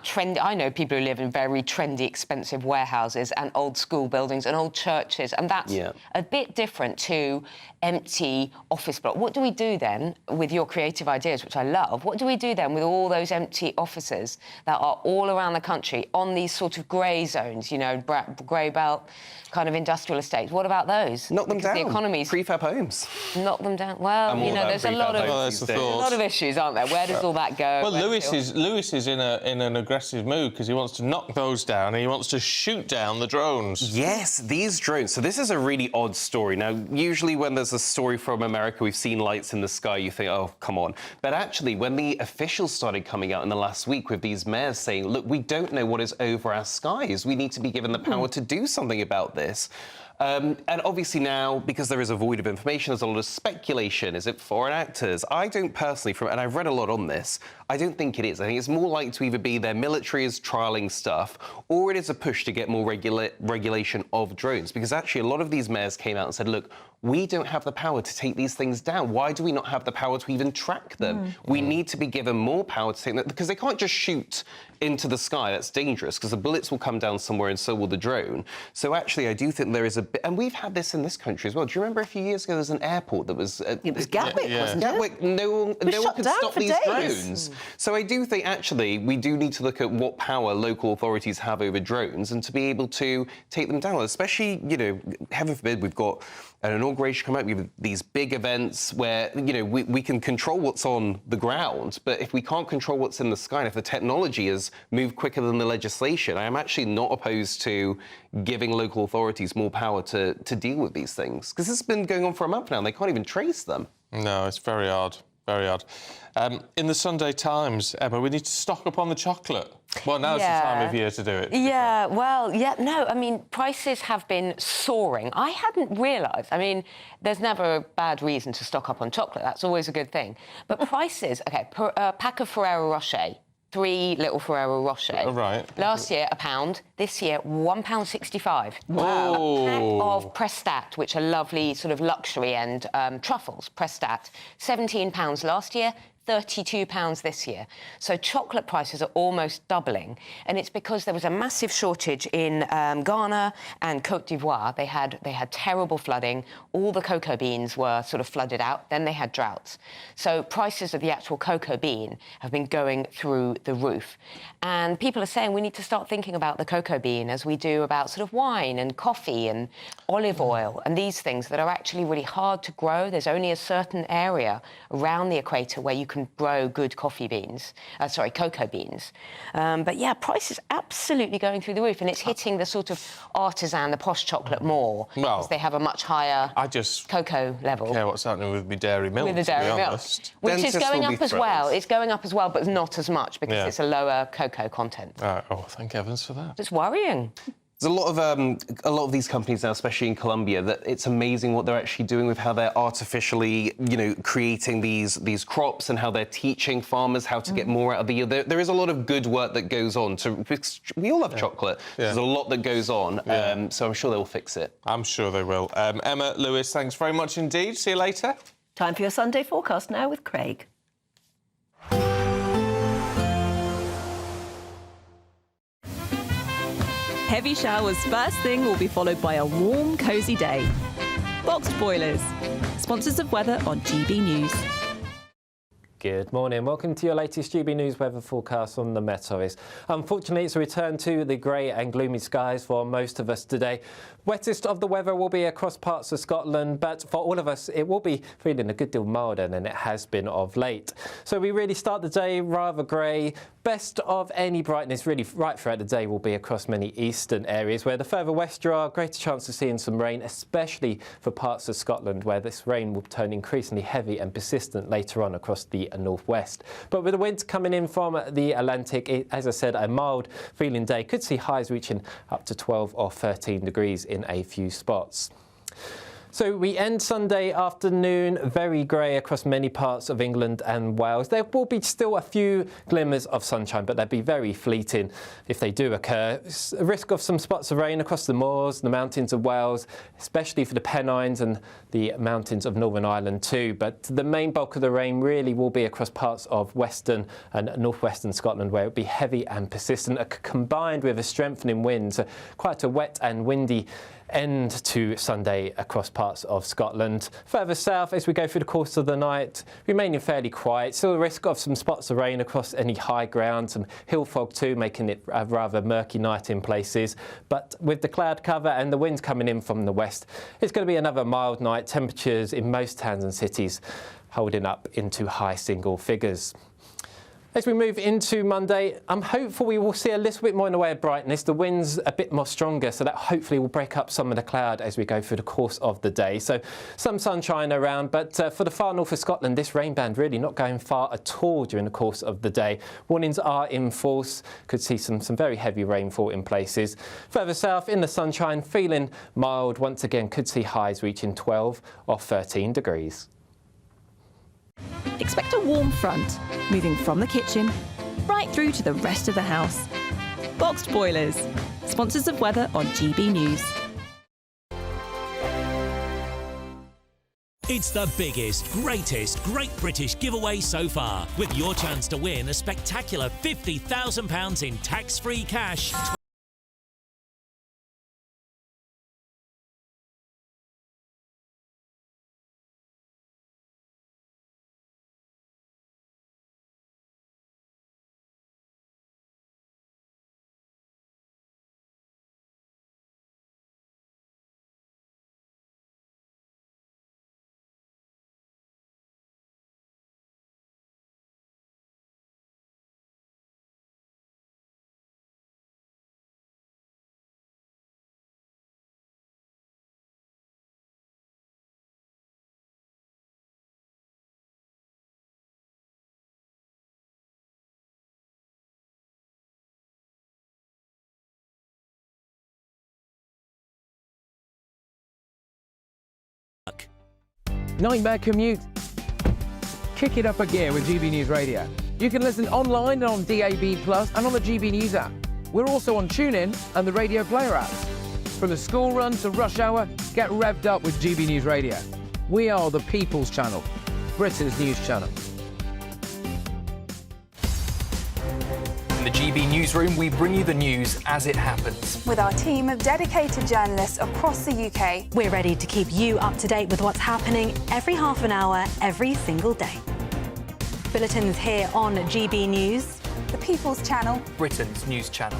trendy. I know people who live in very trendy, expensive warehouses and old school buildings and old churches, and that's a bit different to empty office blocks. What do we do then with your creative ideas, which I love? What do we do then with all those empty offices that are all around the country on these sort of grey zones, grey belt kind of industrial estates? What about those? Knock them down. The economy's prefab homes. Knock them down. Well, there's a lot of issues, aren't there? Where does all that go? Well, Lewis is in an aggressive mood because he wants to knock those down and he wants to shoot down the drones. Yes, these drones. So this is a really odd story. Now, usually when there's a story from America, we've seen lights in the sky, you think, oh, come on. But actually, when the officials started coming out in the last week with these mayors saying, look, we don't know what is over our skies. We need to be given the power to do something about this. And obviously now, because there is a void of information, there's a lot of speculation. Is it foreign actors? I don't personally, and I've read a lot on this, I don't think it is. I think it's more likely to either be their military is trialling stuff, or it is a push to get more regulation of drones. Because actually, a lot of these mayors came out and said, look, we don't have the power to take these things down. Why do we not have the power to even track them? We need to be given more power to take them, because they can't just shoot into the sky. That's dangerous, because the bullets will come down somewhere and so will the drone. So actually, I do think there is a bit, and we've had this in this country as well. Do you remember a few years ago there was an airport that was... it was Gatwick, wasn't it? Gatwick, no one could stop these drones. So I do think, actually, we do need to look at what power local authorities have over drones and to be able to take them down, especially, heaven forbid, we've got an inauguration coming up, we have these big events where, we can control what's on the ground, but if we can't control what's in the sky, and if the technology has moved quicker than the legislation, I am actually not opposed to giving local authorities more power to deal with these things. Because this has been going on for a month now, and they can't even trace them. No, it's very odd. Very odd. In the Sunday Times, Emma, we need to stock up on the chocolate. Well, now's the time of year to do it. Yeah, well, no, I mean, prices have been soaring. I hadn't realised. I mean, there's never a bad reason to stock up on chocolate. That's always a good thing. But prices, OK, per pack of Ferrero Rocher, 3 little Ferrero Rocher. Oh, right. Last year, £1. This year, £1.65. Wow. A pack of Prestat, which are lovely sort of luxury end truffles, Prestat, £17 last year. £32 this year. So chocolate prices are almost doubling, and it's because there was a massive shortage in Ghana and Côte d'Ivoire. They had terrible flooding. All the cocoa beans were sort of flooded out. Then they had droughts. So prices of the actual cocoa bean have been going through the roof. And people are saying we need to start thinking about the cocoa bean as we do about sort of wine and coffee and olive oil and these things that are actually really hard to grow. There's only a certain area around the equator where you can grow good cocoa beans. But yeah, price is absolutely going through the roof, and it's hitting the sort of artisan, the posh chocolate more, because they have a much higher cocoa level. Care what's happening with my dairy milk, with the dairy milk, which is going up as well. It's going up as well, but not as much because it's a lower cocoa content. Oh, thank heavens for that. It's worrying. There's a lot of these companies now, especially in Colombia, that it's amazing what they're actually doing with how they're artificially, creating these crops and how they're teaching farmers how to get more out of the yield. There is a lot of good work that goes on. We all love chocolate. There's a lot that goes on, so I'm sure they'll fix it. I'm sure they will. Emma, Lewis, thanks very much indeed. See you later. Time for your Sunday forecast now with Craig. Heavy showers first thing will be followed by a warm, cosy day. Boxed Boilers, sponsors of weather on GB News. Good morning. Welcome to your latest GB News weather forecast on the Met Office. Unfortunately, it's a return to the grey and gloomy skies for most of us today. Wettest of the weather will be across parts of Scotland, but for all of us, it will be feeling a good deal milder than it has been of late. So we really start the day rather grey. Best of any brightness really right throughout the day will be across many eastern areas, where the further west you are, greater chance of seeing some rain, especially for parts of Scotland, where this rain will turn increasingly heavy and persistent later on across the northwest. But with the winds coming in from the Atlantic, as I said, a mild feeling day. Could see highs reaching up to 12 or 13 degrees in a few spots. So we end Sunday afternoon very grey across many parts of England and Wales. There will be still a few glimmers of sunshine, but they'll be very fleeting if they do occur. A risk of some spots of rain across the moors, the mountains of Wales, especially for the Pennines and the mountains of Northern Ireland too. But the main bulk of the rain really will be across parts of western and northwestern Scotland, where it will be heavy and persistent, combined with a strengthening wind. So quite a wet and windy end to Sunday across parts of Scotland. Further south, as we go through the course of the night, remaining fairly quiet. Still a risk of some spots of rain across any high ground, some hill fog too, making it a rather murky night in places. But with the cloud cover and the winds coming in from the west, it's going to be another mild night. Temperatures in most towns and cities holding up into high single figures. As we move into Monday, I'm hopeful we will see a little bit more in the way of brightness. The wind's a bit more stronger, so that hopefully will break up some of the cloud as we go through the course of the day. So some sunshine around, but for the far north of Scotland, this rain band really not going far at all during the course of the day. Warnings are in force. Could see some very heavy rainfall in places. Further south, in the sunshine, feeling mild. Once again, could see highs reaching 12 or 13 degrees. Expect a warm front, moving from the kitchen right through to the rest of the house. Boxed Boilers, sponsors of weather on GB News. It's the biggest, greatest Great British giveaway so far, with your chance to win a spectacular £50,000 in tax-free cash. Nightmare commute? Kick it up a gear with GB News Radio. You can listen online and on DAB+ and on the GB News app. We're also on TuneIn and the Radio Player apps. From the school run to rush hour, get revved up with GB News Radio. We are the People's Channel, Britain's news channel. In the GB Newsroom, we bring you the news as it happens. With our team of dedicated journalists across the UK, We're ready to keep you up to date with what's happening every half an hour, every single day. Bulletins here on GB News, the People's Channel, Britain's news channel.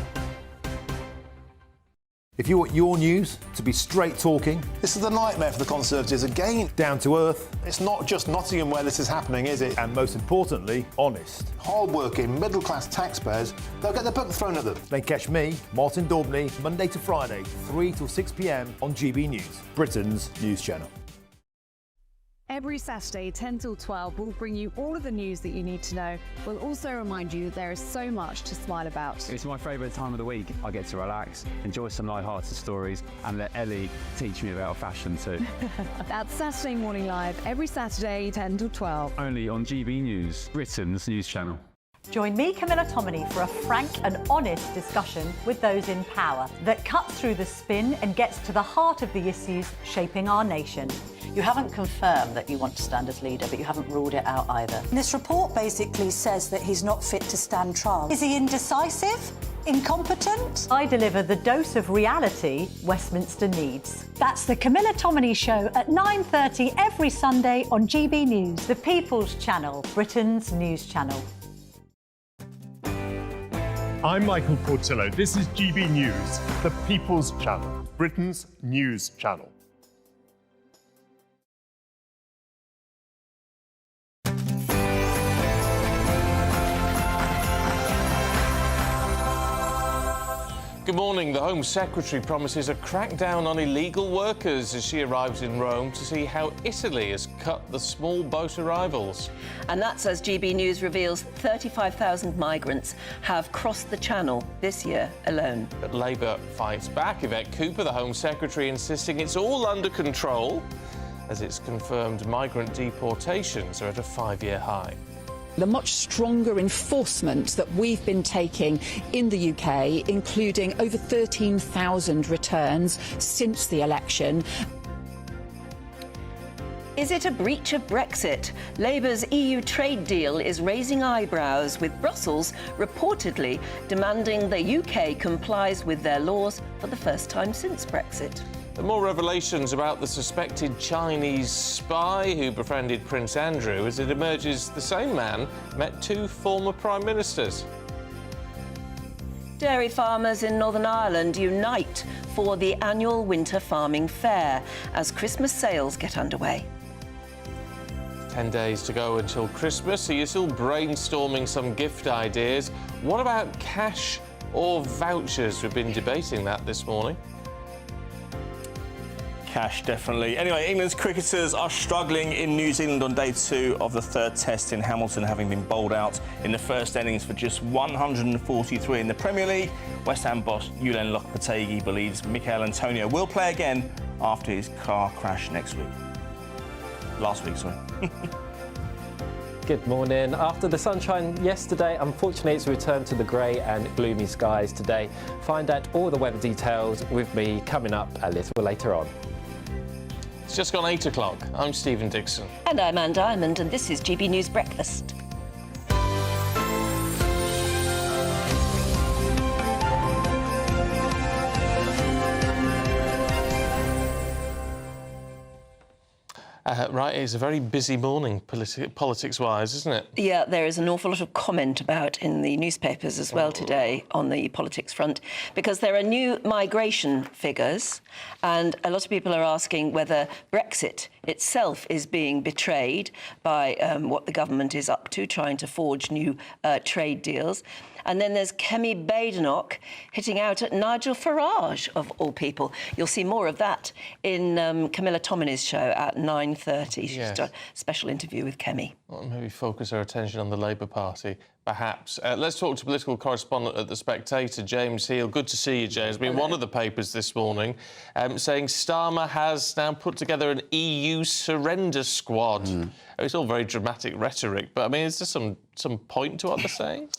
If you want your news to be straight talking, This is a nightmare for the Conservatives again. down to earth, It's not just Nottingham where this is happening, is it? and most importantly, honest, Hard-working, middle-class taxpayers, they'll get the book thrown at them. then catch me, Martin Daubney, Monday to Friday, 3 till 6 p.m. on GB News, Britain's news channel. Every Saturday, 10 till 12, we'll bring you all of the news that you need to know. We'll also remind you that there is so much to smile about. It's my favourite time of the week. I get to relax, enjoy some light-hearted stories, and let Ellie teach me about fashion too. That's Saturday Morning Live, every Saturday, 10 till 12. Only on GB News, Britain's news channel. Join me, Camilla Tominey, for a frank and honest discussion with those in power that cuts through the spin and gets to the heart of the issues shaping our nation. You haven't confirmed that you want to stand as leader, but you haven't ruled it out either. This report basically says that he's not fit to stand trial. Is he indecisive? Incompetent? I deliver the dose of reality Westminster needs. That's the Camilla Tominey Show at 9:30 every Sunday on GB News, the People's Channel, Britain's news channel. I'm Michael Portillo. This is GB News, the People's Channel, Britain's news channel. Good morning. The Home Secretary promises a crackdown on illegal workers as she arrives in Rome to see how Italy has cut the small boat arrivals. And that's as GB News reveals 35,000 migrants have crossed the Channel this year alone. But Labour fights back. Yvette Cooper, the Home Secretary, insisting it's all under control as it's confirmed migrant deportations are at a 5-year high. The much stronger enforcement that we've been taking in the UK, including over 13,000 returns since the election. Is it a breach of Brexit? Labour's EU trade deal is raising eyebrows, with Brussels reportedly demanding the UK complies with their laws for the first time since Brexit. And more revelations about the suspected Chinese spy who befriended Prince Andrew as it emerges the same man met 2 former Prime Ministers. Dairy farmers in Northern Ireland unite for the annual winter farming fair as Christmas sales get underway. 10 days to go until Christmas, so you're still brainstorming some gift ideas. What about cash or vouchers? We've been debating that this morning. Cash, definitely. Anyway, England's cricketers are struggling in New Zealand on day 2 of the 3rd test in Hamilton, having been bowled out in the first innings for just 143 in the Premier League. West Ham boss Julen Lopetegui believes Mikel Antonio will play again after his car crash last week, sorry. Good morning. After the sunshine yesterday, unfortunately it's returned to the grey and gloomy skies today. Find out all the weather details with me coming up a little later on. It's just gone 8 o'clock. I'm Stephen Dixon. And I'm Anne Diamond, and this is GB News Breakfast. Right, it's a very busy morning politics-wise, isn't it? Yeah, there is an awful lot of comment about in the newspapers as well today on the politics front, because there are new migration figures, and a lot of people are asking whether Brexit itself is being betrayed by what the government is up to, trying to forge new trade deals. And then there's Kemi Badenoch hitting out at Nigel Farage, of all people. You'll see more of that in Camilla Tominey's show at 9:30. She's done a special interview with Kemi. Well, maybe focus our attention on the Labour Party. perhaps. Let's talk to political correspondent at The Spectator, James Heale. Good to see you, James. Been one of the papers this morning saying Starmer has now put together an EU surrender squad. It's all very dramatic rhetoric, but, I mean, is there some point to what they're saying?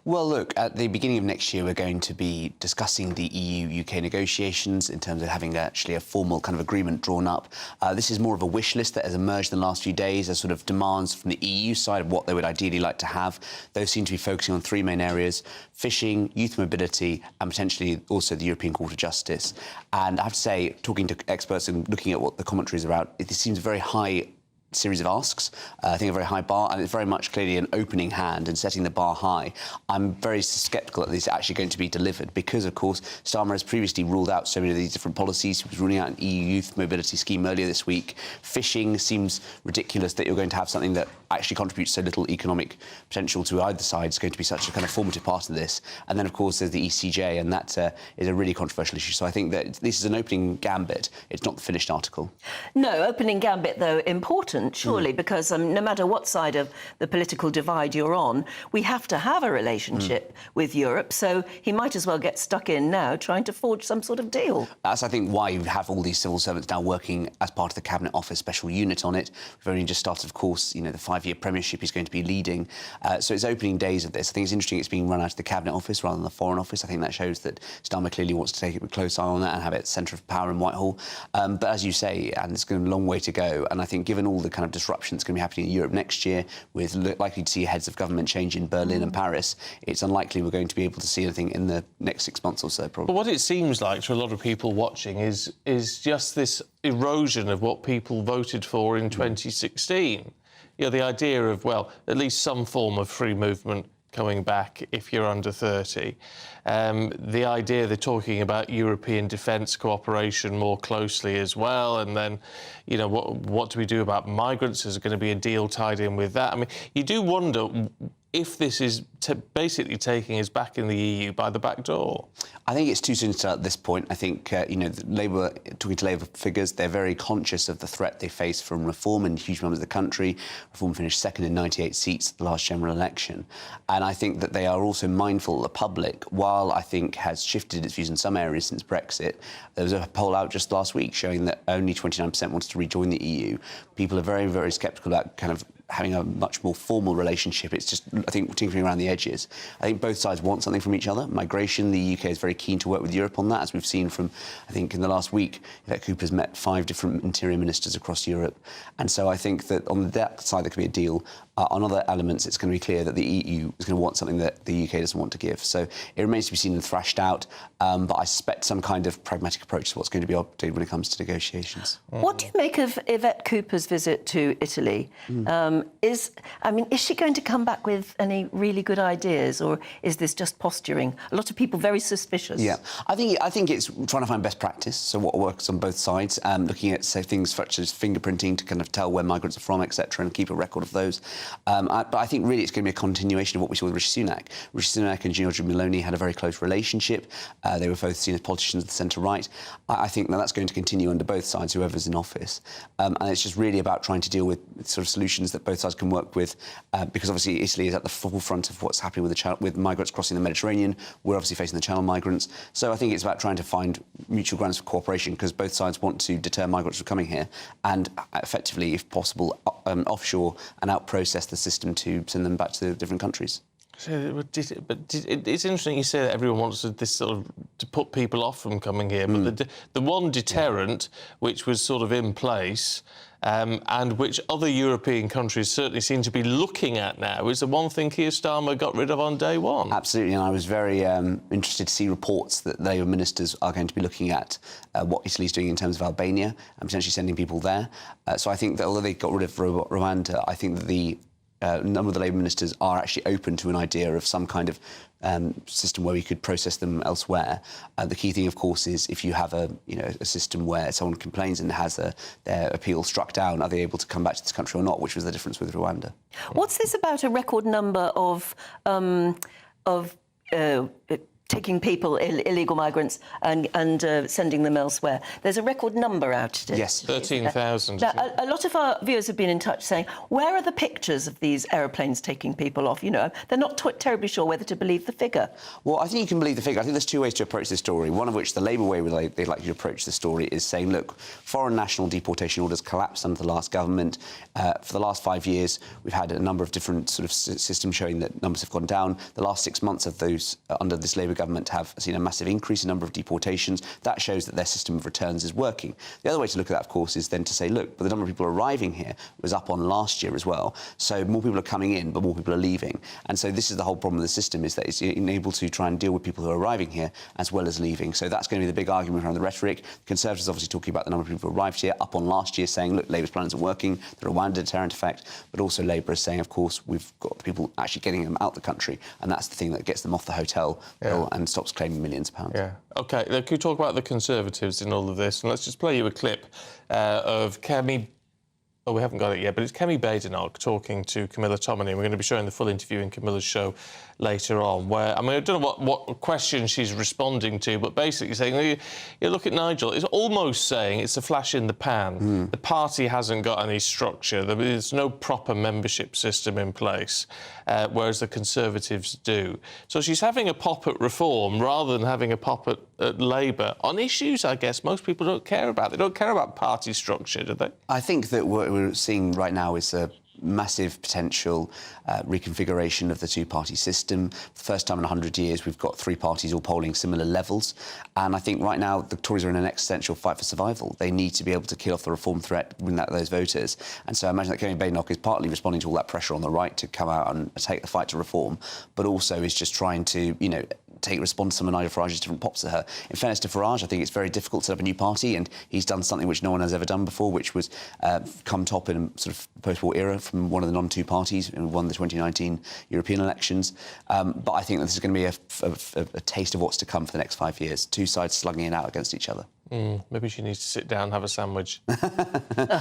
Well, look, at the beginning of next year, we're going to be discussing the EU-UK negotiations in terms of having actually a formal kind of agreement drawn up. This is more of a wish list that has emerged in the last few days as sort of demands from the EU side of what they would ideally like to have. Those seem to be focusing on three main areas: fishing, youth mobility, and potentially also the European Court of Justice. And I have to say, talking to experts and looking at what the commentary is about, it seems a very high series of asks, I think a very high bar, and it's very much clearly an opening hand and setting the bar high. I'm very sceptical that this is actually going to be delivered because, of course, Starmer has previously ruled out so many of these different policies. He was ruling out an EU youth mobility scheme earlier this week. Fishing seems ridiculous that you're going to have something that actually contributes so little economic potential to either side. It's going to be such a kind of formative part of this. And then, of course, there's the ECJ, and that is a really controversial issue. So I think that this is an opening gambit. It's not the finished article. No, opening gambit, though, important, surely, because no matter what side of the political divide you're on, we have to have a relationship with Europe, so he might as well get stuck in now trying to forge some sort of deal. That's, I think, why you have all these civil servants now working as part of the Cabinet Office special unit on it. We've only just started, of course, you know, the 5-year premiership he's going to be leading. So it's opening days of this. I think it's interesting it's being run out of the Cabinet Office rather than the Foreign Office. I think that shows that Starmer clearly wants to take a close eye on that and have it at the centre of power in Whitehall. But as you say, and it's going a long way to go, and I think given all the kind of disruption that's going to be happening in Europe next year, with likely to see heads of government change in Berlin and Paris, it's unlikely we're going to be able to see anything in the next 6 months or so, probably. But what it seems like to a lot of people watching is just this erosion of what people voted for in 2016. You know, the idea of, well, at least some form of free movement coming back if you're under 30. The idea they're talking about European defence cooperation more closely as well, and then, you know, what do we do about migrants? Is there going to be a deal tied in with that? I mean, you do wonder if this is basically taking us back in the EU by the back door. I think it's too soon to tell at this point. I think, you know, Labour, talking to Labour figures, they're very conscious of the threat they face from reform in huge numbers of the country. Reform finished second in 98 seats at the last general election. And I think that they are also mindful that the public, while I think has shifted its views in some areas since Brexit, there was a poll out just last week showing that only 29% wanted to rejoin the EU. People are very, very sceptical about kind of having a much more formal relationship. It's just, I think, tinkering around the edges. I think both sides want something from each other. Migration, the UK is very keen to work with Europe on that, as we've seen from, I think, in the last week, Yvette Cooper's met 5 different interior ministers across Europe. And so I think that on that side there could be a deal. On other elements, it's going to be clear that the EU is going to want something that the UK doesn't want to give. So it remains to be seen and thrashed out, but I suspect some kind of pragmatic approach to what's going to be adopted when it comes to negotiations. What do you make of Yvette Cooper's visit to Italy? Is she going to come back with any really good ideas, or is this just posturing? A lot of people very suspicious. Yeah, I think it's trying to find best practice, so what works on both sides, looking at, say, things such as fingerprinting to kind of tell where migrants are from, etc., and keep a record of those. But I think really it's going to be a continuation of what we saw with Rishi Sunak. Rishi Sunak and Giorgia Meloni had a very close relationship. They were both seen as politicians of the centre-right. I think that's going to continue under both sides, whoever's in office. And it's just really about trying to deal with sort of solutions that both sides can work with, because obviously Italy is at the forefront of what's happening with migrants crossing the Mediterranean. We're obviously facing the Channel migrants. So I think it's about trying to find mutual grounds for cooperation, because both sides want to deter migrants from coming here and effectively, if possible, offshore and out-process the system to send them back to different countries. It's interesting you say that everyone wants this sort of to put people off from coming here, but the one deterrent which was sort of in place and which other European countries certainly seem to be looking at now is the one thing Keir Starmer got rid of on day one. Absolutely, and I was very interested to see reports that Labour ministers are going to be looking at what Italy's doing in terms of Albania and potentially sending people there. So I think that although they got rid of Rwanda, I think that the number of the Labour ministers are actually open to an idea of some kind of system where we could process them elsewhere. The key thing, of course, is if you have a system where someone complains and has their appeal struck down, are they able to come back to this country or not, which was the difference with Rwanda. taking people, illegal migrants, and sending them elsewhere. There's a record number out today. Yes. 13,000. Now, a lot of our viewers have been in touch saying, where are the pictures of these aeroplanes taking people off? You know, they're not terribly sure whether to believe the figure. Well, I think you can believe the figure. I think there's two ways to approach this story, one of which the Labour way they'd like you to approach the story is saying, look, foreign national deportation orders collapsed under the last government. For the last 5 years, we've had a number of different sort of systems showing that numbers have gone down. The last 6 months of those under this Labour government have seen a massive increase in number of deportations. That shows that their system of returns is working. The other way to look at that, of course, is then to say, look, but the number of people arriving here was up on last year as well. So more people are coming in, but more people are leaving. And so this is the whole problem with the system, is that it's unable to try and deal with people who are arriving here as well as leaving. So that's going to be the big argument around the rhetoric. The Conservatives obviously talking about the number of people who arrived here, up on last year, saying, look, Labour's plan isn't working, the Rwanda deterrent effect. But also Labour is saying, of course, we've got people actually getting them out the country, and that's the thing that gets them off the hotel bill and stops claiming millions of pounds. Yeah. OK, can you talk about the Conservatives in all of this? And let's just play you a clip of Kemi... Oh, we haven't got it yet, but it's Kemi Badenoch talking to Camilla Tominey. We're going to be showing the full interview in Camilla's show later on, where, I mean, I don't know what question she's responding to, but basically saying, you look at Nigel, it's almost saying it's a flash in the pan. The party hasn't got any structure. There's no proper membership system in place, whereas the Conservatives do. So she's having a pop at reform rather than having a pop at Labour on issues, I guess, most people don't care about. They don't care about party structure, do they? I think that what we're seeing right now is a massive potential reconfiguration of the two-party system. For the first time in 100 years, we've got three parties all polling similar levels. And I think right now the Tories are in an existential fight for survival. They need to be able to kill off the reform threat, bring that to those voters. And so I imagine that Kemi Badenoch is partly responding to all that pressure on the right to come out and take the fight to reform, but also is just trying to, you know, take response to some of Nigel Farage's different pops at her. In fairness to Farage, I think it's very difficult to set up a new party, and he's done something which no one has ever done before, which was come top in a sort of post-war era from one of the non-two parties and won the 2019 European elections. But I think that this is going to be a taste of what's to come for the next 5 years. Two sides slugging it out against each other. Maybe she needs to sit down and have a sandwich.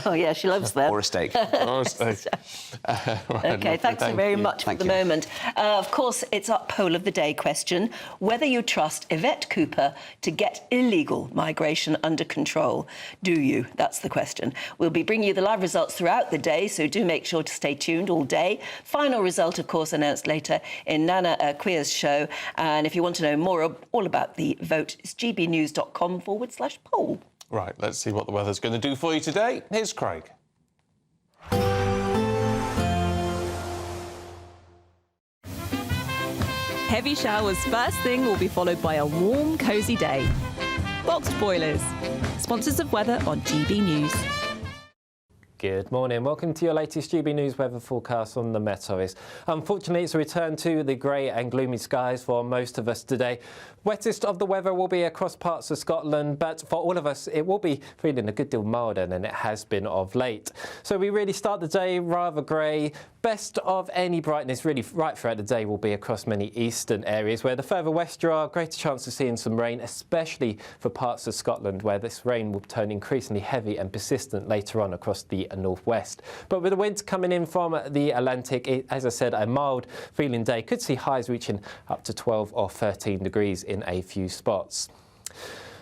Oh, yeah, she loves that. Or a steak. Or a steak. Right, OK, thanks very much for the moment. Of course, it's our poll of the day question, whether you trust Yvette Cooper to get illegal migration under control. Do you? That's the question. We'll be bringing you the live results throughout the day, so do make sure to stay tuned all day. Final result, of course, announced later in Nana Queer's show. And if you want to know more all about the vote, it's gbnews.com/poll. Right, let's see what the weather's going to do for you today. Here's Craig. Heavy showers first thing will be followed by a warm, cosy day. Boxed boilers, sponsors of weather on GB News. Good morning. Welcome to your latest GB News weather forecast on the Met Office. Unfortunately, it's a return to the grey and gloomy skies for most of us today. Wettest of the weather will be across parts of Scotland, but for all of us, it will be feeling a good deal milder than it has been of late. So we really start the day rather grey. Best of any brightness really right throughout the day will be across many eastern areas, where the further west you are, greater chance of seeing some rain, especially for parts of Scotland, where this rain will turn increasingly heavy and persistent later on across the northwest. But with the winds coming in from the Atlantic, as I said, a mild feeling day. Could see highs reaching up to 12 or 13 degrees in a few spots.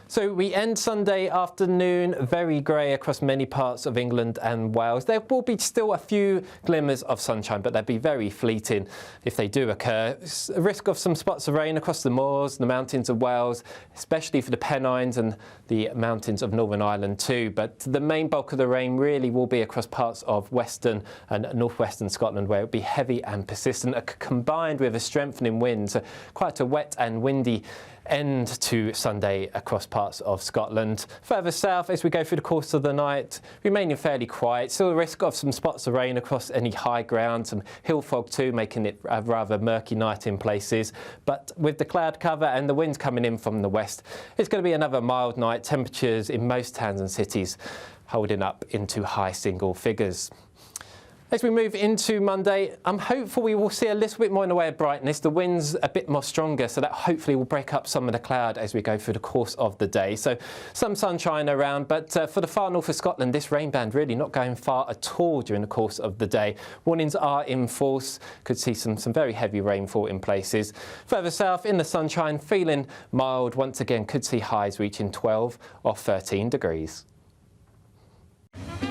So we end Sunday afternoon very grey across many parts of England and Wales. There will be still a few glimmers of sunshine, but they'll be very fleeting if they do occur. A risk of some spots of rain across the moors, the mountains of Wales, especially for the Pennines and the mountains of Northern Ireland too. But the main bulk of the rain really will be across parts of western and northwestern Scotland, where it will be heavy and persistent, combined with a strengthening wind. So quite a wet and windy end to Sunday across parts of Scotland. Further south, as we go through the course of the night, remaining fairly quiet. Still a risk of some spots of rain across any high ground, some hill fog too, making it a rather murky night in places. But with the cloud cover and the winds coming in from the west, it's going to be another mild night. Temperatures in most towns and cities holding up into high single figures. As we move into Monday, I'm hopeful we will see a little bit more in the way of brightness. The wind's a bit more stronger, so that hopefully will break up some of the cloud as we go through the course of the day. So some sunshine around, but for the far north of Scotland, this rain band really not going far at all during the course of the day. Warnings are in force. Could see some very heavy rainfall in places. Further south, in the sunshine, feeling mild. Once again, could see highs reaching 12 or 13 degrees.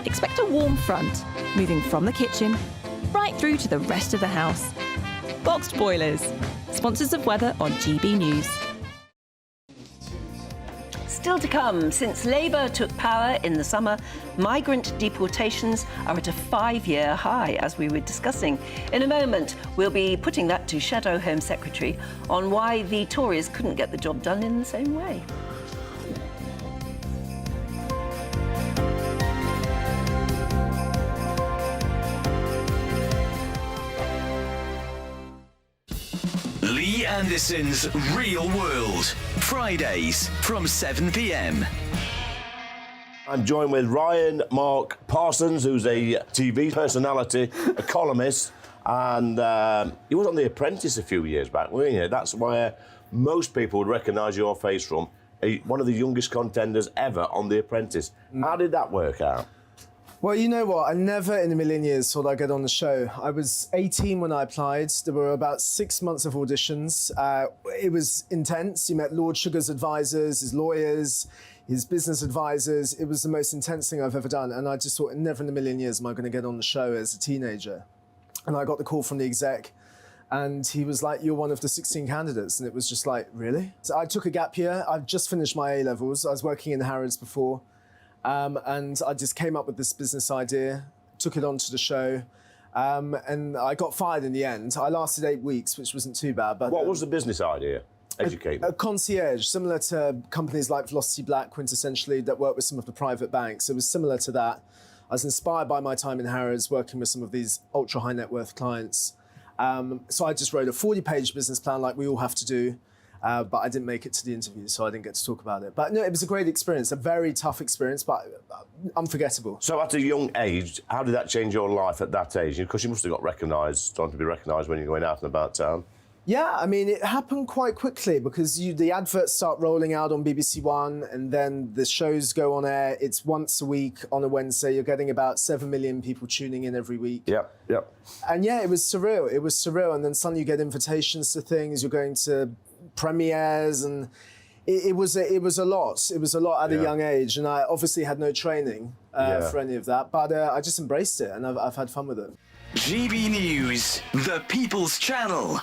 Expect a warm front, moving from the kitchen right through to the rest of the house. Boxed boilers, sponsors of weather on GB News. Still to come, since Labour took power in the summer, migrant deportations are at a 5-year high, as we were discussing. In a moment, we'll be putting that to Shadow Home Secretary on why the Tories couldn't get the job done in the same way. Lee Anderson's Real World, Fridays from 7 p.m. I'm joined with Ryan Mark Parsons, who's a TV personality, a columnist, and he was on The Apprentice a few years back, weren't you? That's where most people would recognise your face from. One of the youngest contenders ever on The Apprentice. How did that work out? Well, you know what? I never in a million years thought I'd get on the show. I was 18 when I applied. There were about 6 months of auditions. It was intense. You met Lord Sugar's advisors, his lawyers, his business advisors. It was the most intense thing I've ever done. And I just thought, never in a million years am I going to get on the show as a teenager. And I got the call from the exec. And he was like, you're one of the 16 candidates. And it was just like, really? So I took a gap year. I've just finished my A-levels. I was working in Harrods before. And I just came up with this business idea, took it onto the show, and I got fired in the end. I lasted 8 weeks, which wasn't too bad. But what was the business idea? Educate me. A concierge, similar to companies like Velocity Black, quintessentially, that work with some of the private banks. It was similar to that. I was inspired by my time in Harrods, working with some of these ultra-high net worth clients. So I just wrote a 40-page business plan like we all have to do. But I didn't make it to the interview, so I didn't get to talk about it. But no, it was a great experience, a very tough experience, but unforgettable. So at a young age, how did that change your life at that age? Because you must have got recognised, starting to be recognised when you're going out and about town. Yeah, I mean, it happened quite quickly because the adverts start rolling out on BBC One and then the shows go on air. It's once a week on a Wednesday. You're getting about 7 million people tuning in every week. Yep, yep. And yeah, it was surreal. It was surreal. And then suddenly you get invitations to things. You're going to premieres and it was a lot. It was a lot at a young age. And I obviously had no training for any of that. But I just embraced it and I've had fun with it. GB News, the People's Channel.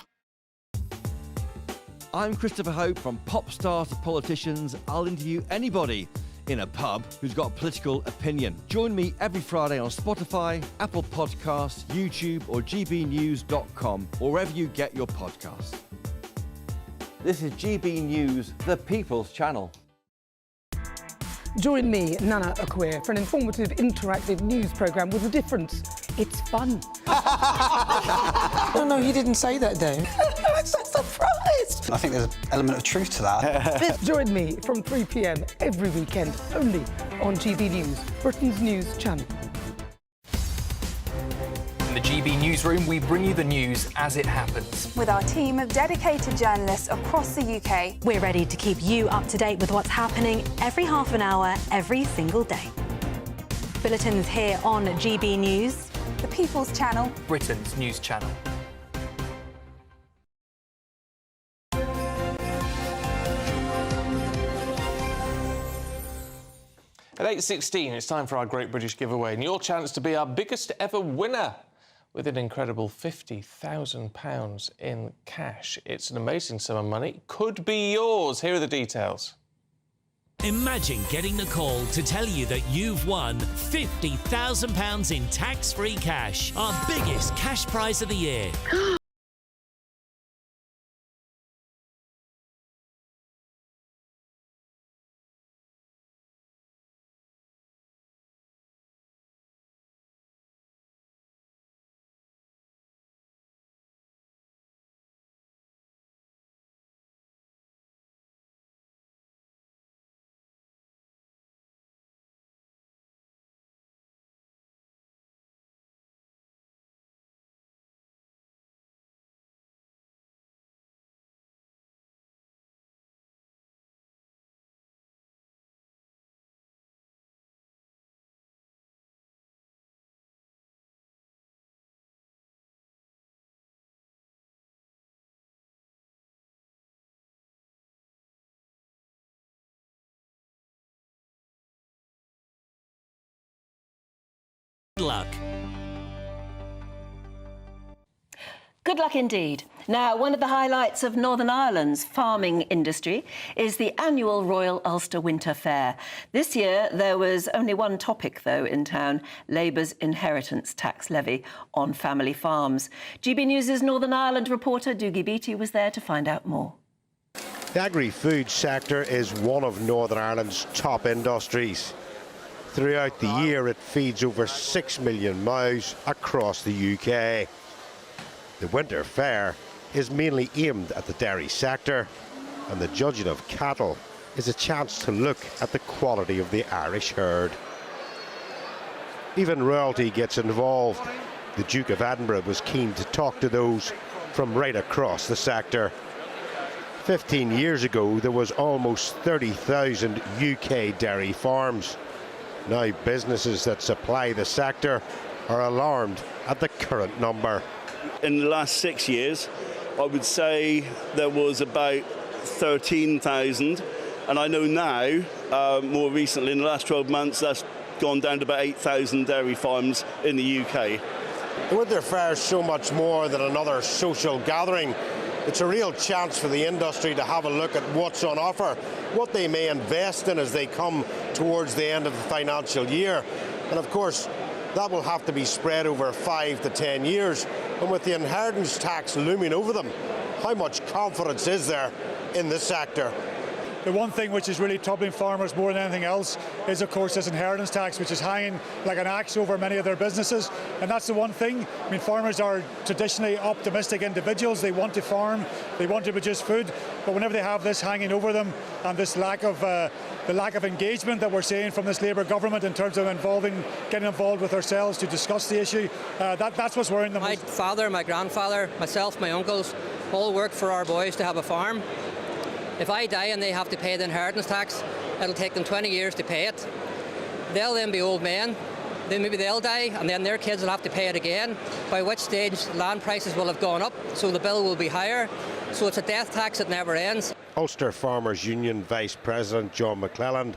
I'm Christopher Hope. From pop stars to politicians, I'll interview anybody in a pub who's got a political opinion. Join me every Friday on Spotify, Apple Podcasts, YouTube or gbnews.com, or wherever you get your podcasts. This is GB News, the People's Channel. Join me, Nana Akwe, for an informative, interactive news programme with a difference. It's fun. No, he didn't say that, Dave. I'm so surprised. I think there's an element of truth to that. Join me from 3 p.m. every weekend, only on GB News, Britain's news channel. In the GB Newsroom, we bring you the news as it happens. With our team of dedicated journalists across the UK, We're ready to keep you up to date with what's happening every half an hour, every single day. Bulletins here on GB News, the People's Channel, Britain's news channel. At 8:16, it's time for our Great British Giveaway and your chance to be our biggest ever winner with an incredible £50,000 in cash. It's an amazing sum of money. Could be yours. Here are the details. Imagine getting the call to tell you that you've won £50,000 in tax-free cash, our biggest cash prize of the year. luck. Good luck indeed. Now, one of the highlights of Northern Ireland's farming industry is the annual Royal Ulster Winter Fair. This year, there was only one topic, though, in town: Labour's inheritance tax levy on family farms. GB News' Northern Ireland reporter Dougie Beattie was there to find out more. The agri-food sector is one of Northern Ireland's top industries. Throughout the year, it feeds over 6 million mouths across the UK. The Winter Fair is mainly aimed at the dairy sector, and the judging of cattle is a chance to look at the quality of the Irish herd. Even royalty gets involved. The Duke of Edinburgh was keen to talk to those from right across the sector. 15 years ago, there was almost 30,000 UK dairy farms. Now businesses that supply the sector are alarmed at the current number. In the last 6 years, I would say there was about 13,000, and I know now, more recently, in the last 12 months, that's gone down to about 8,000 dairy farms in the UK. The Winter Fair is so much more than another social gathering. It's a real chance for the industry to have a look at what's on offer, what they may invest in as they come towards the end of the financial year. And of course, that will have to be spread over 5 to 10 years. And with the inheritance tax looming over them, how much confidence is there in the sector? The one thing which is really troubling farmers more than anything else is, of course, this inheritance tax, which is hanging like an axe over many of their businesses. And that's the one thing. I mean, farmers are traditionally optimistic individuals. They want to farm, they want to produce food. But whenever they have this hanging over them and this lack of the lack of engagement that we're seeing from this Labour government in terms of getting involved with ourselves to discuss the issue, that's what's worrying them. My father, my grandfather, myself, my uncles all worked for our boys to have a farm. If I die and they have to pay the inheritance tax, it'll take them 20 years to pay it. They'll then be old men, then maybe they'll die, and then their kids will have to pay it again, by which stage land prices will have gone up, so the bill will be higher. So it's a death tax that never ends. Ulster Farmers Union Vice President John McClelland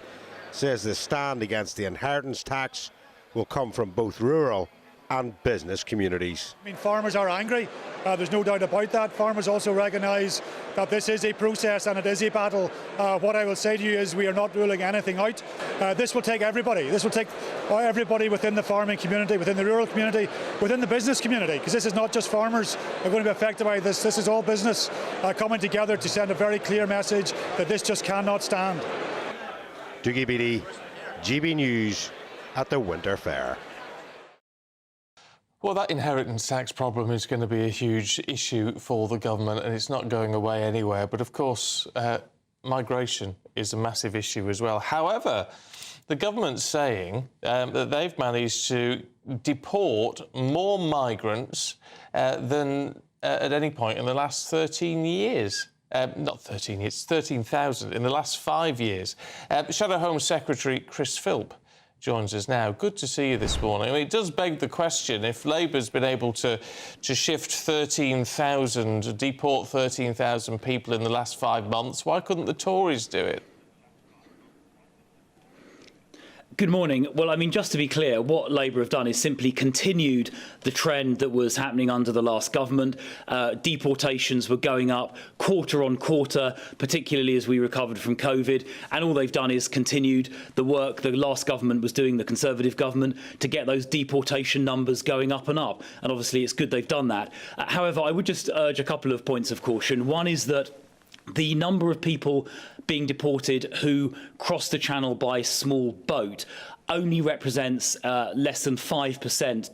says the stand against the inheritance tax will come from both rural and business communities. I mean, farmers are angry. There's no doubt about that. Farmers also recognise that this is a process and it is a battle. What I will say to you is we are not ruling anything out. This will take everybody. This will take everybody within the farming community, within the rural community, within the business community, because this is not just farmers who are going to be affected by this. This is all business coming together to send a very clear message that this just cannot stand. Dougie Beattie, GB News at the Winter Fair. Well, that inheritance tax problem is going to be a huge issue for the government, and it's not going away anywhere. But of course, migration is a massive issue as well. However, the government's saying that they've managed to deport more migrants than at any point in the last 13 years. Not 13 years, 13,000 in the last 5 years. Shadow Home Secretary Chris Philp joins us now. Good to see you this morning. I mean, it does beg the question, if Labour's been able to shift 13,000, deport 13,000 people in the last 5 months, why couldn't the Tories do it? Good morning. Well, I mean, just to be clear, what Labour have done is simply continued the trend that was happening under the last government. Deportations were going up quarter on quarter, particularly as we recovered from COVID. And all they've done is continued the work the last government was doing, the Conservative government, to get those deportation numbers going up and up. And obviously, it's good they've done that. However, I would just urge a couple of points of caution. One is that the number of people being deported who cross the Channel by small boat only represents less than 5%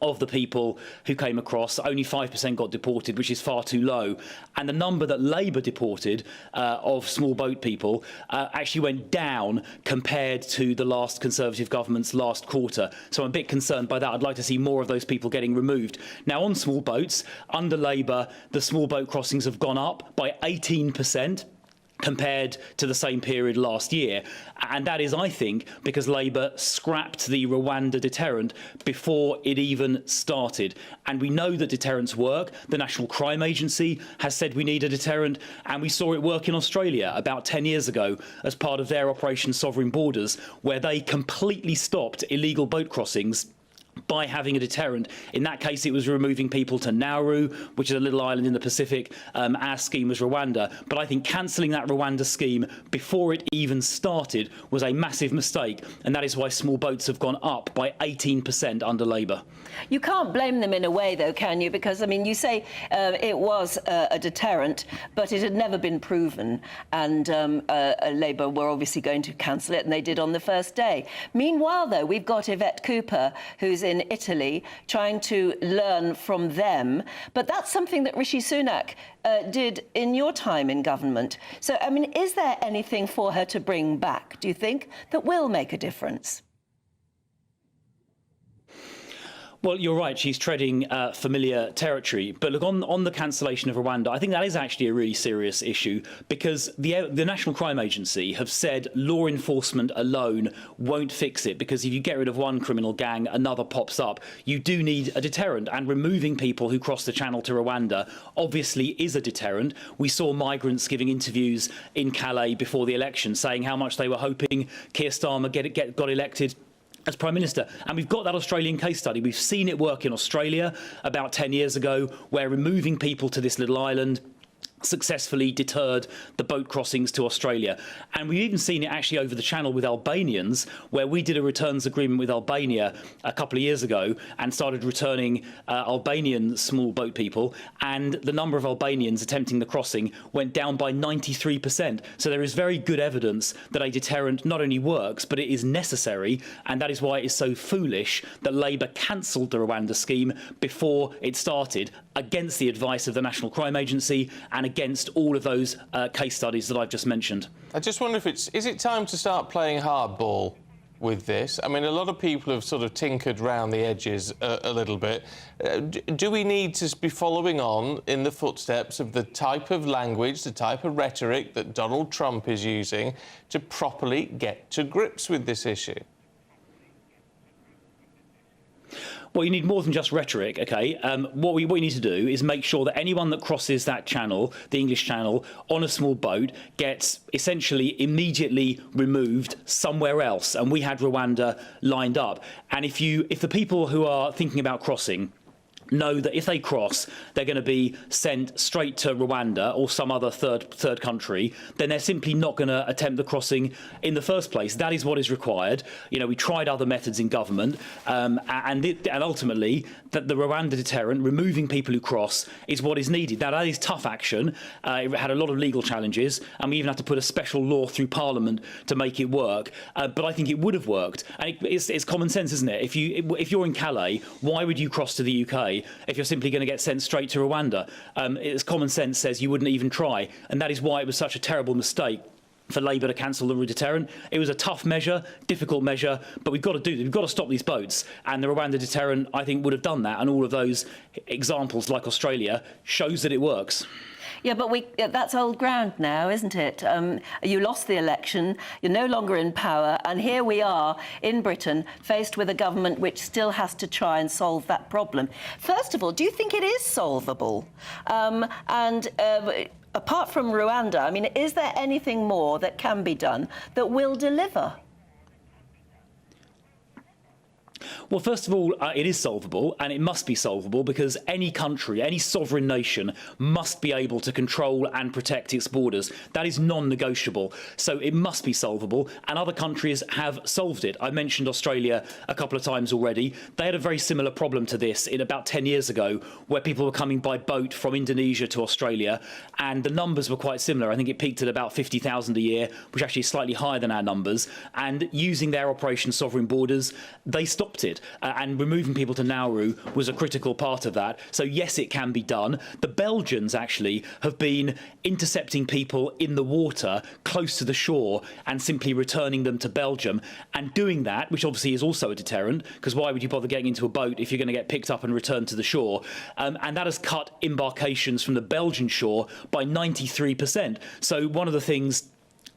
of the people who came across. Only 5% got deported, which is far too low. And the number that Labour deported of small boat people actually went down compared to the last Conservative government's last quarter. So I'm a bit concerned by that. I'd like to see more of those people getting removed. Now, on small boats, under Labour, the small boat crossings have gone up by 18%. Compared to the same period last year. And that is, I think, because Labour scrapped the Rwanda deterrent before it even started. And we know that deterrents work. The National Crime Agency has said we need a deterrent, and we saw it work in Australia about 10 years ago as part of their Operation Sovereign Borders, where they completely stopped illegal boat crossings by having a deterrent. In that case, it was removing people to Nauru, which is a little island in the Pacific. Our scheme was Rwanda. But I think cancelling that Rwanda scheme before it even started was a massive mistake. And that is why small boats have gone up by 18% under Labour. You can't blame them in a way, though, can you? Because, I mean, you say it was a deterrent, but it had never been proven. And Labour were obviously going to cancel it, and they did on the first day. Meanwhile, though, we've got Yvette Cooper, who's in Italy, trying to learn from them. But that's something that Rishi Sunak did in your time in government. So, I mean, is there anything for her to bring back, do you think, that will make a difference? Well, you're right. She's treading familiar territory. But look, on the cancellation of Rwanda, I think that is actually a really serious issue because the National Crime Agency have said law enforcement alone won't fix it, because if you get rid of one criminal gang, another pops up. You do need a deterrent, and removing people who cross the channel to Rwanda obviously is a deterrent. We saw migrants giving interviews in Calais before the election saying how much they were hoping Keir Starmer got elected as Prime Minister. And we've got that Australian case study. We've seen it work in Australia about 10 years ago, where removing people to this little island successfully deterred the boat crossings to Australia. And we've even seen it actually over the channel with Albanians, where we did a returns agreement with Albania a couple of years ago and started returning Albanian small boat people, and the number of Albanians attempting the crossing went down by 93%. So there is very good evidence that a deterrent not only works, but it is necessary, and that is why it is so foolish that Labour cancelled the Rwanda scheme before it started, against the advice of the National Crime Agency and against all of those case studies that I've just mentioned. I just wonder if is it time to start playing hardball with this? I mean, a lot of people have sort of tinkered round the edges a little bit. Do we need to be following on in the footsteps of the type of language, the type of rhetoric that Donald Trump is using to properly get to grips with this issue? Well, you need more than just rhetoric, OK? What we need to do is make sure that anyone that crosses that channel, the English Channel, on a small boat gets essentially immediately removed somewhere else. And we had Rwanda lined up. And if the people who are thinking about crossing know that if they cross, they're going to be sent straight to Rwanda or some other third country, then they're simply not going to attempt the crossing in the first place. That is what is required. You know, we tried other methods in government, and ultimately, that the Rwanda deterrent, removing people who cross, is what is needed. Now, that is tough action. It had a lot of legal challenges, and we even had to put a special law through Parliament to make it work. But I think it would have worked. And it's common sense, isn't it? If you're in Calais, why would you cross to the UK if you're simply going to get sent straight to Rwanda? It's common sense says you wouldn't even try, and that is why it was such a terrible mistake for Labour to cancel the deterrent. It was a tough measure, difficult measure, but we've got to stop these boats, and the Rwanda deterrent, I think, would have done that, and all of those examples, like Australia, shows that it works. Yeah, but that's old ground now, isn't it? You lost the election, you're no longer in power, and here we are in Britain faced with a government which still has to try and solve that problem. First of all, do you think it is solvable? Apart from Rwanda, I mean, is there anything more that can be done that will deliver? Well, first of all, it is solvable, and it must be solvable because any country, any sovereign nation must be able to control and protect its borders. That is non-negotiable. So it must be solvable, and other countries have solved it. I mentioned Australia a couple of times already. They had a very similar problem to this in about 10 years ago, where people were coming by boat from Indonesia to Australia, and the numbers were quite similar. I think it peaked at about 50,000 a year, which actually is slightly higher than our numbers. And using their Operation Sovereign Borders, they stopped it. And removing people to Nauru was a critical part of that. So yes, it can be done. The Belgians actually have been intercepting people in the water close to the shore and simply returning them to Belgium, and doing that, which obviously is also a deterrent, because why would you bother getting into a boat if you're going to get picked up and returned to the shore? And that has cut embarkations from the Belgian shore by 93%. So one of the things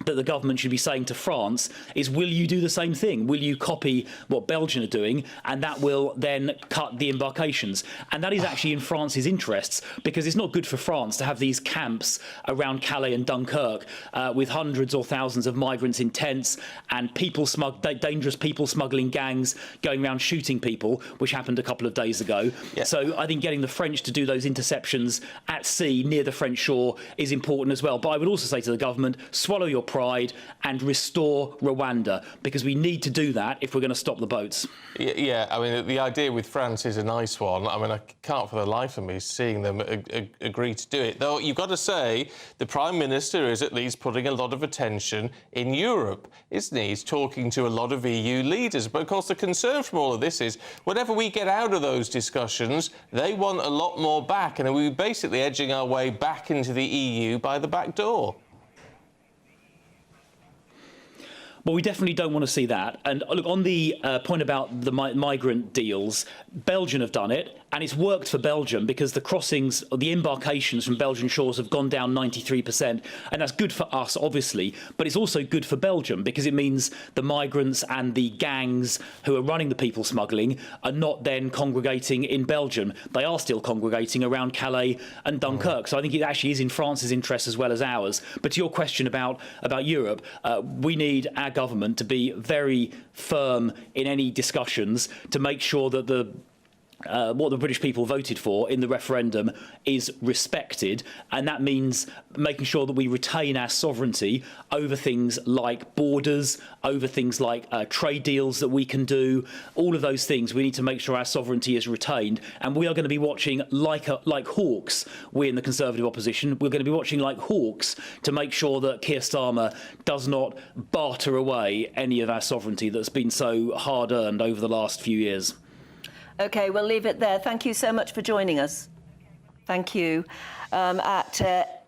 that the government should be saying to France is, will you do the same thing? Will you copy what Belgium are doing? And that will then cut the embarkations. And that is actually in France's interests, because it's not good for France to have these camps around Calais and Dunkirk with hundreds or thousands of migrants in tents and dangerous people smuggling gangs going around shooting people, which happened a couple of days ago. Yeah. So I think getting the French to do those interceptions at sea near the French shore is important as well. But I would also say to the government, swallow your pride and restore Rwanda, because we need to do that if we're going to stop the boats. Yeah, I mean, the idea with France is a nice one. I mean, I can't for the life of me seeing them agree to do it. Though you've got to say the Prime Minister is at least putting a lot of attention in Europe, isn't he? He's talking to a lot of EU leaders. But, of course, the concern from all of this is whatever we get out of those discussions, they want a lot more back, and we're basically edging our way back into the EU by the back door. Well, we definitely don't want to see that. And look, on the point about the migrant deals, Belgium have done it, and it's worked for Belgium because the crossings, or the embarkations from Belgian shores have gone down 93%, and that's good for us, obviously, but it's also good for Belgium because it means the migrants and the gangs who are running the people smuggling are not then congregating in Belgium. They are still congregating around Calais and Dunkirk. So I think it actually is in France's interest as well as ours. But to your question about Europe, we need our government to be very firm in any discussions to make sure that what the British people voted for in the referendum is respected, and that means making sure that we retain our sovereignty over things like borders, over things like trade deals that we can do. All of those things, we need to make sure our sovereignty is retained, and we are going to be watching like hawks. We in the Conservative opposition, we're going to be watching like hawks to make sure that Keir Starmer does not barter away any of our sovereignty that's been so hard-earned over the last few years. OK, we'll leave it there. Thank you so much for joining us. Thank you. At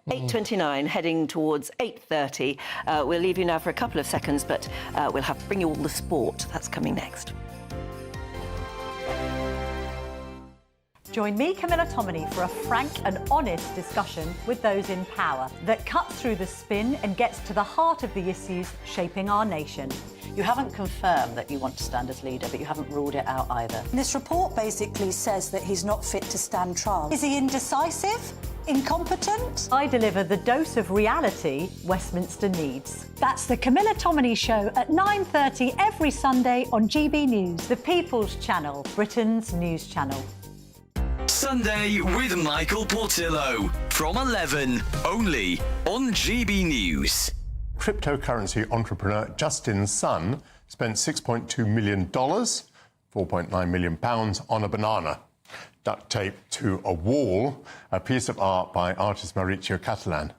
8:29, heading towards 8:30. We'll leave you now for a couple of seconds, but we'll have to bring you all the sport. That's coming next. Join me, Camilla Tominey, for a frank and honest discussion with those in power that cuts through the spin and gets to the heart of the issues shaping our nation. You haven't confirmed that you want to stand as leader, but you haven't ruled it out either. This report basically says that he's not fit to stand trial. Is he indecisive? Incompetent? I deliver the dose of reality Westminster needs. That's the Camilla Tominey Show at 9:30 every Sunday on GB News, the People's Channel, Britain's news channel. Sunday with Michael Portillo from 11, only on GB News. Cryptocurrency entrepreneur Justin Sun spent $6.2 million, £4.9 million, on a banana, duct taped to a wall, a piece of art by artist Mauricio Catalan.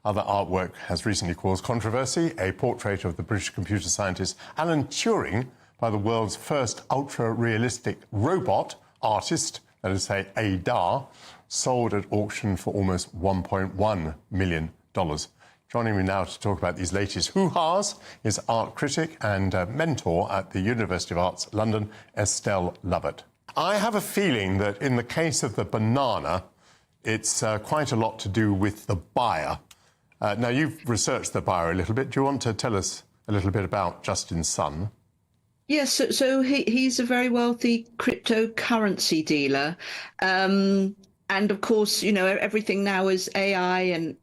Other artwork has recently caused controversy. A portrait of the British computer scientist Alan Turing by the world's first ultra-realistic robot artist, that is to say, ADAR, sold at auction for almost $1.1 million. Joining me now to talk about these latest hoo-has is art critic and mentor at the University of Arts London, Estelle Lovett. I have a feeling that in the case of the banana, it's quite a lot to do with the buyer. Now, you've researched the buyer a little bit. Do you want to tell us a little bit about Justin Sun? Yes, so he's a very wealthy cryptocurrency dealer. And of course, you know, everything now is AI and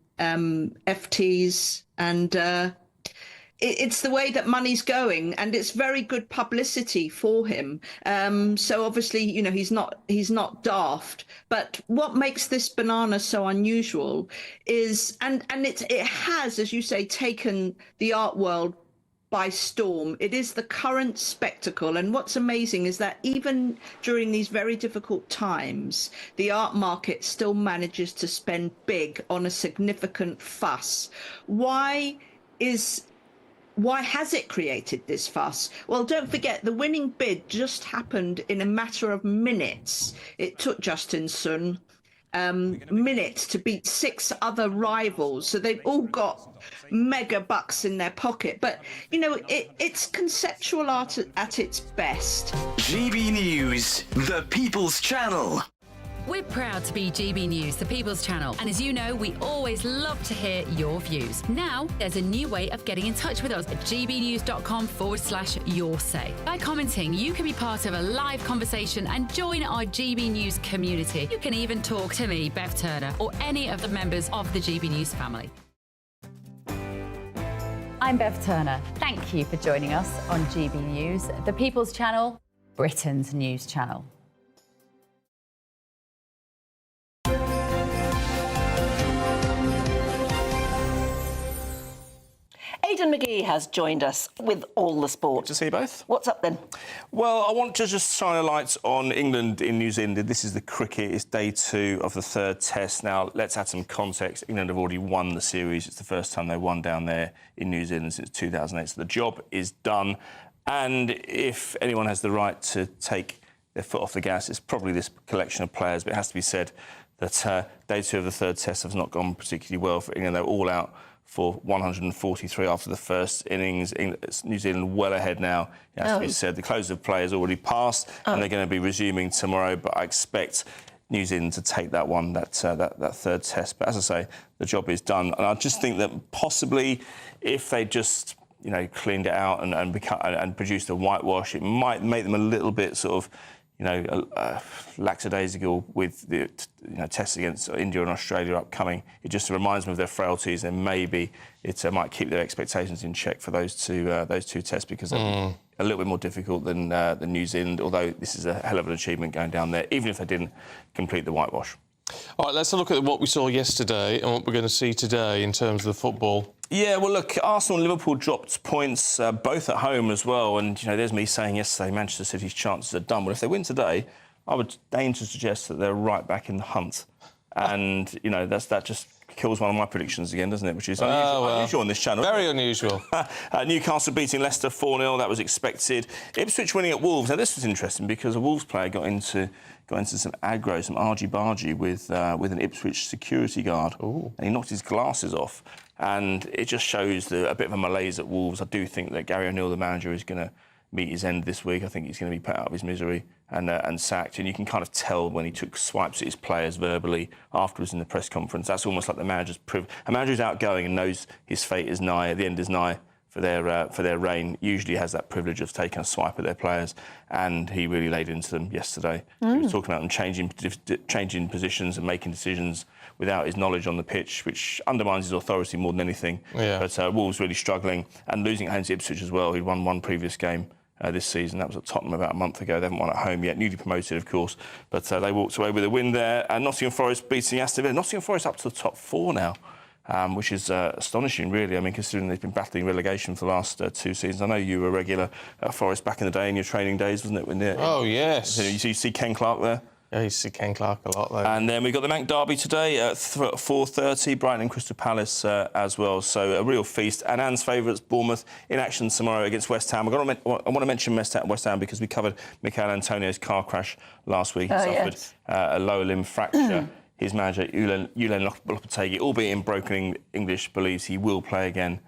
FTs, and it's the way that money's going, and it's very good publicity for him. So obviously, you know, he's not daft. But what makes this banana so unusual is, and it has, as you say, taken the art world by storm. It is the current spectacle, and what's amazing is that even during these very difficult times, the art market still manages to spend big on a significant fuss. Why has it created this fuss? Well, don't forget, the winning bid just happened in a matter of minutes. It took Justin Sun minutes to beat 6 other rivals, so they've all got mega bucks in their pocket. But you know, it's conceptual art at its best. GB News, the People's Channel. We're proud to be GB News, the People's Channel, and as you know, we always love to hear your views. Now, there's a new way of getting in touch with us at gbnews.com/yoursay. By commenting, you can be part of a live conversation and join our GB News community. You can even talk to me, Bev Turner, or any of the members of the GB News family. I'm Bev Turner. Thank you for joining us on GB News, the People's Channel, Britain's news channel. Aidan McGee has joined us with all the sport. Good to see you both. What's up then? Well, I want to just shine a light on England in New Zealand. This is the cricket. It's day 2 of the 3rd test. Now, let's add some context. England have already won the series. It's the first time they won down there in New Zealand since 2008. So the job is done. And if anyone has the right to take their foot off the gas, it's probably this collection of players. But it has to be said that day 2 of the 3rd test has not gone particularly well for England. They're all out for 143 after the first innings. New Zealand well ahead now. It has to be said. The close of play has already passed, and they're going to be resuming tomorrow. But I expect New Zealand to take that one, that 3rd test. But as I say, the job is done. And I just think that possibly if they just cleaned it out and produced a whitewash, it might make them a little bit sort of lackadaisical with the tests against India and Australia upcoming. It just reminds me of their frailties, and maybe it might keep their expectations in check for those two tests, because they're a little bit more difficult than New Zealand. Although this is a hell of an achievement going down there, even if they didn't complete the whitewash. All right, let's have a look at what we saw yesterday and what we're going to see today in terms of the football. Yeah, well, look, Arsenal and Liverpool dropped points, both at home as well. And, there's me saying yesterday Manchester City's chances are done. Well, if they win today, I would deign to suggest that they're right back in the hunt. And, that just kills one of my predictions again, doesn't it? Which is unusual on this channel. Very unusual. Newcastle beating Leicester 4-0. That was expected. Ipswich winning at Wolves. Now, this was interesting because a Wolves player got into some aggro, some argy-bargy with an Ipswich security guard. Ooh. And he knocked his glasses off. And it just shows a bit of a malaise at Wolves. I do think that Gary O'Neill, the manager, is going to meet his end this week. I think he's going to be put out of his misery and sacked. And you can kind of tell when he took swipes at his players verbally afterwards in the press conference. That's almost like the manager's a manager who's outgoing and knows his fate is nigh, the end is nigh for their reign, usually has that privilege of taking a swipe at their players, and he really laid into them yesterday. He was talking about them changing positions and making decisions without his knowledge on the pitch, which undermines his authority more than anything. Yeah. But Wolves really struggling and losing at home to Ipswich as well. He'd won one previous game this season. That was at Tottenham about a month ago. They haven't won at home yet, newly promoted, of course. But they walked away with a win there. And Nottingham Forest beating Aston Villa. Nottingham Forest up to the top 4 now. Which is astonishing, really. I mean, considering they've been battling relegation for the last 2 seasons. I know you were a regular at Forest back in the day in your training days, wasn't it? Oh, yes. You see Ken Clark there? Yeah, you see Ken Clark a lot there. And then we've got the Manc Derby today at 4:30, Brighton and Crystal Palace as well. So a real feast. And Anne's favourites, Bournemouth, in action tomorrow against West Ham. I want to mention West Ham because we covered Mikel Antonio's car crash last week. He suffered a lower limb fracture. His manager, Julen Lopetegui, albeit in broken English, believes he will play again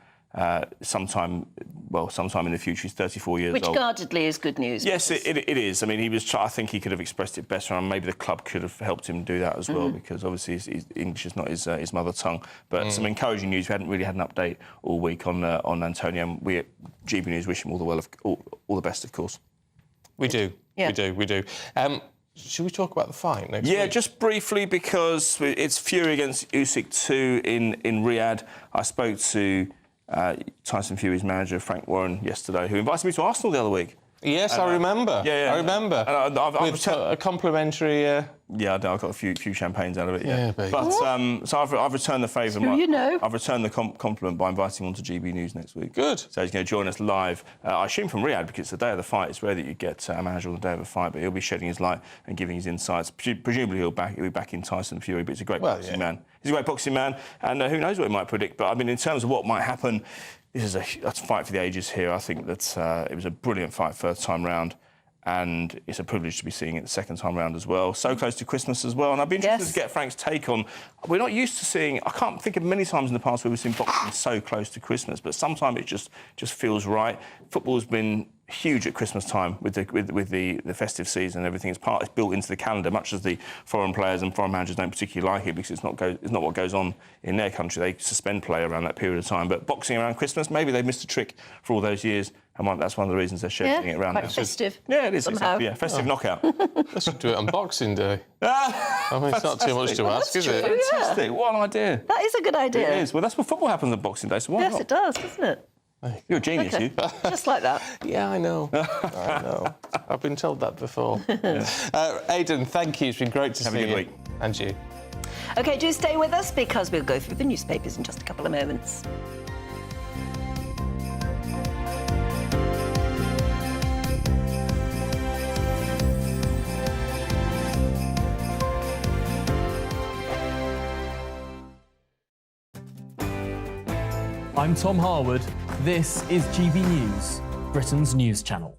sometime in the future. He's 34 years old. Which guardedly is good news. Yes, it is. I mean, I think he could have expressed it better, and maybe the club could have helped him do that as well, because obviously his English is not his mother tongue. But some encouraging news. We hadn't really had an update all week on Antonio. And we at GB News wish him all the best, of course. We do. Yeah. We do. Should we talk about the fight next week? Yeah, just briefly, because it's Fury against Usyk 2 in Riyadh. I spoke to Tyson Fury's manager, Frank Warren, yesterday, who invited me to Arsenal the other week. Yes, I remember. Yeah. I remember. With a complimentary... Yeah, I got a few champagnes out of it, yeah. Baby. But, so I've returned the favour. I've returned the compliment by inviting him on to GB News next week. Good. So he's going to join us live, I assume from Riyadh, because it's the day of the fight. It's rare that you get a manager on the day of a fight, but he'll be shedding his light and giving his insights. Presumably he'll be back in Tyson Fury, but he's a great boxing man. He's a great boxing man, and who knows what he might predict. But, I mean, in terms of what might happen, this is a fight for the ages here. I think that it was a brilliant fight first time round. and it's a privilege to be seeing it the second time round as well. So close to Christmas as well, and I'd be interested to get Frank's take on... We're not used to seeing... I can't think of many times in the past where we've seen boxing so close to Christmas, but sometimes it just feels right. Football's been huge at Christmas time with the festive season and everything. It's built into the calendar, much as the foreign players and foreign managers don't particularly like it because it's not what goes on in their country. They suspend play around that period of time. But boxing around Christmas, maybe they've missed a trick for all those years. And that's one of the reasons they're scheduling it around. Quite festive. Yeah, it is. Somehow. Exactly, yeah, festive knockout. Let's do it on Boxing Day. I mean, it's not too much to ask, is it? Fantastic. What an idea. That is a good idea. It is. Well, that's what football happens on Boxing Day, so why yes, not? it does, doesn't it? You're a genius, you. Just like that. Yeah, I know. I know. I've been told that before. Aidan, thank you. It's been great to see you. Have a good week. And you. OK, do stay with us because we'll go through the newspapers in just a couple of moments. I'm Tom Harwood. This is GB News, Britain's news channel.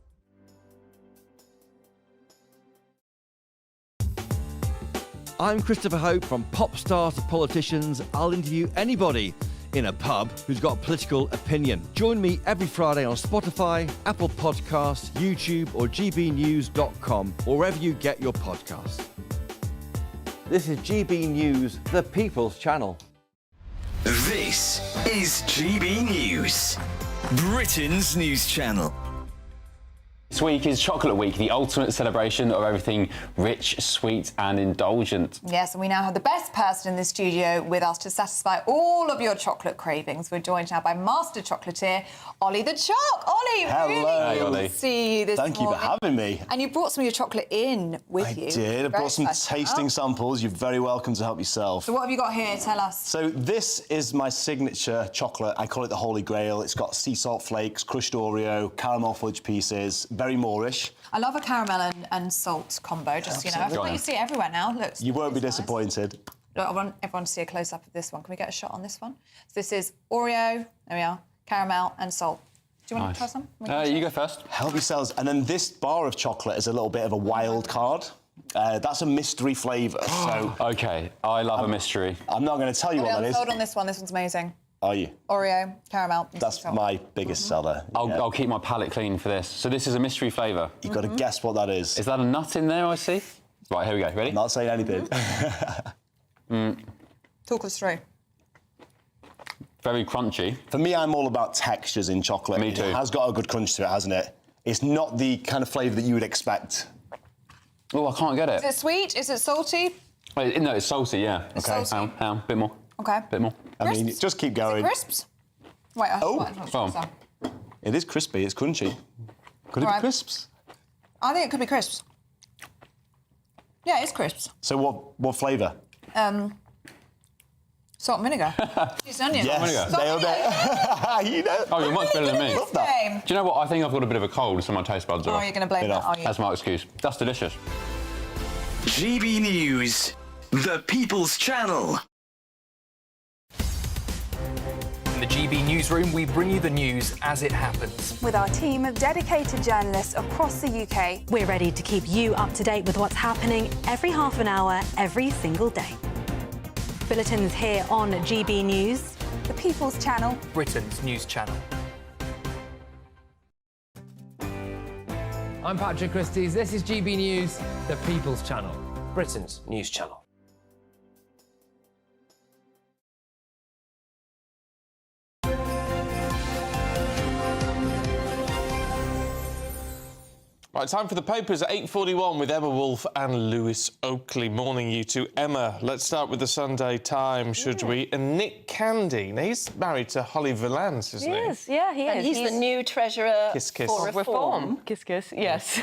I'm Christopher Hope. From pop star to politicians, I'll interview anybody in a pub who's got a political opinion. Join me every Friday on Spotify, Apple Podcasts, YouTube or gbnews.com, or wherever you get your podcasts. This is GB News, the People's Channel. This is GB News, Britain's news channel. This week is Chocolate Week, the ultimate celebration of everything rich, sweet and indulgent. Yes, and we now have the best person in the studio with us to satisfy all of your chocolate cravings. We're joined now by master chocolatier Ollie the Choc. Ollie, hello. Really good to see you this morning. Thank you for having me. And you brought some of your chocolate in with you. I did. I brought some tasting samples. You're very welcome to help yourself. So what have you got here? Tell us. So this is my signature chocolate. I call it the Holy Grail. It's got sea salt flakes, crushed Oreo, caramel fudge pieces, very Moorish. I love a caramel and salt combo, just, you know. I feel like you see it everywhere now. Look, you won't be disappointed. Look, I want everyone to see a close-up of this one. Can we get a shot on this one? So this is Oreo, there we are, caramel and salt. Do you want to try some? You go first. Help yourselves. And then this bar of chocolate is a little bit of a wild card. That's a mystery flavour, so... OK, I love a mystery. I'm not going to tell you what that is. Hold on this one. This one's amazing. Are you? Oreo, caramel. That's my biggest seller. I'll keep my palate clean for this. So this is a mystery flavour. You've got to guess what that is. Is that a nut in there, I see? Right, here we go. Ready? I'm not saying anything. Talk us through. Very crunchy. For me, I'm all about textures in chocolate. Me too. It has got a good crunch to it, hasn't it? It's not the kind of flavour that you would expect. Oh, I can't get it. Is it sweet? Is it salty? Wait, no, it's salty, yeah. It's salty. Hang on, bit more. OK. Bit more. I mean, just keep going. Is it crisps? Wait, It is crispy, it's crunchy. Could it be crisps? I think it could be crisps. Yeah, it's crisps. So what flavour? Salt and vinegar. Cheese and onion. Yes, nailed it. You know. Oh, you're much better than me. Love that. Do you know what? I think I've got a bit of a cold, so my taste buds are Oh, you're going to blame that, are you? That's my excuse. That's delicious. GB News, the People's Channel. In the GB Newsroom, we bring you the news as it happens. With our team of dedicated journalists across the UK. We're ready to keep you up to date with what's happening every half an hour, every single day. Bulletins here on GB News. The People's Channel. Britain's news channel. I'm Patrick Christie's. This is GB News, the People's Channel, Britain's news channel. Right, time for the papers at 8:41 with Emma Wolfe and Lewis Oakley. Morning, you two. Emma, let's start with the Sunday Times, should we? And Nick Candy. Now, he's married to Holly Valance, isn't he? Yes, yeah, he and is. He's the new treasurer Kiss, kiss. for Reform. Kiss, kiss, yes.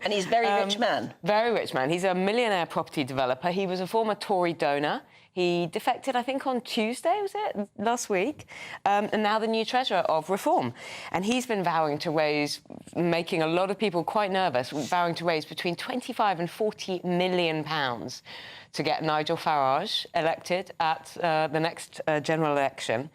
And he's a very rich man. Very rich man. He's a millionaire property developer. He was a former Tory donor. He defected, I think, on Tuesday, was it, last week? And now the new Treasurer of Reform. And he's been vowing to raise, making a lot of people quite nervous, vowing to raise between 25 and 40 million pounds to get Nigel Farage elected at the next general election,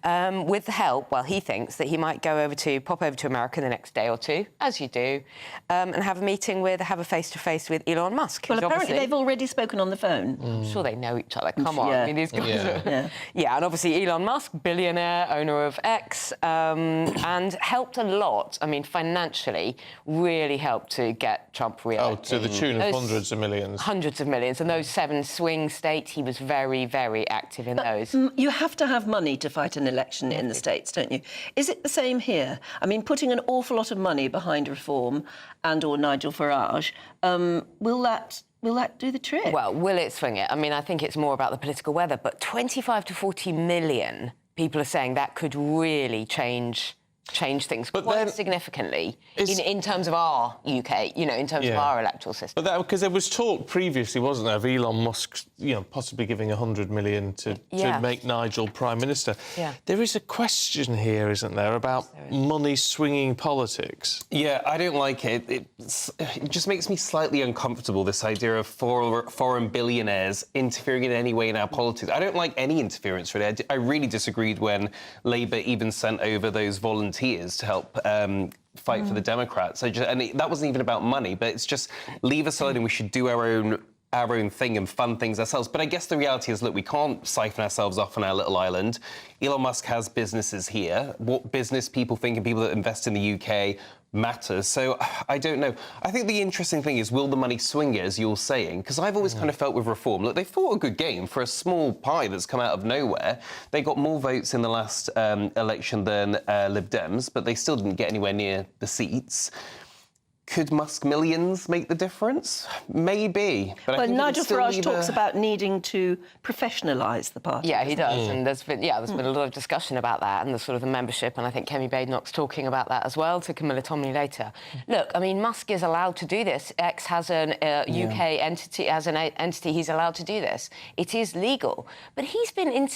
with the help, well, he thinks that he might pop over to America the next day or two, as you do, and have a face-to-face with Elon Musk. Well, apparently they've already spoken on the phone. I'm sure they know each other. Come on. Yeah. I mean, these guys are... Yeah, and obviously Elon Musk, billionaire, owner of X, and helped a lot, I mean, financially, really helped to get Trump re-elected. Oh, to the tune of hundreds of millions. Hundreds of millions. And those 7 swing states, he was very, very active in those. You have to have money to fight an election in the States, don't you? Is it the same here? I mean, putting an awful lot of money behind Reform and/or Nigel Farage, will that do the trick? Well, will it swing it? I mean, I think it's more about the political weather, but 25 to 40 million people are saying that could really change things quite significantly in terms of our UK, in terms of our electoral system. But because there was talk previously, wasn't there, of Elon Musk, possibly giving 100 million to make Nigel Prime Minister. Yeah. There is a question here, isn't there, about money-swinging politics? Yeah, I don't like it. It just makes me slightly uncomfortable, this idea of foreign billionaires interfering in any way in our politics. I don't like any interference, really. I really disagreed when Labour even sent over those volunteers to help fight for the Democrats. That wasn't even about money, but it's just leave us alone and we should do our own thing and fund things ourselves. But I guess the reality is, look, we can't siphon ourselves off on our little island. Elon Musk has businesses here. What business people think and people that invest in the UK matters. So I don't know. I think the interesting thing is, will the money swing it, as you're saying? Because I've always kind of felt with Reform, look, they fought a good game for a small pie that's come out of nowhere. They got more votes in the last election than Lib Dems, but they still didn't get anywhere near the seats. Could Musk millions make the difference? Maybe. But Nigel Farage talks about needing to professionalise the party. Yeah, he does, and there's been a lot of discussion about that and the membership, and I think Kemi Badenoch's talking about that as well to Camilla Tominey later. Look, I mean, Musk is allowed to do this. X has an UK entity, as an entity, he's allowed to do this. It is legal, but he's been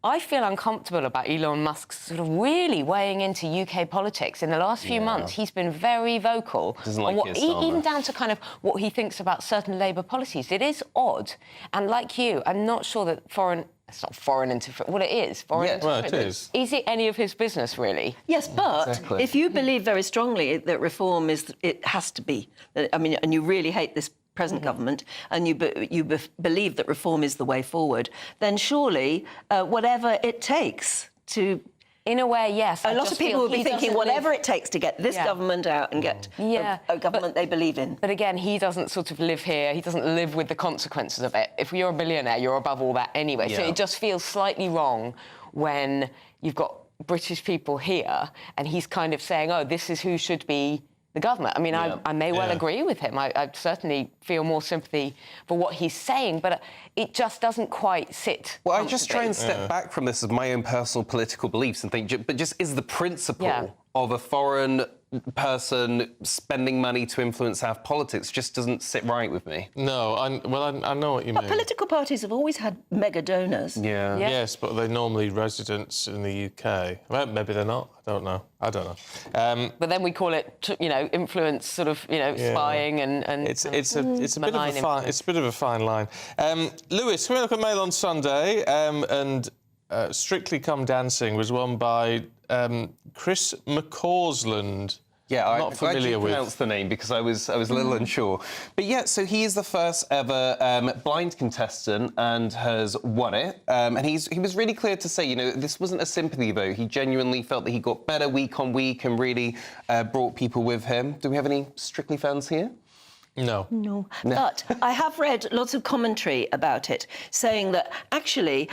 I feel uncomfortable about Elon Musk sort of really weighing into UK politics. In the last few months, he's been very vocal. Doesn't like even down to kind of what he thinks about certain Labour policies. It is odd. And like you, I'm not sure that it's not foreign interference. Well, it is. Foreign interference. Well, it is. Is it any of his business, really? Yes, but if you believe very strongly that Reform it has to be, I mean, and you really hate this present government, and you believe that Reform is the way forward, then surely whatever it takes to... In a way, yes. A lot of people will be thinking whatever it takes to get this government out and get a government they believe in. But again, he doesn't sort of live here. He doesn't live with the consequences of it. If you're a billionaire, you're above all that anyway. So it just feels slightly wrong when you've got British people here and he's kind of saying, oh, this is who should be the government. I mean, I may well agree with him. I certainly feel more sympathy for what he's saying, but it just doesn't quite sit. Well, I just try and step back from this as my own personal political beliefs and think, but just is the principle of a foreign person spending money to influence our politics just doesn't sit right with me. No, I know what you mean. But political parties have always had mega donors. Yeah. Yes, but they're normally residents in the UK. Well, maybe they're not. I don't know. But then we call it, influence, sort of, spying and it's a bit of a fine line. Lewis, can we look at Mail on Sunday? And Strictly Come Dancing was won by Chris McCausland. Yeah, I'm not familiar with. Pronounced the name because I was a little unsure. But yeah, so he is the first ever blind contestant and has won it. And he was really clear to say, this wasn't a sympathy vote. He genuinely felt that he got better week on week and really brought people with him. Do we have any Strictly fans here? No. But I have read lots of commentary about it, saying that actually,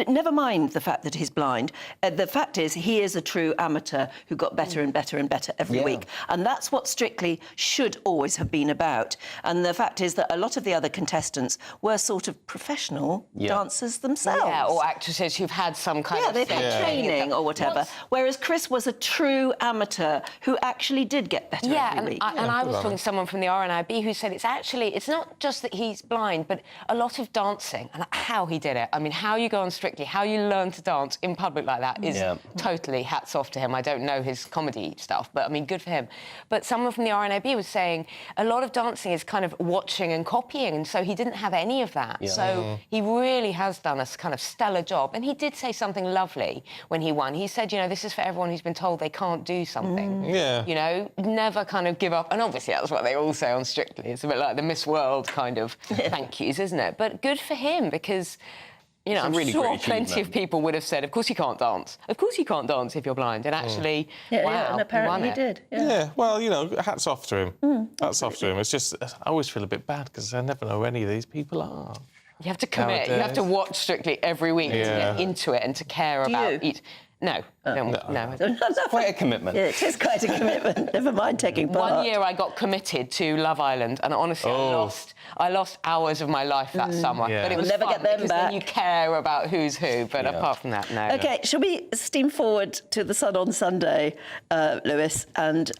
never mind the fact that he's blind. The fact is, he is a true amateur who got better and better and better every week, and that's what Strictly should always have been about. And the fact is that a lot of the other contestants were sort of professional dancers themselves, or actresses who've had some kind of they've had training or whatever. Whereas Chris was a true amateur who actually did get better every week. And I was talking to someone from the RNIB who said it's not just that he's blind, but a lot of dancing and how he did it. I mean, how you go on Strictly, how you learn to dance in public like that is totally hats off to him. I don't know his comedy stuff, but I mean, good for him. But someone from the RNIB was saying a lot of dancing is kind of watching and copying, and so he didn't have any of that. Yeah. So he really has done a kind of stellar job. And he did say something lovely when he won. He said, you know, this is for everyone who's been told they can't do something. Yeah. You know, never kind of give up. And obviously that's what they all say on Strictly. It's a bit like the Miss World kind of thank yous, isn't it? But good for him, because, you know, I'm really sure great plenty of people would have said, of course you can't dance. Of course you can't dance if you're blind. And actually, wow, and apparently he did. Yeah, well, you know, hats off to him. Hats off to him. It's just, I always feel a bit bad because I never know who any of these people are. You have to commit. You have to watch Strictly every week to get into it and to care about each... No, no. It's quite a commitment. Yeah, it is quite a commitment. Never mind taking part. 1 year I got committed to Love Island, and honestly, I lost hours of my life that summer. Yeah. But it was We'll never fun get them because back. then you care about who's who. But apart from that, no. OK, shall we steam forward to the Sun on Sunday, Lewis, and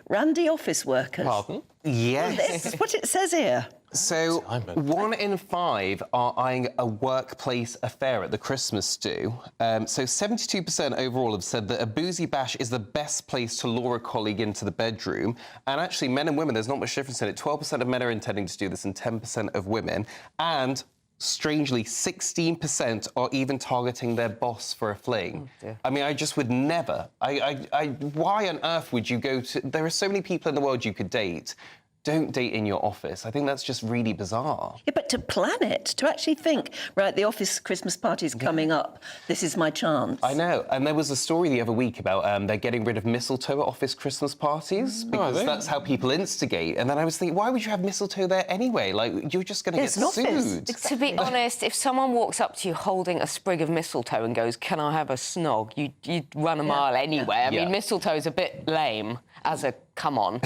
randy office workers? Pardon? Yes. This is what it says here. So, 1 in 5 are eyeing a workplace affair at the Christmas do. So 72% overall have said that a boozy bash is the best place to lure a colleague into the bedroom. And actually, men and women, there's not much difference in it. 12% of men are intending to do this and 10% of women. And strangely, 16% are even targeting their boss for a fling. I mean, I just would never. Why on earth would you go to... There are so many people in the world you could date. Don't date in your office. I think that's just really bizarre. Yeah, but to plan it, to actually think, right, the office Christmas party's coming up, this is my chance. I know. And there was a story the other week about they're getting rid of mistletoe at office Christmas parties because that's how people instigate. And then I was thinking, why would you have mistletoe there anyway? Like, you're just going to get sued. To be honest, if someone walks up to you holding a sprig of mistletoe and goes, can I have a snog? You'd run a mile anyway. I mean, mistletoe is a bit lame as a come on.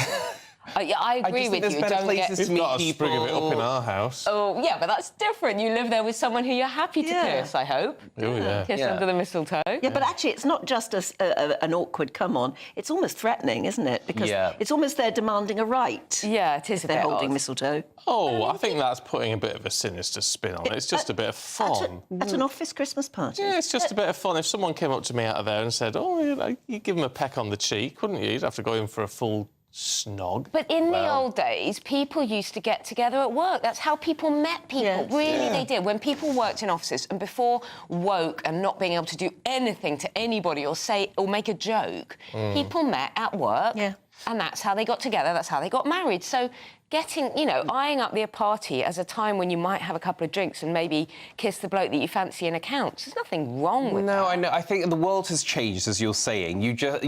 I agree with you. Don't get... We've got a sprig of it up in our house. Oh, yeah, but that's different. You live there with someone who you're happy to kiss, I hope. Oh, yeah. Kiss under the mistletoe. Yeah, but actually, it's not just an awkward come-on. It's almost threatening, isn't it? Because it's almost they're demanding a right. Yeah, it is if they're holding mistletoe. Oh, I think that's putting a bit of a sinister spin on it. It's just a bit of fun. At an office Christmas party? Yeah, it's just a bit of fun. If someone came up to me out of there and said, oh, you know, you give them a peck on the cheek, wouldn't you? You'd have to go in for a full snog. But in the old days, people used to get together at work. That's how people met people. Yes. Really, they did. When people worked in offices and before woke and not being able to do anything to anybody or say or make a joke, people met at work. Yeah. And that's how they got together. That's how they got married. So getting, you know, eyeing up the party as a time when you might have a couple of drinks and maybe kiss the bloke that you fancy in accounts. There's nothing wrong with that. No, I know. I think the world has changed, as you're saying. You get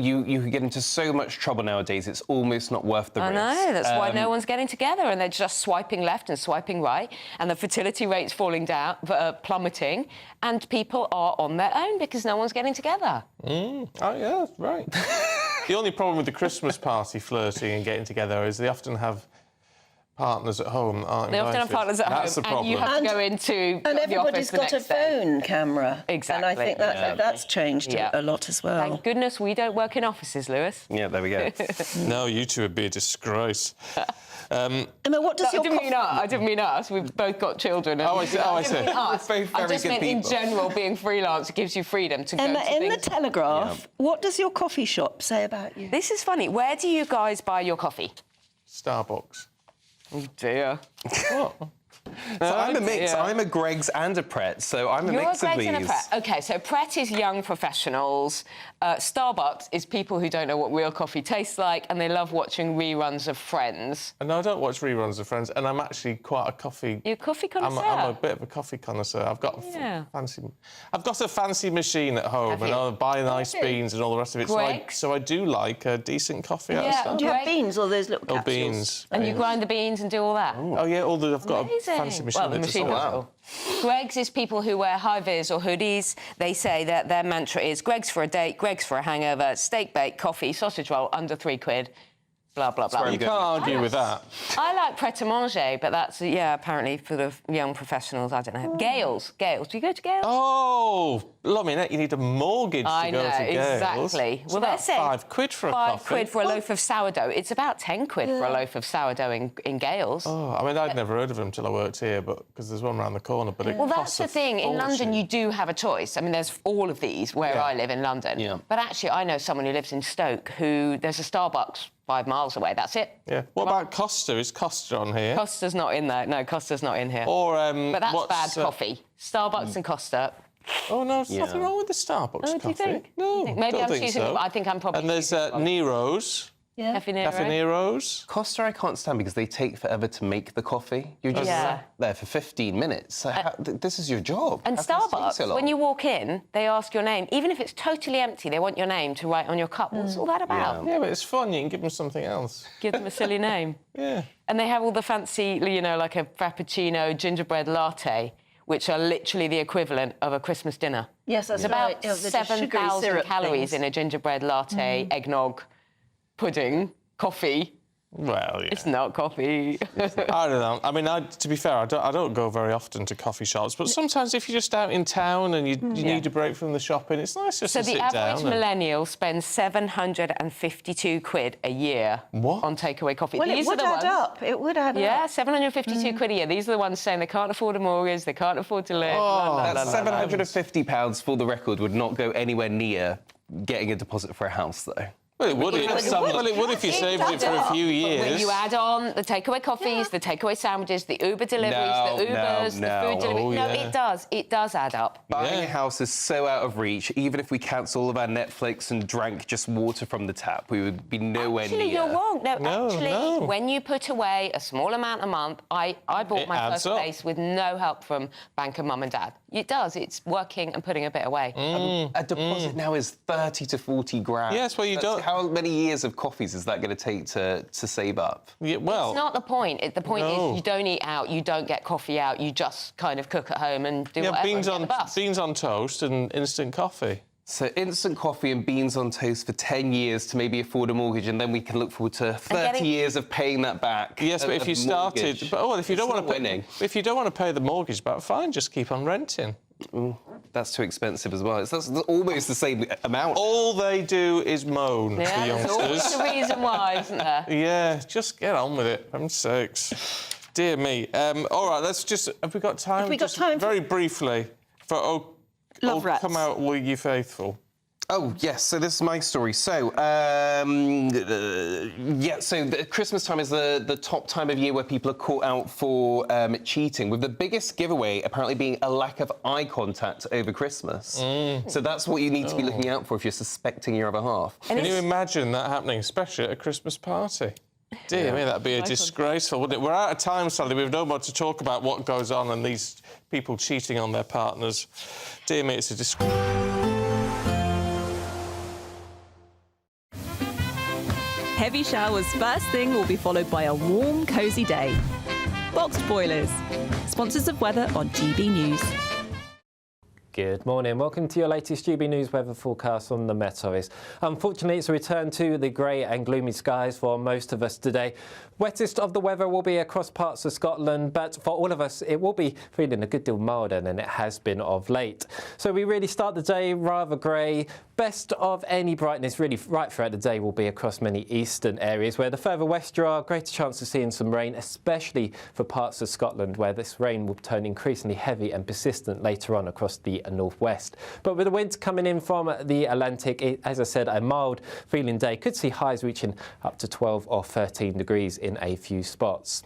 into so much trouble nowadays, it's almost not worth the risk. I know. That's why no one's getting together and they're just swiping left and swiping right and the fertility rate's falling down, plummeting, and people are on their own because no one's getting together. Oh, yeah, right. The only problem with the Christmas party flirting and getting together is they often have partners at home that aren't They often have partners at home. That's the problem. And you have to go into And the everybody's office the got a next day. phone camera. Exactly. And I think that's changed a lot as well. Thank goodness we don't work in offices, Lewis. Yeah, there we go. No, you two would be a disgrace. Emma, what does I didn't mean us. We've both got children. Oh, I see. I didn't mean us. Both very I just good meant people. in general, being freelance gives you freedom to Emma, go to in things. the Telegraph, what does your coffee shop say about you? This is funny. Where do you guys buy your coffee? Starbucks. Oh, dear. What? So I'm a mix. I'm a Greggs and a Pret, so I'm a mix of these. You're a Greggs and a Pret. OK, so Pret is young professionals. Starbucks is people who don't know what real coffee tastes like and they love watching reruns of Friends. And I don't watch reruns of Friends, and I'm actually quite a coffee... You're a coffee connoisseur? I'm a bit of a coffee connoisseur. I've got a fancy machine at home, and I buy nice beans and all the rest of it. So I do like a decent coffee out of Starbucks. Do you have beans or those little capsules? Beans. And you grind the beans and do all that? Oh, yeah, I've got a fancy machine. Well, the machine does it all. Greggs is people who wear high-vis or hoodies. They say that their mantra is Greggs for a date, Greggs for a hangover, steak bake, coffee, sausage roll, under £3. blah, blah, blah. You can't argue with that. I like pret-a-manger, but that's, apparently for the young professionals, I don't know. Gales. Do you go to Gales? Oh, Luminette, you need a mortgage to go to Gales. Exactly. Well, that's £5 for a coffee. £5 for a loaf of sourdough. It's about 10 quid for a loaf of sourdough in Gales. Oh, I mean, I'd never heard of them till I worked here, but because there's one around the corner. But it well, that's costs the thing. In London, you do have a choice. I mean, there's all of these where I live in London. Yeah. But actually, I know someone who lives in Stoke who there's a Starbucks 5 miles away. That's it. Yeah. What about Costa? Is Costa on here? Costa's not in there. No, Costa's not in here. Or but that's bad coffee. Starbucks and Costa. Oh no, there's nothing wrong with the Starbucks coffee. Do you think? No, maybe I'm choosing. so. I think I'm probably. And there's Nero's. Yeah. Caffè Nero. Caffè Nero's. Costa I can't stand because they take forever to make the coffee. You're just sat there for 15 minutes. So this is your job. And How can it take Starbucks, so long? when you walk in, they ask your name. Even if it's totally empty, they want your name to write on your cup. What's all that about? Yeah, but it's fun. You can give them something else. Give them a silly name. Yeah. And they have all the fancy, like a frappuccino, gingerbread latte, which are literally the equivalent of a Christmas dinner. Yes, that's It's right. about 7,000 calories in a gingerbread latte, eggnog, pudding, coffee. Well, yeah. It's not coffee. I don't know. I mean, to be fair, I don't go very often to coffee shops, but sometimes if you're just out in town and you need a break from the shopping, it's nice just to sit down. So the average millennial spends 752 quid a year on takeaway coffee. Well, These it would are the add ones, up. It would add up. Yeah, 752 quid a year. These are the ones saying they can't afford a mortgage, they can't afford to live. That's £750 for the record would not go anywhere near getting a deposit for a house, though. Well, it would if you saved it for a few years. When you add on the takeaway coffees, the takeaway sandwiches, the Uber deliveries, the Ubers, the food deliveries. It does add up. Buying a house is so out of reach. Even if we cancel all of our Netflix and drank just water from the tap, we would be nowhere near. Actually, you're wrong. No, when you put away a small amount a month, I bought my first place with no help from bank and mum and dad. It does. It's working and putting a bit away. A deposit now is 30 to 40 grand. Yes, well, you don't. How many years of coffees is that going to take to save up? Yeah, well, it's not the point. The point is you don't eat out, you don't get coffee out, you just kind of cook at home and do whatever. Beans on toast and instant coffee. So instant coffee and beans on toast for 10 years to maybe afford a mortgage, and then we can look forward to 30 years of paying that back. Yes, but if you started, if you don't want to pay the mortgage back, fine, just keep on renting. That's too expensive as well. That's almost the same amount. All they do is moan, the there's youngsters. always a reason why, isn't there? Yeah, just get on with it. I'm sakes. Dear me. All right, let's just... Have we got time? Have we got time? Very briefly, for Love Rats. Come Out, Will You Faithful? Oh, yes, so this is my story. So, so the Christmas time is the top time of year where people are caught out for cheating, with the biggest giveaway apparently being a lack of eye contact over Christmas. So that's what you need to be looking out for if you're suspecting your other half. Can you imagine that happening, especially at a Christmas party? Dear me, that'd be disgraceful, wouldn't it? We're out of time, sadly. We've no more to talk about what goes on and these people cheating on their partners. Dear me, it's a disgrace. Heavy showers first thing will be followed by a warm, cosy day. Boxed Boilers, sponsors of weather on GB News. Good morning. Welcome to your latest GB News weather forecast on the Met Office. Unfortunately, it's a return to the grey and gloomy skies for most of us today. Wettest of the weather will be across parts of Scotland, but for all of us, it will be feeling a good deal milder than it has been of late. So we really start the day rather grey. Best of any brightness really right throughout the day will be across many eastern areas, where the further west you are, greater chance of seeing some rain, especially for parts of Scotland, where this rain will turn increasingly heavy and persistent later on across the northwest. But with the winds coming in from the Atlantic, as I said, a mild feeling day could see highs reaching up to 12 or 13 degrees in a few spots.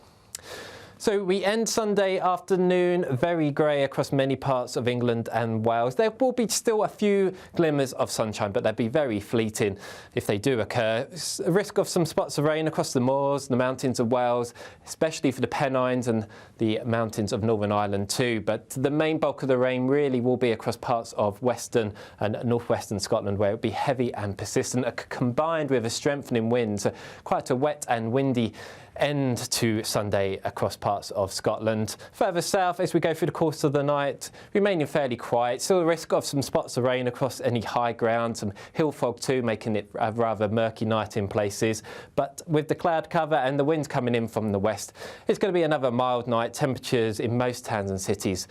So we end Sunday afternoon very grey across many parts of England and Wales. There will be still a few glimmers of sunshine, but they'll be very fleeting if they do occur. A risk of some spots of rain across the moors, the mountains of Wales, especially for the Pennines and the mountains of Northern Ireland too. But the main bulk of the rain really will be across parts of western and northwestern Scotland, where it will be heavy and persistent, combined with a strengthening wind. So quite a wet and windy end to Sunday across parts of Scotland. Further south, as we go through the course of the night, remaining fairly quiet. Still a risk of some spots of rain across any high ground, some hill fog too, making it a rather murky night in places. But with the cloud cover and the winds coming in from the west, it's going to be another mild night. Temperatures in most towns and cities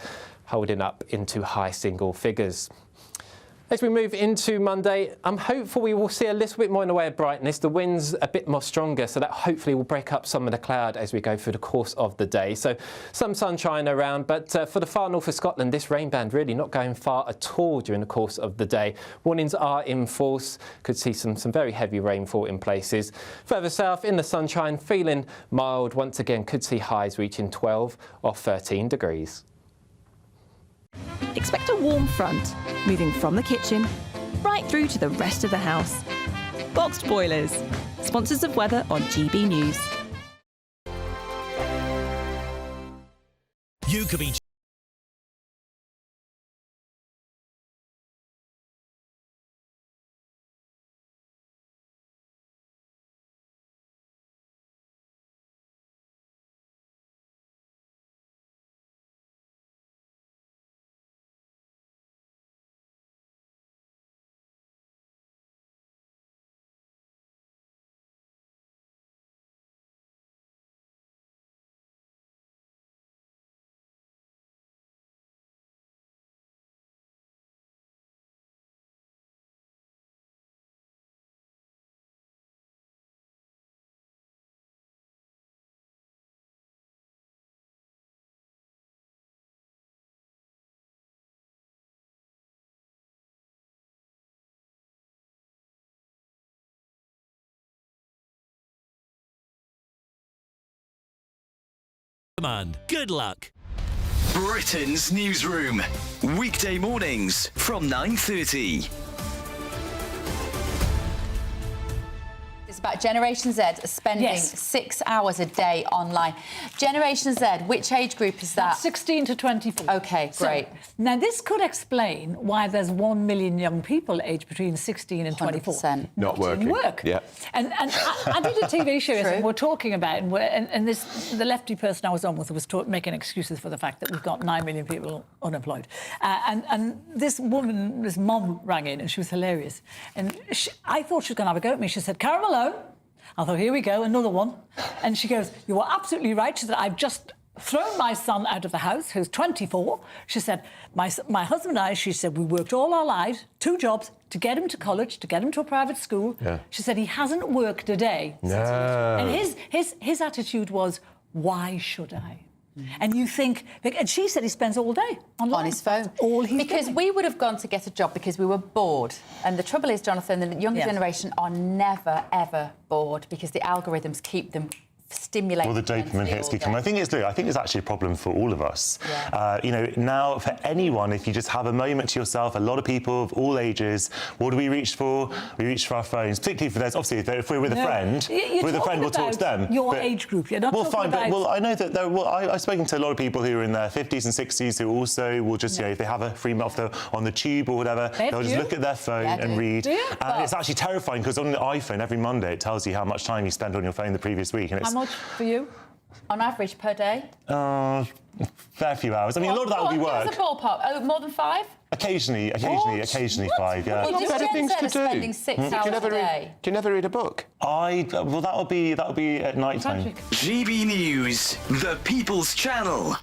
holding up into high single figures. As we move into Monday, I'm hopeful we will see a little bit more in the way of brightness. The wind's a bit more stronger, so that hopefully will break up some of the cloud as we go through the course of the day. So some sunshine around, but for the far north of Scotland, this rain band really not going far at all during the course of the day. Warnings are in force. Could see some very heavy rainfall in places. Further south, in the sunshine, feeling mild. Once again, could see highs reaching 12 or 13 degrees. Expect a warm front, moving from the kitchen right through to the rest of the house. Boxed boilers, sponsors of weather on GB News. You could be man. Good luck. Britain's Newsroom. Weekday mornings from 9:30. It's about Generation Z spending 6 hours a day online. Generation Z, which age group is that? 16 to 24. OK, great. Now, this could explain why there's 1 million young people aged between 16 and 24. 100%. Not working. In work. Yeah. And I did a TV show and we're talking about it, and the lefty person I was on with was making excuses for the fact that we've got 9 million people unemployed. And this woman, this mom, rang in and she was hilarious. And I thought she was going to have a go at me. She said, Carol Malone. I thought, here we go, another one. And she goes, you are absolutely right. She said, I've just thrown my son out of the house, who's 24. She said, my husband and I, she said, we worked all our lives, 2 jobs, to get him to college, to get him to a private school. Yeah. She said, he hasn't worked a day. No. And his attitude was, why should I? And you think, and she said he spends all day online. On his phone. That's all he's because doing. we would have gone to get a job because we were bored. And the trouble is, Jonathan, the younger generation are never, ever bored because the algorithms keep them stimulating. Well, the dopamine hits keep coming. I think it's actually a problem for all of us. Yeah. You know, now for anyone, if you just have a moment to yourself, a lot of people of all ages, what do we reach for? We reach for our phones, particularly for those. Obviously, if we're with a friend, we'll talk to them. Your age group, you're not talking about... I know that I've spoken to a lot of people who are in their 50s and 60s who also will just, you know, if they have a free month on the tube or whatever, they'll just look at their phone and read. And it's actually terrifying because on the iPhone every Monday it tells you how much time you spent on your phone the previous week, and it's How much for you? On average per day? Fair few hours. I mean, a lot of that will be work. What's a ballpark? Oh, more than 5? Occasionally 5, yeah. Well, better things to do. Spending 6 hours a day. Do you never read a book? Well, that'll be at night time. GB News, the People's Channel.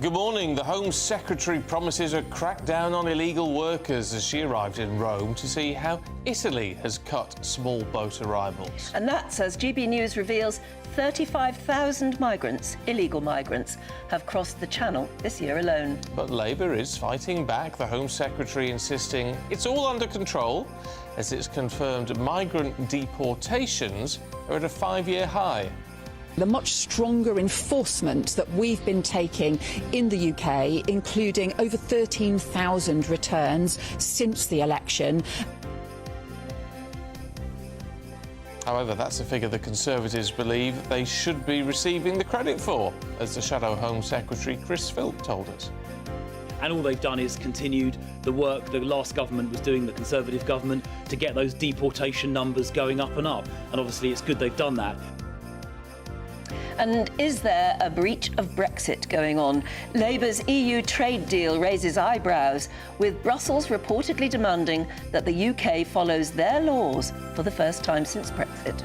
Good morning. The Home Secretary promises a crackdown on illegal workers as she arrived in Rome to see how Italy has cut small boat arrivals. And that's as GB News reveals 35,000 migrants, illegal migrants, have crossed the Channel this year alone. But Labour is fighting back, the Home Secretary insisting it's all under control, as it's confirmed migrant deportations are at a 5-year high. The much stronger enforcement that we've been taking in the UK, including over 13,000 returns since the election. However, that's a figure the Conservatives believe they should be receiving the credit for, as the Shadow Home Secretary Chris Philp told us. and all they've done is continued the work the last government was doing, the Conservative government, to get those deportation numbers going up and up. And obviously it's good they've done that. And is there a breach of Brexit going on? Labour's EU trade deal raises eyebrows, with Brussels reportedly demanding that the UK follows their laws for the first time since Brexit.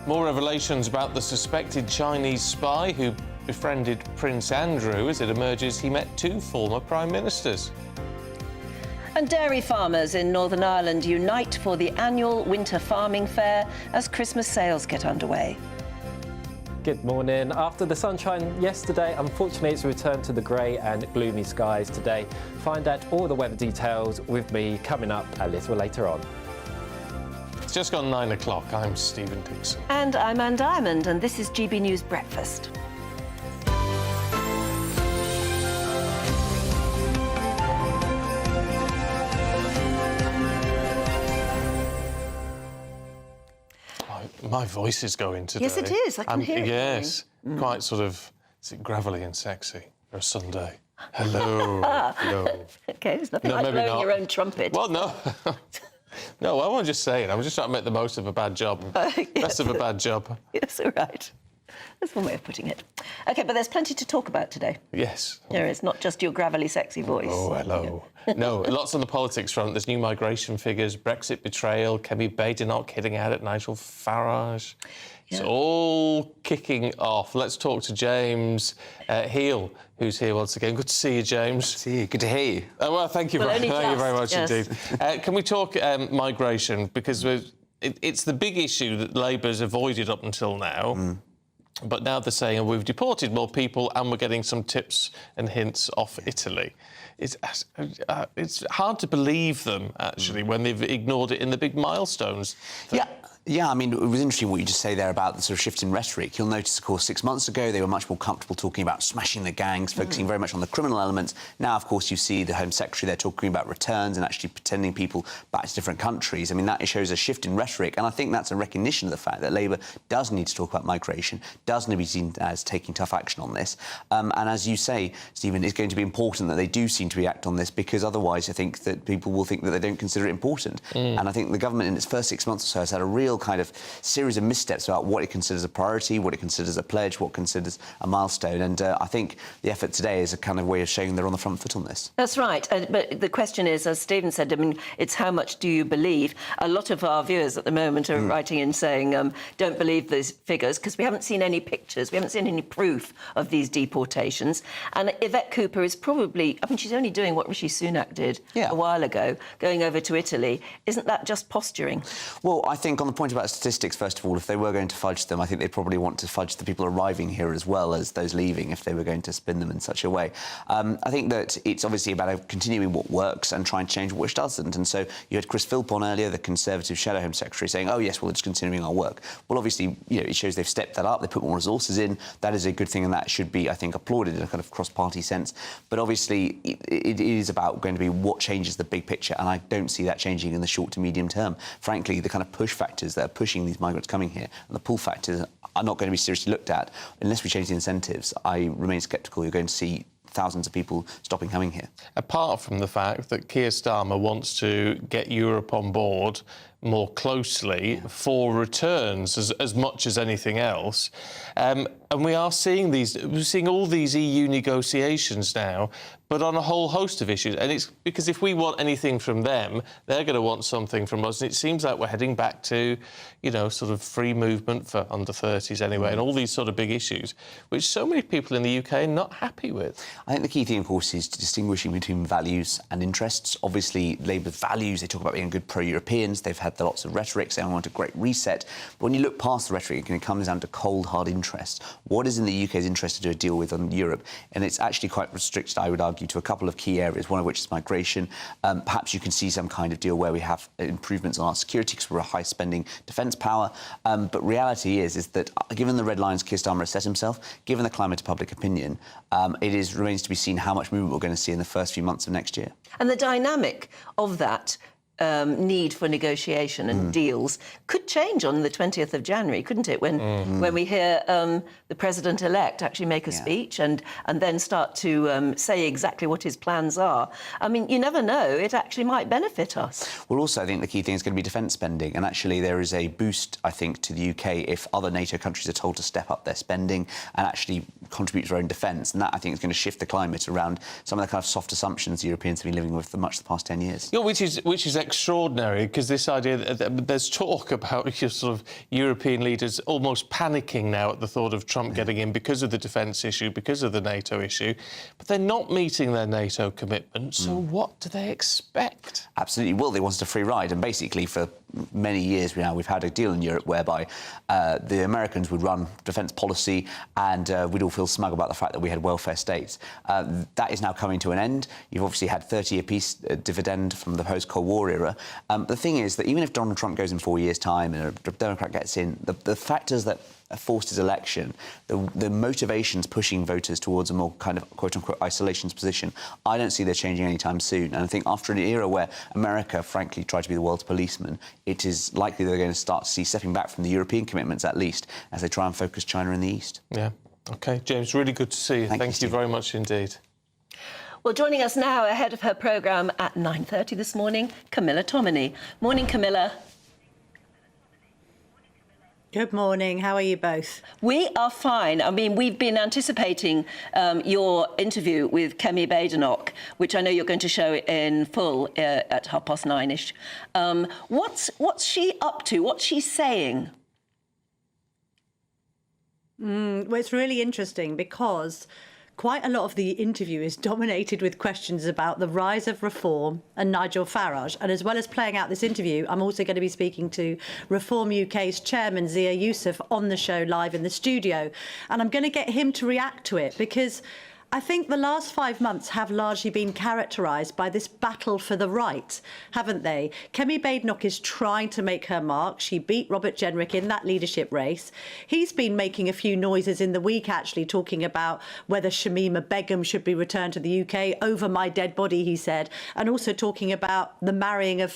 More revelations about the suspected Chinese spy who befriended Prince Andrew as it emerges he met 2 former prime ministers. And dairy farmers in Northern Ireland unite for the annual winter farming fair as Christmas sales get underway. Good morning. After the sunshine yesterday, unfortunately it's returned to the grey and gloomy skies today. Find out all the weather details with me coming up a little later on. It's just gone 9 o'clock. I'm Stephen Dixon. And I'm Anne Diamond, and this is GB News Breakfast. My voice is going today. Yes, it is. I can hear it. Yes, quite sort of gravelly and sexy for a Sunday. Hello. Hello. OK, there's nothing like blowing your own trumpet. Well, no. No, I wasn't just saying. I was just trying to make the most of a bad job. Best of a bad job. Yes, all right. That's one way of putting it. OK, but there's plenty to talk about today. Yes. There is, not just your gravelly, sexy voice. Oh, hello. No, lots on the politics front. There's new migration figures, Brexit betrayal, Kemi Badenoch hitting out at Nigel Farage. It's all kicking off. Let's talk to James Heale, who's here once again. Good to see you, James. Good to see you. Good to hear you. Oh, well, thank you very much indeed. Can we talk migration? Because it's the big issue that Labour's avoided up until now. But now they're saying we've deported more people and we're getting some tips and hints off Italy. It's hard to believe them, actually, when they've ignored it in the big milestones. Yeah, I mean, it was interesting what you just say there about the sort of shift in rhetoric. You'll notice, of course, 6 months ago, they were much more comfortable talking about smashing the gangs, focusing very much on the criminal elements. Now, of course, you see the Home Secretary there talking about returns and actually pretending people back to different countries. I mean, that shows a shift in rhetoric, and I think that's a recognition of the fact that Labour does need to talk about migration, does need to be seen as taking tough action on this. And as you say, Stephen, it's going to be important that they do seem to react on this, because otherwise I think that people will think that they don't consider it important. And I think the government in its first 6 months or so has had a real kind of series of missteps about what it considers a priority, what it considers a pledge, what it considers a milestone. And I think the effort today is a kind of way of showing they're on the front foot on this. That's right. But the question is, as Stephen said, I mean, it's how much do you believe? A lot of our viewers at the moment are writing in saying, don't believe those figures, because we haven't seen any pictures, we haven't seen any proof of these deportations. And Yvette Cooper is probably, I mean, she's only doing what Rishi Sunak did a while ago, going over to Italy. Isn't that just posturing? Well, I think on the point about statistics, first of all, if they were going to fudge them, I think they'd probably want to fudge the people arriving here as well as those leaving if they were going to spin them in such a way. I think that it's obviously about continuing what works and trying to change which doesn't. And so you had Chris Philp on earlier, the Conservative Shadow Home Secretary, saying, oh, yes, well, it's continuing our work. Well, obviously, you know, it shows they've stepped that up, they put more resources in. That is a good thing, and that should be, I think, applauded in a kind of cross-party sense. But obviously, it is about going to be what changes the big picture, and I don't see that changing in the short to medium term. Frankly, the kind of push factors that are pushing these migrants coming here and the pull factors are not going to be seriously looked at unless we change the incentives. I remain sceptical you're going to see thousands of people stopping coming here. Apart from the fact that Keir Starmer wants to get Europe on board more closely for returns as much as anything else. And we are seeing we're seeing all these EU negotiations now, but on a whole host of issues. And it's because if we want anything from them, they're going to want something from us. And it seems like we're heading back to, you know, sort of free movement for under 30s anyway, and all these sort of big issues, which so many people in the UK are not happy with. I think the key thing, of course, is distinguishing between values and interests. Obviously, Labour's values, they talk about being good pro-Europeans. They've had lots of rhetoric saying, I want a great reset. But when you look past the rhetoric, it comes down to cold, hard interest. What is in the UK's interest to do a deal with on Europe? And it's actually quite restricted, I would argue, to a couple of key areas, one of which is migration. Perhaps you can see some kind of deal where we have improvements on our security because we're a high-spending defence power. But reality is that given the red lines Keir Starmer has set himself, given the climate of public opinion, remains to be seen how much movement we're going to see in the first few months of next year. And the dynamic of that need for negotiation and deals could change on the 20th of January, couldn't it? When we hear the president-elect actually make a speech and then start to say exactly what his plans are. I mean, you never know. It actually might benefit us. Well, also, I think the key thing is going to be defence spending. And actually, there is a boost, I think, to the UK if other NATO countries are told to step up their spending and actually contribute to their own defence. And that, I think, is going to shift the climate around some of the kind of soft assumptions Europeans have been living with for much the past 10 years. Yeah, which is extraordinary, because this idea that there's talk about your sort of European leaders almost panicking now at the thought of Trump getting in because of the defence issue, because of the NATO issue, but they're not meeting their NATO commitment, so what do they expect? Absolutely. Well, they wanted a free ride, and basically for many years now we've had a deal in Europe whereby the Americans would run defence policy and we'd all feel smug about the fact that we had welfare states. That is now coming to an end. You've obviously had 30-year peace dividend from the post-Cold War era. The thing is that even if Donald Trump goes in 4 years' time and a Democrat gets in, the factors that forced his election, the motivations pushing voters towards a more kind of quote-unquote isolationist position, I don't see they're changing anytime soon. And I think after an era where America, frankly, tried to be the world's policeman, it is likely they're going to start to see stepping back from the European commitments, at least, as they try and focus China in the East. Yeah. OK, James, really good to see you. Thank you very much indeed. Well, joining us now ahead of her programme at 9:30 this morning, Camilla Tominey. Morning, Camilla. Good morning. How are you both? We are fine. I mean, we've been anticipating your interview with Kemi Badenoch, which I know you're going to show in full at 9:30ish. What's she up to? What's she saying? Well, it's really interesting because quite a lot of the interview is dominated with questions about the rise of Reform and Nigel Farage. And as well as playing out this interview, I'm also going to be speaking to Reform UK's chairman, Zia Youssef, on the show live in the studio. And I'm going to get him to react to it because I think the last 5 months have largely been characterised by this battle for the right, haven't they? Kemi Badenoch is trying to make her mark. She beat Robert Jenrick in that leadership race. He's been making a few noises in the week, actually, talking about whether Shamima Begum should be returned to the UK. Over my dead body, he said, and also talking about the marrying of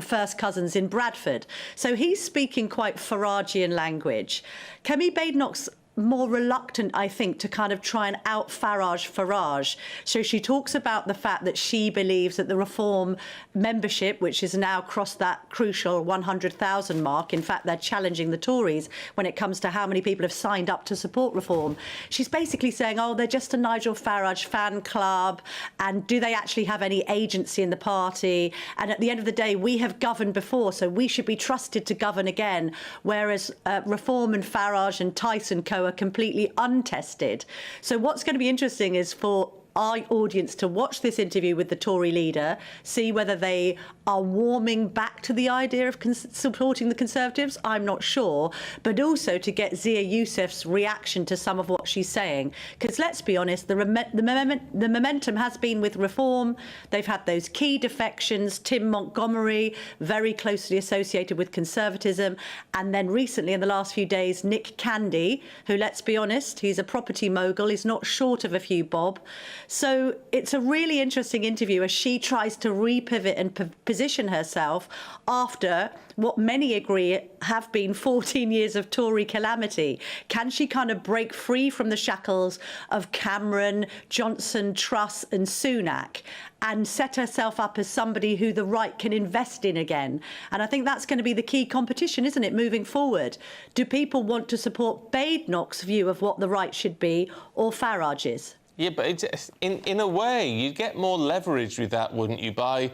first cousins in Bradford. So he's speaking quite Faragian language. Kemi Badenoch's more reluctant, I think, to kind of try and out-Farage. So she talks about the fact that she believes that the Reform membership, which has now crossed that crucial 100,000 mark, in fact, they're challenging the Tories when it comes to how many people have signed up to support Reform. She's basically saying, oh, they're just a Nigel Farage fan club, and do they actually have any agency in the party? And at the end of the day, we have governed before, so we should be trusted to govern again, whereas Reform and Farage and Tyson Co are completely untested. So what's going to be interesting is for our audience to watch this interview with the Tory leader, see whether they are warming back to the idea of supporting the Conservatives. I'm not sure. But also to get Zia Youssef's reaction to some of what she's saying. Because let's be honest, the momentum has been with Reform. They've had those key defections, Tim Montgomery, very closely associated with Conservatism. And then recently, in the last few days, Nick Candy, who, let's be honest, he's a property mogul. He's not short of a few bob. So it's a really interesting interview as she tries to repivot and position herself after what many agree have been 14 years of Tory calamity. Can she kind of break free from the shackles of Cameron, Johnson, Truss and Sunak and set herself up as somebody who the right can invest in again? And I think that's going to be the key competition, isn't it, moving forward? Do people want to support Badenoch's view of what the right should be or Farage's? Yeah, but in a way, you'd get more leverage with that, wouldn't you, by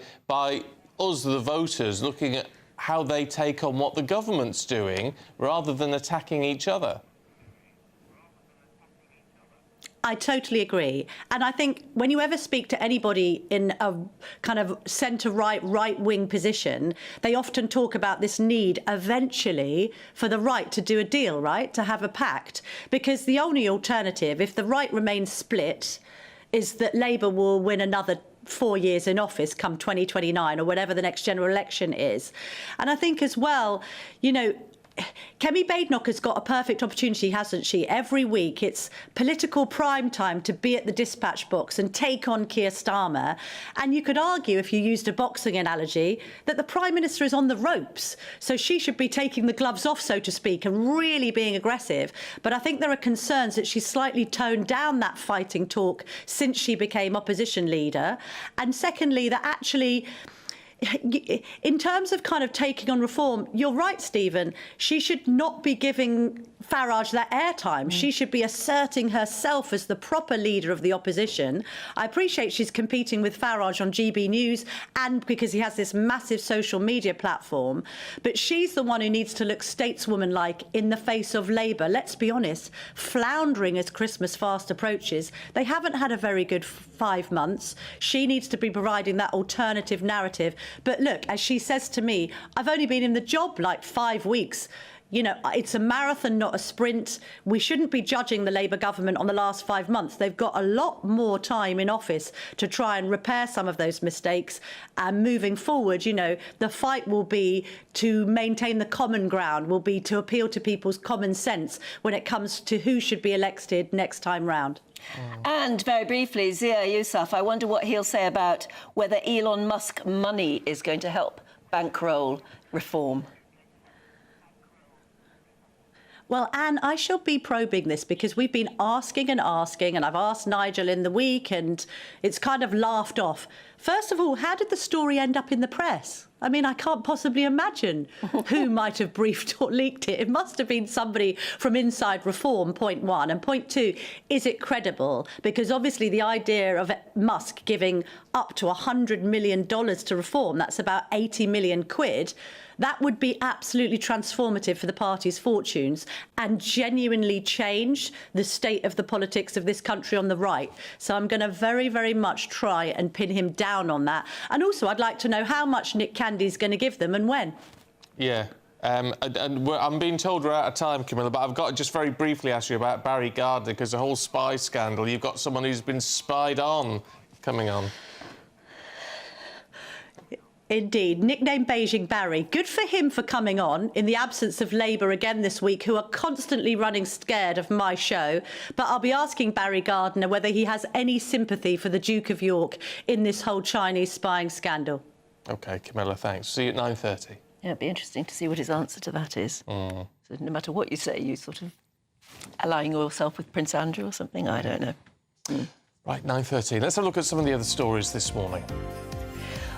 us, the voters, looking at how they take on what the government's doing rather than attacking each other? I totally agree. And I think when you ever speak to anybody in a kind of centre-right, right-wing position, they often talk about this need eventually for the right to do a deal, right, to have a pact. Because the only alternative, if the right remains split, is that Labour will win another 4 years in office come 2029 or whatever the next general election is. And I think as well, you know, Kemi Badenoch has got a perfect opportunity, hasn't she? Every week it's political prime time to be at the dispatch box and take on Keir Starmer. And you could argue, if you used a boxing analogy, that the Prime Minister is on the ropes. So she should be taking the gloves off, so to speak, and really being aggressive. But I think there are concerns that she's slightly toned down that fighting talk since she became opposition leader. And secondly, that actually, in terms of kind of taking on reform, you're right, Stephen. She should not be giving Farage that airtime. She should be asserting herself as the proper leader of the opposition. I appreciate she's competing with Farage on GB News and because he has this massive social media platform. But she's the one who needs to look stateswoman-like in the face of Labour. Let's be honest, floundering as Christmas fast approaches. They haven't had a very good 5 months. She needs to be providing that alternative narrative. But look, as she says to me, I've only been in the job like 5 weeks. You know, it's a marathon, not a sprint. We shouldn't be judging the Labour government on the last 5 months. They've got a lot more time in office to try and repair some of those mistakes. And moving forward, you know, the fight will be to maintain the common ground, will be to appeal to people's common sense when it comes to who should be elected next time round. And very briefly, Zia Yousaf, I wonder what he'll say about whether Elon Musk money is going to help bankroll reform. Well, Anne, I shall be probing this because we've been asking and asking, and I've asked Nigel in the week, and it's kind of laughed off. First of all, how did the story end up in the press? I mean, I can't possibly imagine who might have briefed or leaked it. It must have been somebody from inside Reform, point one. And point two, is it credible? Because obviously the idea of Musk giving up to $100 million to Reform, that's about 80 million quid, that would be absolutely transformative for the party's fortunes and genuinely change the state of the politics of this country on the right. So I'm going to very, very much try and pin him down on that. And also, I'd like to know how much Nick Candy's going to give them and when. Yeah. And I'm being told we're out of time, Camilla, but I've got to just very briefly ask you about Barry Gardner, because the whole spy scandal, you've got someone who's been spied on coming on. Indeed. Nicknamed Beijing Barry. Good for him for coming on in the absence of Labour again this week, who are constantly running scared of my show. But I'll be asking Barry Gardner whether he has any sympathy for the Duke of York in this whole Chinese spying scandal. OK, Camilla, thanks. See you at 9:30. Yeah, it'd be interesting to see what his answer to that is. So no matter what you say, you sort of allying yourself with Prince Andrew or something? I don't know. Right, 9:30. Let's have a look at some of the other stories this morning.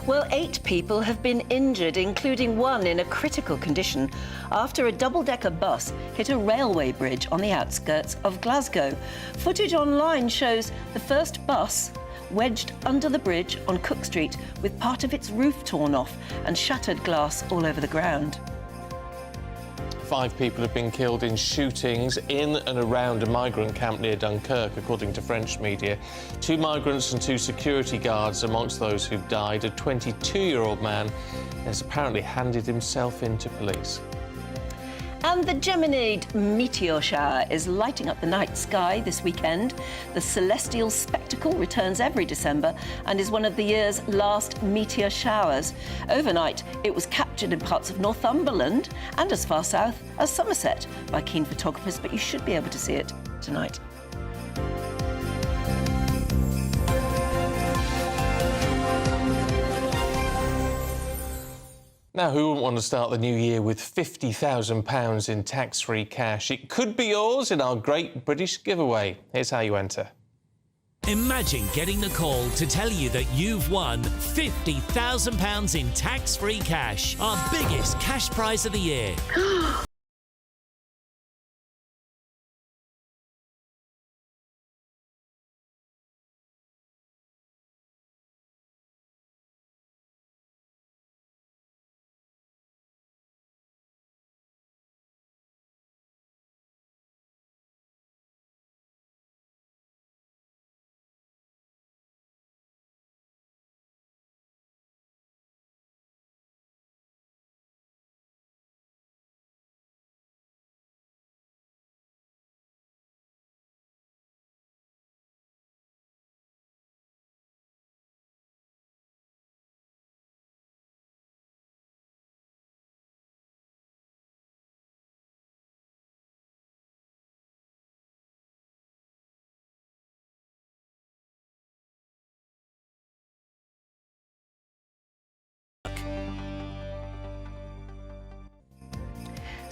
Well, 8 people have been injured, including one in a critical condition, after a double-decker bus hit a railway bridge on the outskirts of Glasgow. Footage online shows the first bus wedged under the bridge on Cook Street with part of its roof torn off and shattered glass all over the ground. 5 people have been killed in shootings in and around a migrant camp near Dunkirk, according to French media. 2 migrants and 2 security guards amongst those who've died. A 22-year-old man has apparently handed himself in to police. And the Geminid meteor shower is lighting up the night sky this weekend. The celestial spectacle returns every December and is one of the year's last meteor showers. Overnight, it was captured in parts of Northumberland and as far south as Somerset by keen photographers, but you should be able to see it tonight. Now, who wouldn't want to start the new year with £50,000 in tax-free cash? It could be yours in our Great British Giveaway. Here's how you enter. Imagine getting the call to tell you that you've won £50,000 in tax-free cash, our biggest cash prize of the year.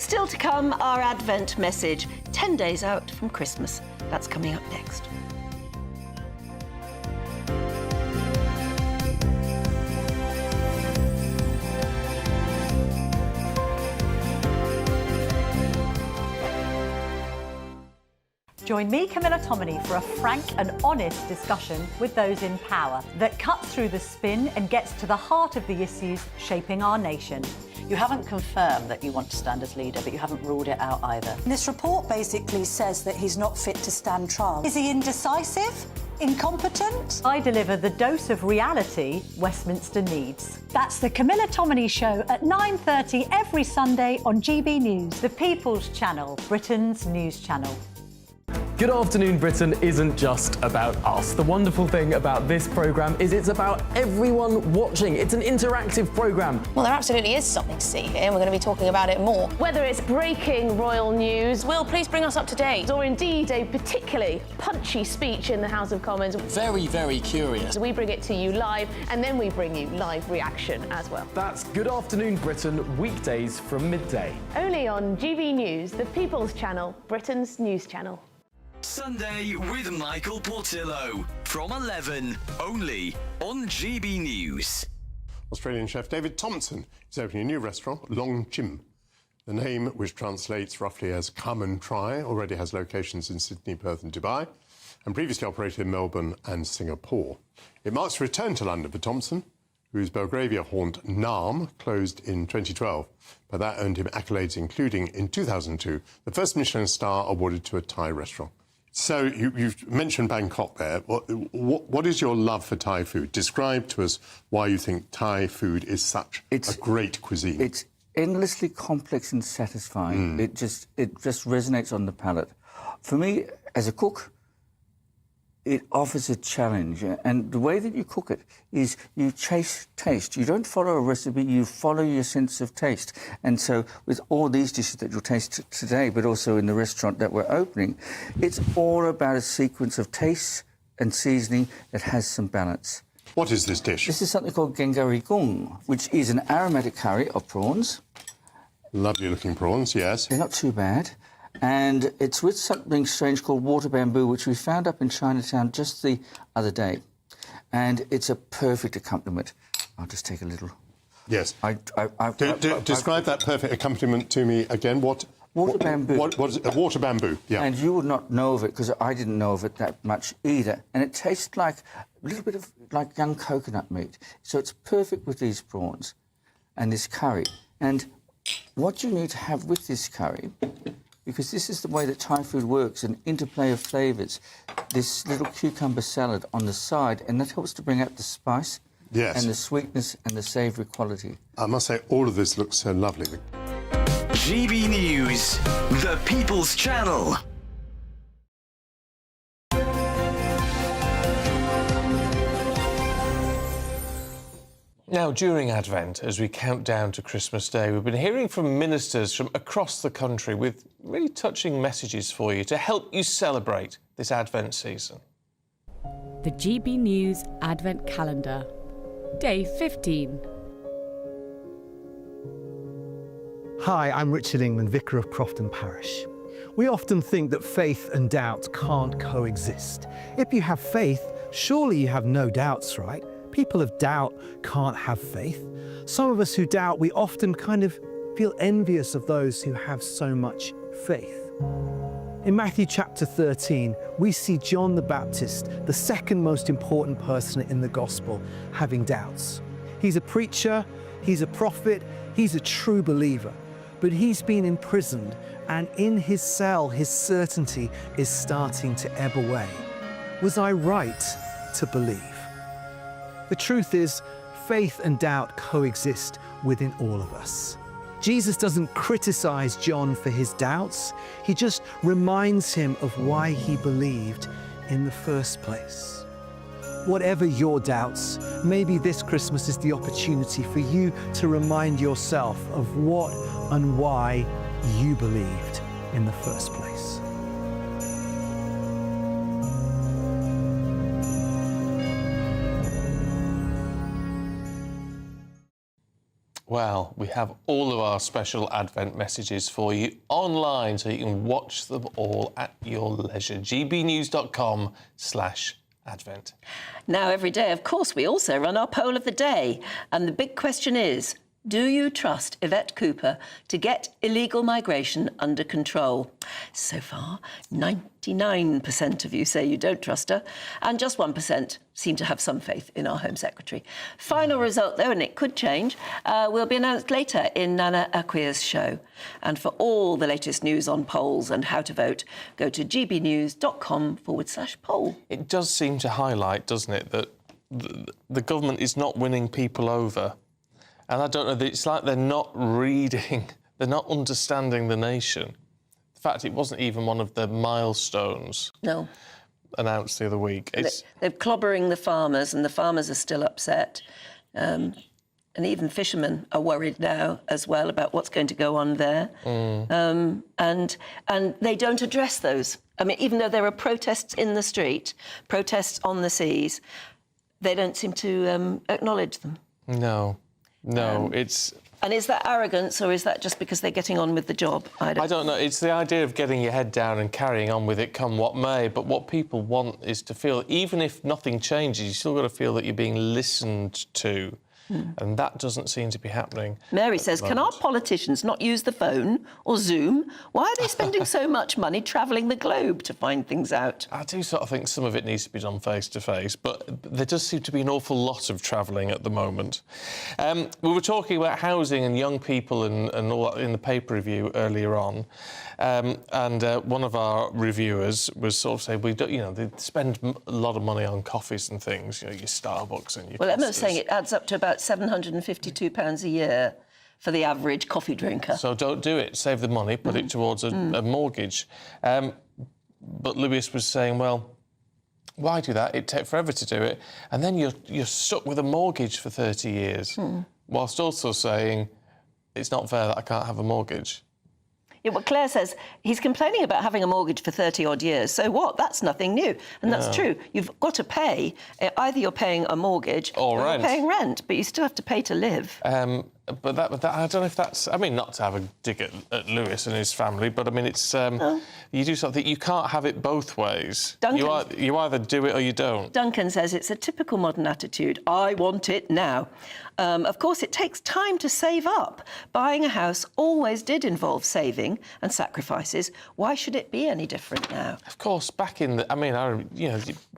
Still to come, our Advent message, 10 days out from Christmas. That's coming up next. Join me, Camilla Tominey, for a frank and honest discussion with those in power that cuts through the spin and gets to the heart of the issues shaping our nation. You haven't confirmed that you want to stand as leader, but you haven't ruled it out either. This report basically says that he's not fit to stand trial. Is he indecisive? Incompetent? I deliver the dose of reality Westminster needs. That's the Camilla Tominey Show at 9:30 every Sunday on GB News, the People's Channel, Britain's news channel. Good Afternoon Britain isn't just about us. The wonderful thing about this programme is it's about everyone watching. It's an interactive programme. Well, there absolutely is something to see here, and we're going to be talking about it more. Whether it's breaking royal news, Will, please bring us up to date, or indeed a particularly punchy speech in the House of Commons. Very, very curious. We bring it to you live, and then we bring you live reaction as well. That's Good Afternoon Britain, weekdays from midday. Only on GB News, the People's Channel, Britain's news channel. Sunday with Michael Portillo from 11, only on GB News. Australian chef David Thompson is opening a new restaurant, Long Chim. The name, which translates roughly as come and try, already has locations in Sydney, Perth and Dubai, and previously operated in Melbourne and Singapore. It marks a return to London for Thompson, whose Belgravia haunt Naarm closed in 2012, but that earned him accolades, including in 2002, the first Michelin star awarded to a Thai restaurant. So you've mentioned Bangkok there. What is your love for Thai food? Describe to us why you think Thai food is such a great cuisine. It's endlessly complex and satisfying. It just resonates on the palate. For me, as a cook, it offers a challenge, and the way that you cook it is you chase taste. You don't follow a recipe, you follow your sense of taste. And so with all these dishes that you'll taste today, but also in the restaurant that we're opening, it's all about a sequence of taste and seasoning that has some balance. What is this dish? This is something called Gengari Gung, which is an aromatic curry of prawns. Lovely looking prawns, yes. They're not too bad. And it's with something strange called water bamboo, which we found up in Chinatown just the other day. And it's a perfect accompaniment. I'll just take a little. Yes. Describe that perfect accompaniment to me again. Water bamboo. What is it? Water bamboo, yeah. And you would not know of it, because I didn't know of it that much either. And it tastes like a little bit of like young coconut meat. So it's perfect with these prawns and this curry. And what you need to have with this curry, because this is the way that Thai food works, an interplay of flavours. This little cucumber salad on the side, and that helps to bring out the spice and the sweetness and the savoury quality. I must say, all of this looks so lovely. GB News, the People's Channel. Now, during Advent, as we count down to Christmas Day, we've been hearing from ministers from across the country with really touching messages for you to help you celebrate this Advent season. The GB News Advent Calendar, Day 15. Hi, I'm Richard England, Vicar of Crofton Parish. We often think that faith and doubt can't coexist. If you have faith, surely you have no doubts, right? People of doubt can't have faith. Some of us who doubt, we often kind of feel envious of those who have so much faith. In Matthew chapter 13, we see John the Baptist, the second most important person in the gospel, having doubts. He's a preacher, he's a prophet, he's a true believer, but he's been imprisoned, and in his cell, his certainty is starting to ebb away. Was I right to believe? The truth is, faith and doubt coexist within all of us. Jesus doesn't criticize John for his doubts. He just reminds him of why he believed in the first place. Whatever your doubts, maybe this Christmas is the opportunity for you to remind yourself of what and why you believed in the first place. Well, we have all of our special Advent messages for you online, so you can watch them all at your leisure. gbnews.com/Advent. Now, every day, of course, we also run our poll of the day. And the big question is, do you trust Yvette Cooper to get illegal migration under control? So far, 99% of you say you don't trust her, and just 1% seem to have some faith in our Home Secretary. Final result, though, and it could change, will be announced later in Nana Akwia's show. And for all the latest news on polls and how to vote, go to gbnews.com/poll. It does seem to highlight, doesn't it, that the government is not winning people over. And I don't know, it's like they're not reading, they're not understanding the nation. In fact, it wasn't even one of the milestones announced the other week. They're clobbering the farmers, and the farmers are still upset. And even fishermen are worried now as well about what's going to go on there. And they don't address those. I mean, even though there are protests in the street, protests on the seas, they don't seem to acknowledge them. No, it's... And is that arrogance, or is that just because they're getting on with the job? I don't know. It's the idea of getting your head down and carrying on with it, come what may. But what people want is to feel, even if nothing changes, you still got to feel that you're being listened to. And that doesn't seem to be happening. Mary says, can our politicians not use the phone or Zoom? Why are they spending so much money travelling the globe to find things out? I do sort of think some of it needs to be done face-to-face, but there does seem to be an awful lot of travelling at the moment. We were talking about housing and young people and all that in the paper review earlier on, and one of our reviewers was sort of saying, they spend a lot of money on coffees and things, your Starbucks and your Well, Emma was Costas. saying it adds up to about £752 a year for the average coffee drinker. So don't do it. Save the money, put it towards a mortgage. But Lewis was saying, well, why do that? It'd take forever to do it. And then you're stuck with a mortgage for 30 years, whilst also saying it's not fair that I can't have a mortgage. Yeah, well, Claire says he's complaining about having a mortgage for 30-odd years. So what? That's nothing new. And that's true. You've got to pay. Either you're paying a mortgage or rent. you're paying rent, but you still have to pay to live. But that I don't know if that's... I mean, not to have a dig at Lewis and his family, but, I mean, it's... You do something... You can't have it both ways. You either do it or you don't. Duncan says it's a typical modern attitude. I want it now. Of course, it takes time to save up. Buying a house always did involve saving and sacrifices. Why should it be any different now? Of course, back in the... I mean,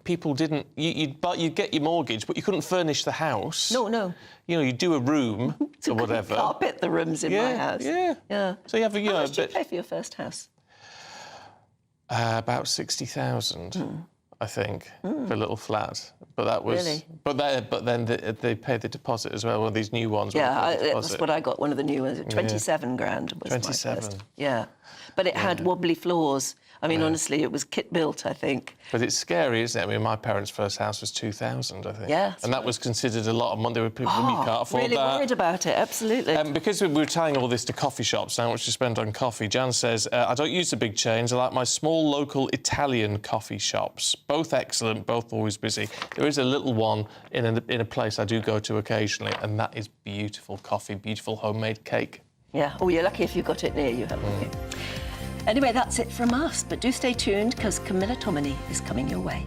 people didn't... You'd get your mortgage, but you couldn't furnish the house. No. You do a room or whatever. Carpet the rooms in my house. Yeah. So you have How much did you pay for your first house? About 60,000, I think, for a little flat. But that was... Really? But then they paid the deposit as well, one of these new ones. Yeah, that's what I got, one of the new ones. 27 grand was 27. my first. Yeah. But it had wobbly floors. I mean, honestly, it was kit-built, I think. But it's scary, isn't it? I mean, my parents' first house was 2,000, I think. Yeah. And that was considered a lot of money. There were people who can't afford really that. Worried about it, absolutely. Because we were telling all this to coffee shops, how much to spend on coffee, Jan says, I don't use the big chains. I like my small, local Italian coffee shops. Both excellent, both always busy. There is a little one in a place I do go to occasionally, and that is beautiful coffee, beautiful homemade cake. Yeah. Oh, you're lucky if you got it near you, haven't you? Anyway, that's it from us, but do stay tuned because Camilla Tominey is coming your way.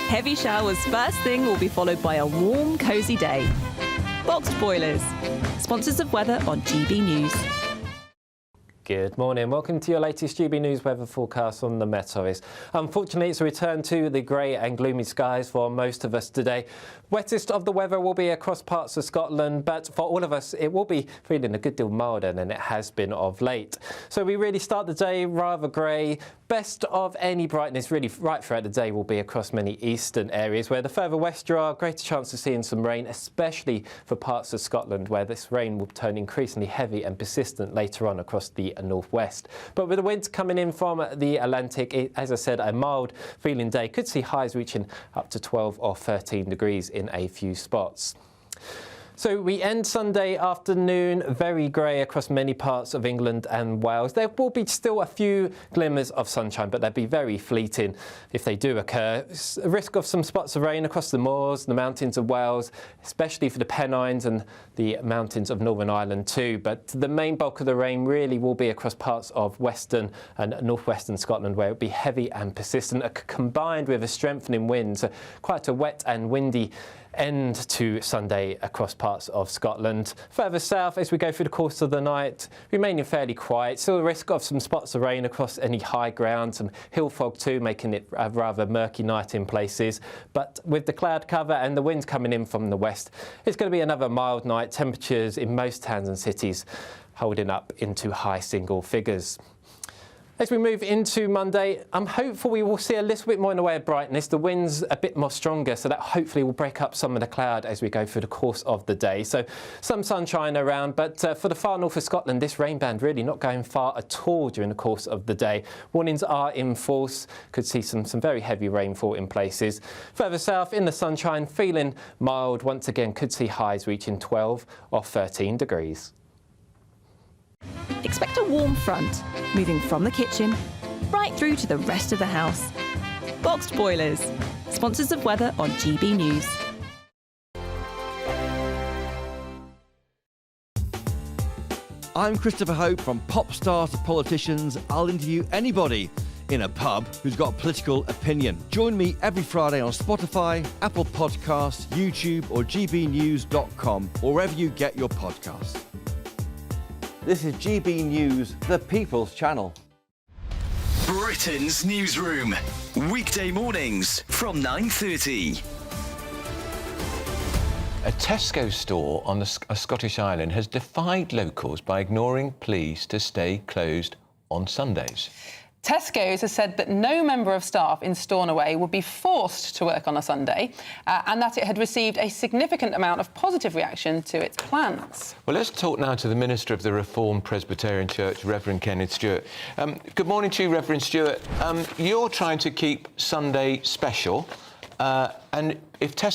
Heavy showers first thing will be followed by a warm, cosy day. Boxed boilers, sponsors of weather on GB News. Good morning. Welcome to your latest GB News weather forecast on the Met Office. Unfortunately, it's a return to the grey and gloomy skies for most of us today. Wettest of the weather will be across parts of Scotland, but for all of us, it will be feeling a good deal milder than it has been of late. So we really start the day rather grey. Best of any brightness really right throughout the day will be across many eastern areas, where the further west you are, greater chance of seeing some rain, especially for parts of Scotland, where this rain will turn increasingly heavy and persistent later on across the northwest. But with the winds coming in from the Atlantic, as I said, a mild feeling day. Could see highs reaching up to 12 or 13 degrees in a few spots. So we end Sunday afternoon very grey across many parts of England and Wales. There will be still a few glimmers of sunshine, but they'll be very fleeting if they do occur. A risk of some spots of rain across the moors, the mountains of Wales, especially for the Pennines and the mountains of Northern Ireland too. But the main bulk of the rain really will be across parts of western and northwestern Scotland, where it will be heavy and persistent, combined with a strengthening wind. So quite a wet and windy end to Sunday across parts of Scotland. Further south, as we go through the course of the night, remaining fairly quiet. Still a risk of some spots of rain across any high ground, some hill fog too, making it a rather murky night in places. But with the cloud cover and the winds coming in from the west, it's going to be another mild night. Temperatures in most towns and cities holding up into high single figures. As we move into Monday, I'm hopeful we will see a little bit more in the way of brightness. The wind's a bit more stronger, so that hopefully will break up some of the cloud as we go through the course of the day. So some sunshine around, but for the far north of Scotland, this rain band really not going far at all during the course of the day. Warnings are in force. Could see some very heavy rainfall in places. Further south, in the sunshine, feeling mild. Once again, could see highs reaching 12 or 13 degrees. Expect a warm front, moving from the kitchen right through to the rest of the house. Boxed Boilers, sponsors of weather on GB News. I'm Christopher Hope. From pop stars to politicians, I'll interview anybody in a pub who's got a political opinion. Join me every Friday on Spotify, Apple Podcasts, YouTube or gbnews.com, or wherever you get your podcasts. This is GB News, the People's Channel. Britain's Newsroom, weekday mornings from 9:30. A Tesco store on a Scottish island has defied locals by ignoring pleas to stay closed on Sundays. Tesco's has said that no member of staff in Stornoway would be forced to work on a Sunday and that it had received a significant amount of positive reaction to its plans. Well, let's talk now to the Minister of the Reformed Presbyterian Church, Reverend Kenneth Stewart. Good morning to you, Reverend Stewart. You're trying to keep Sunday special, and if Tesco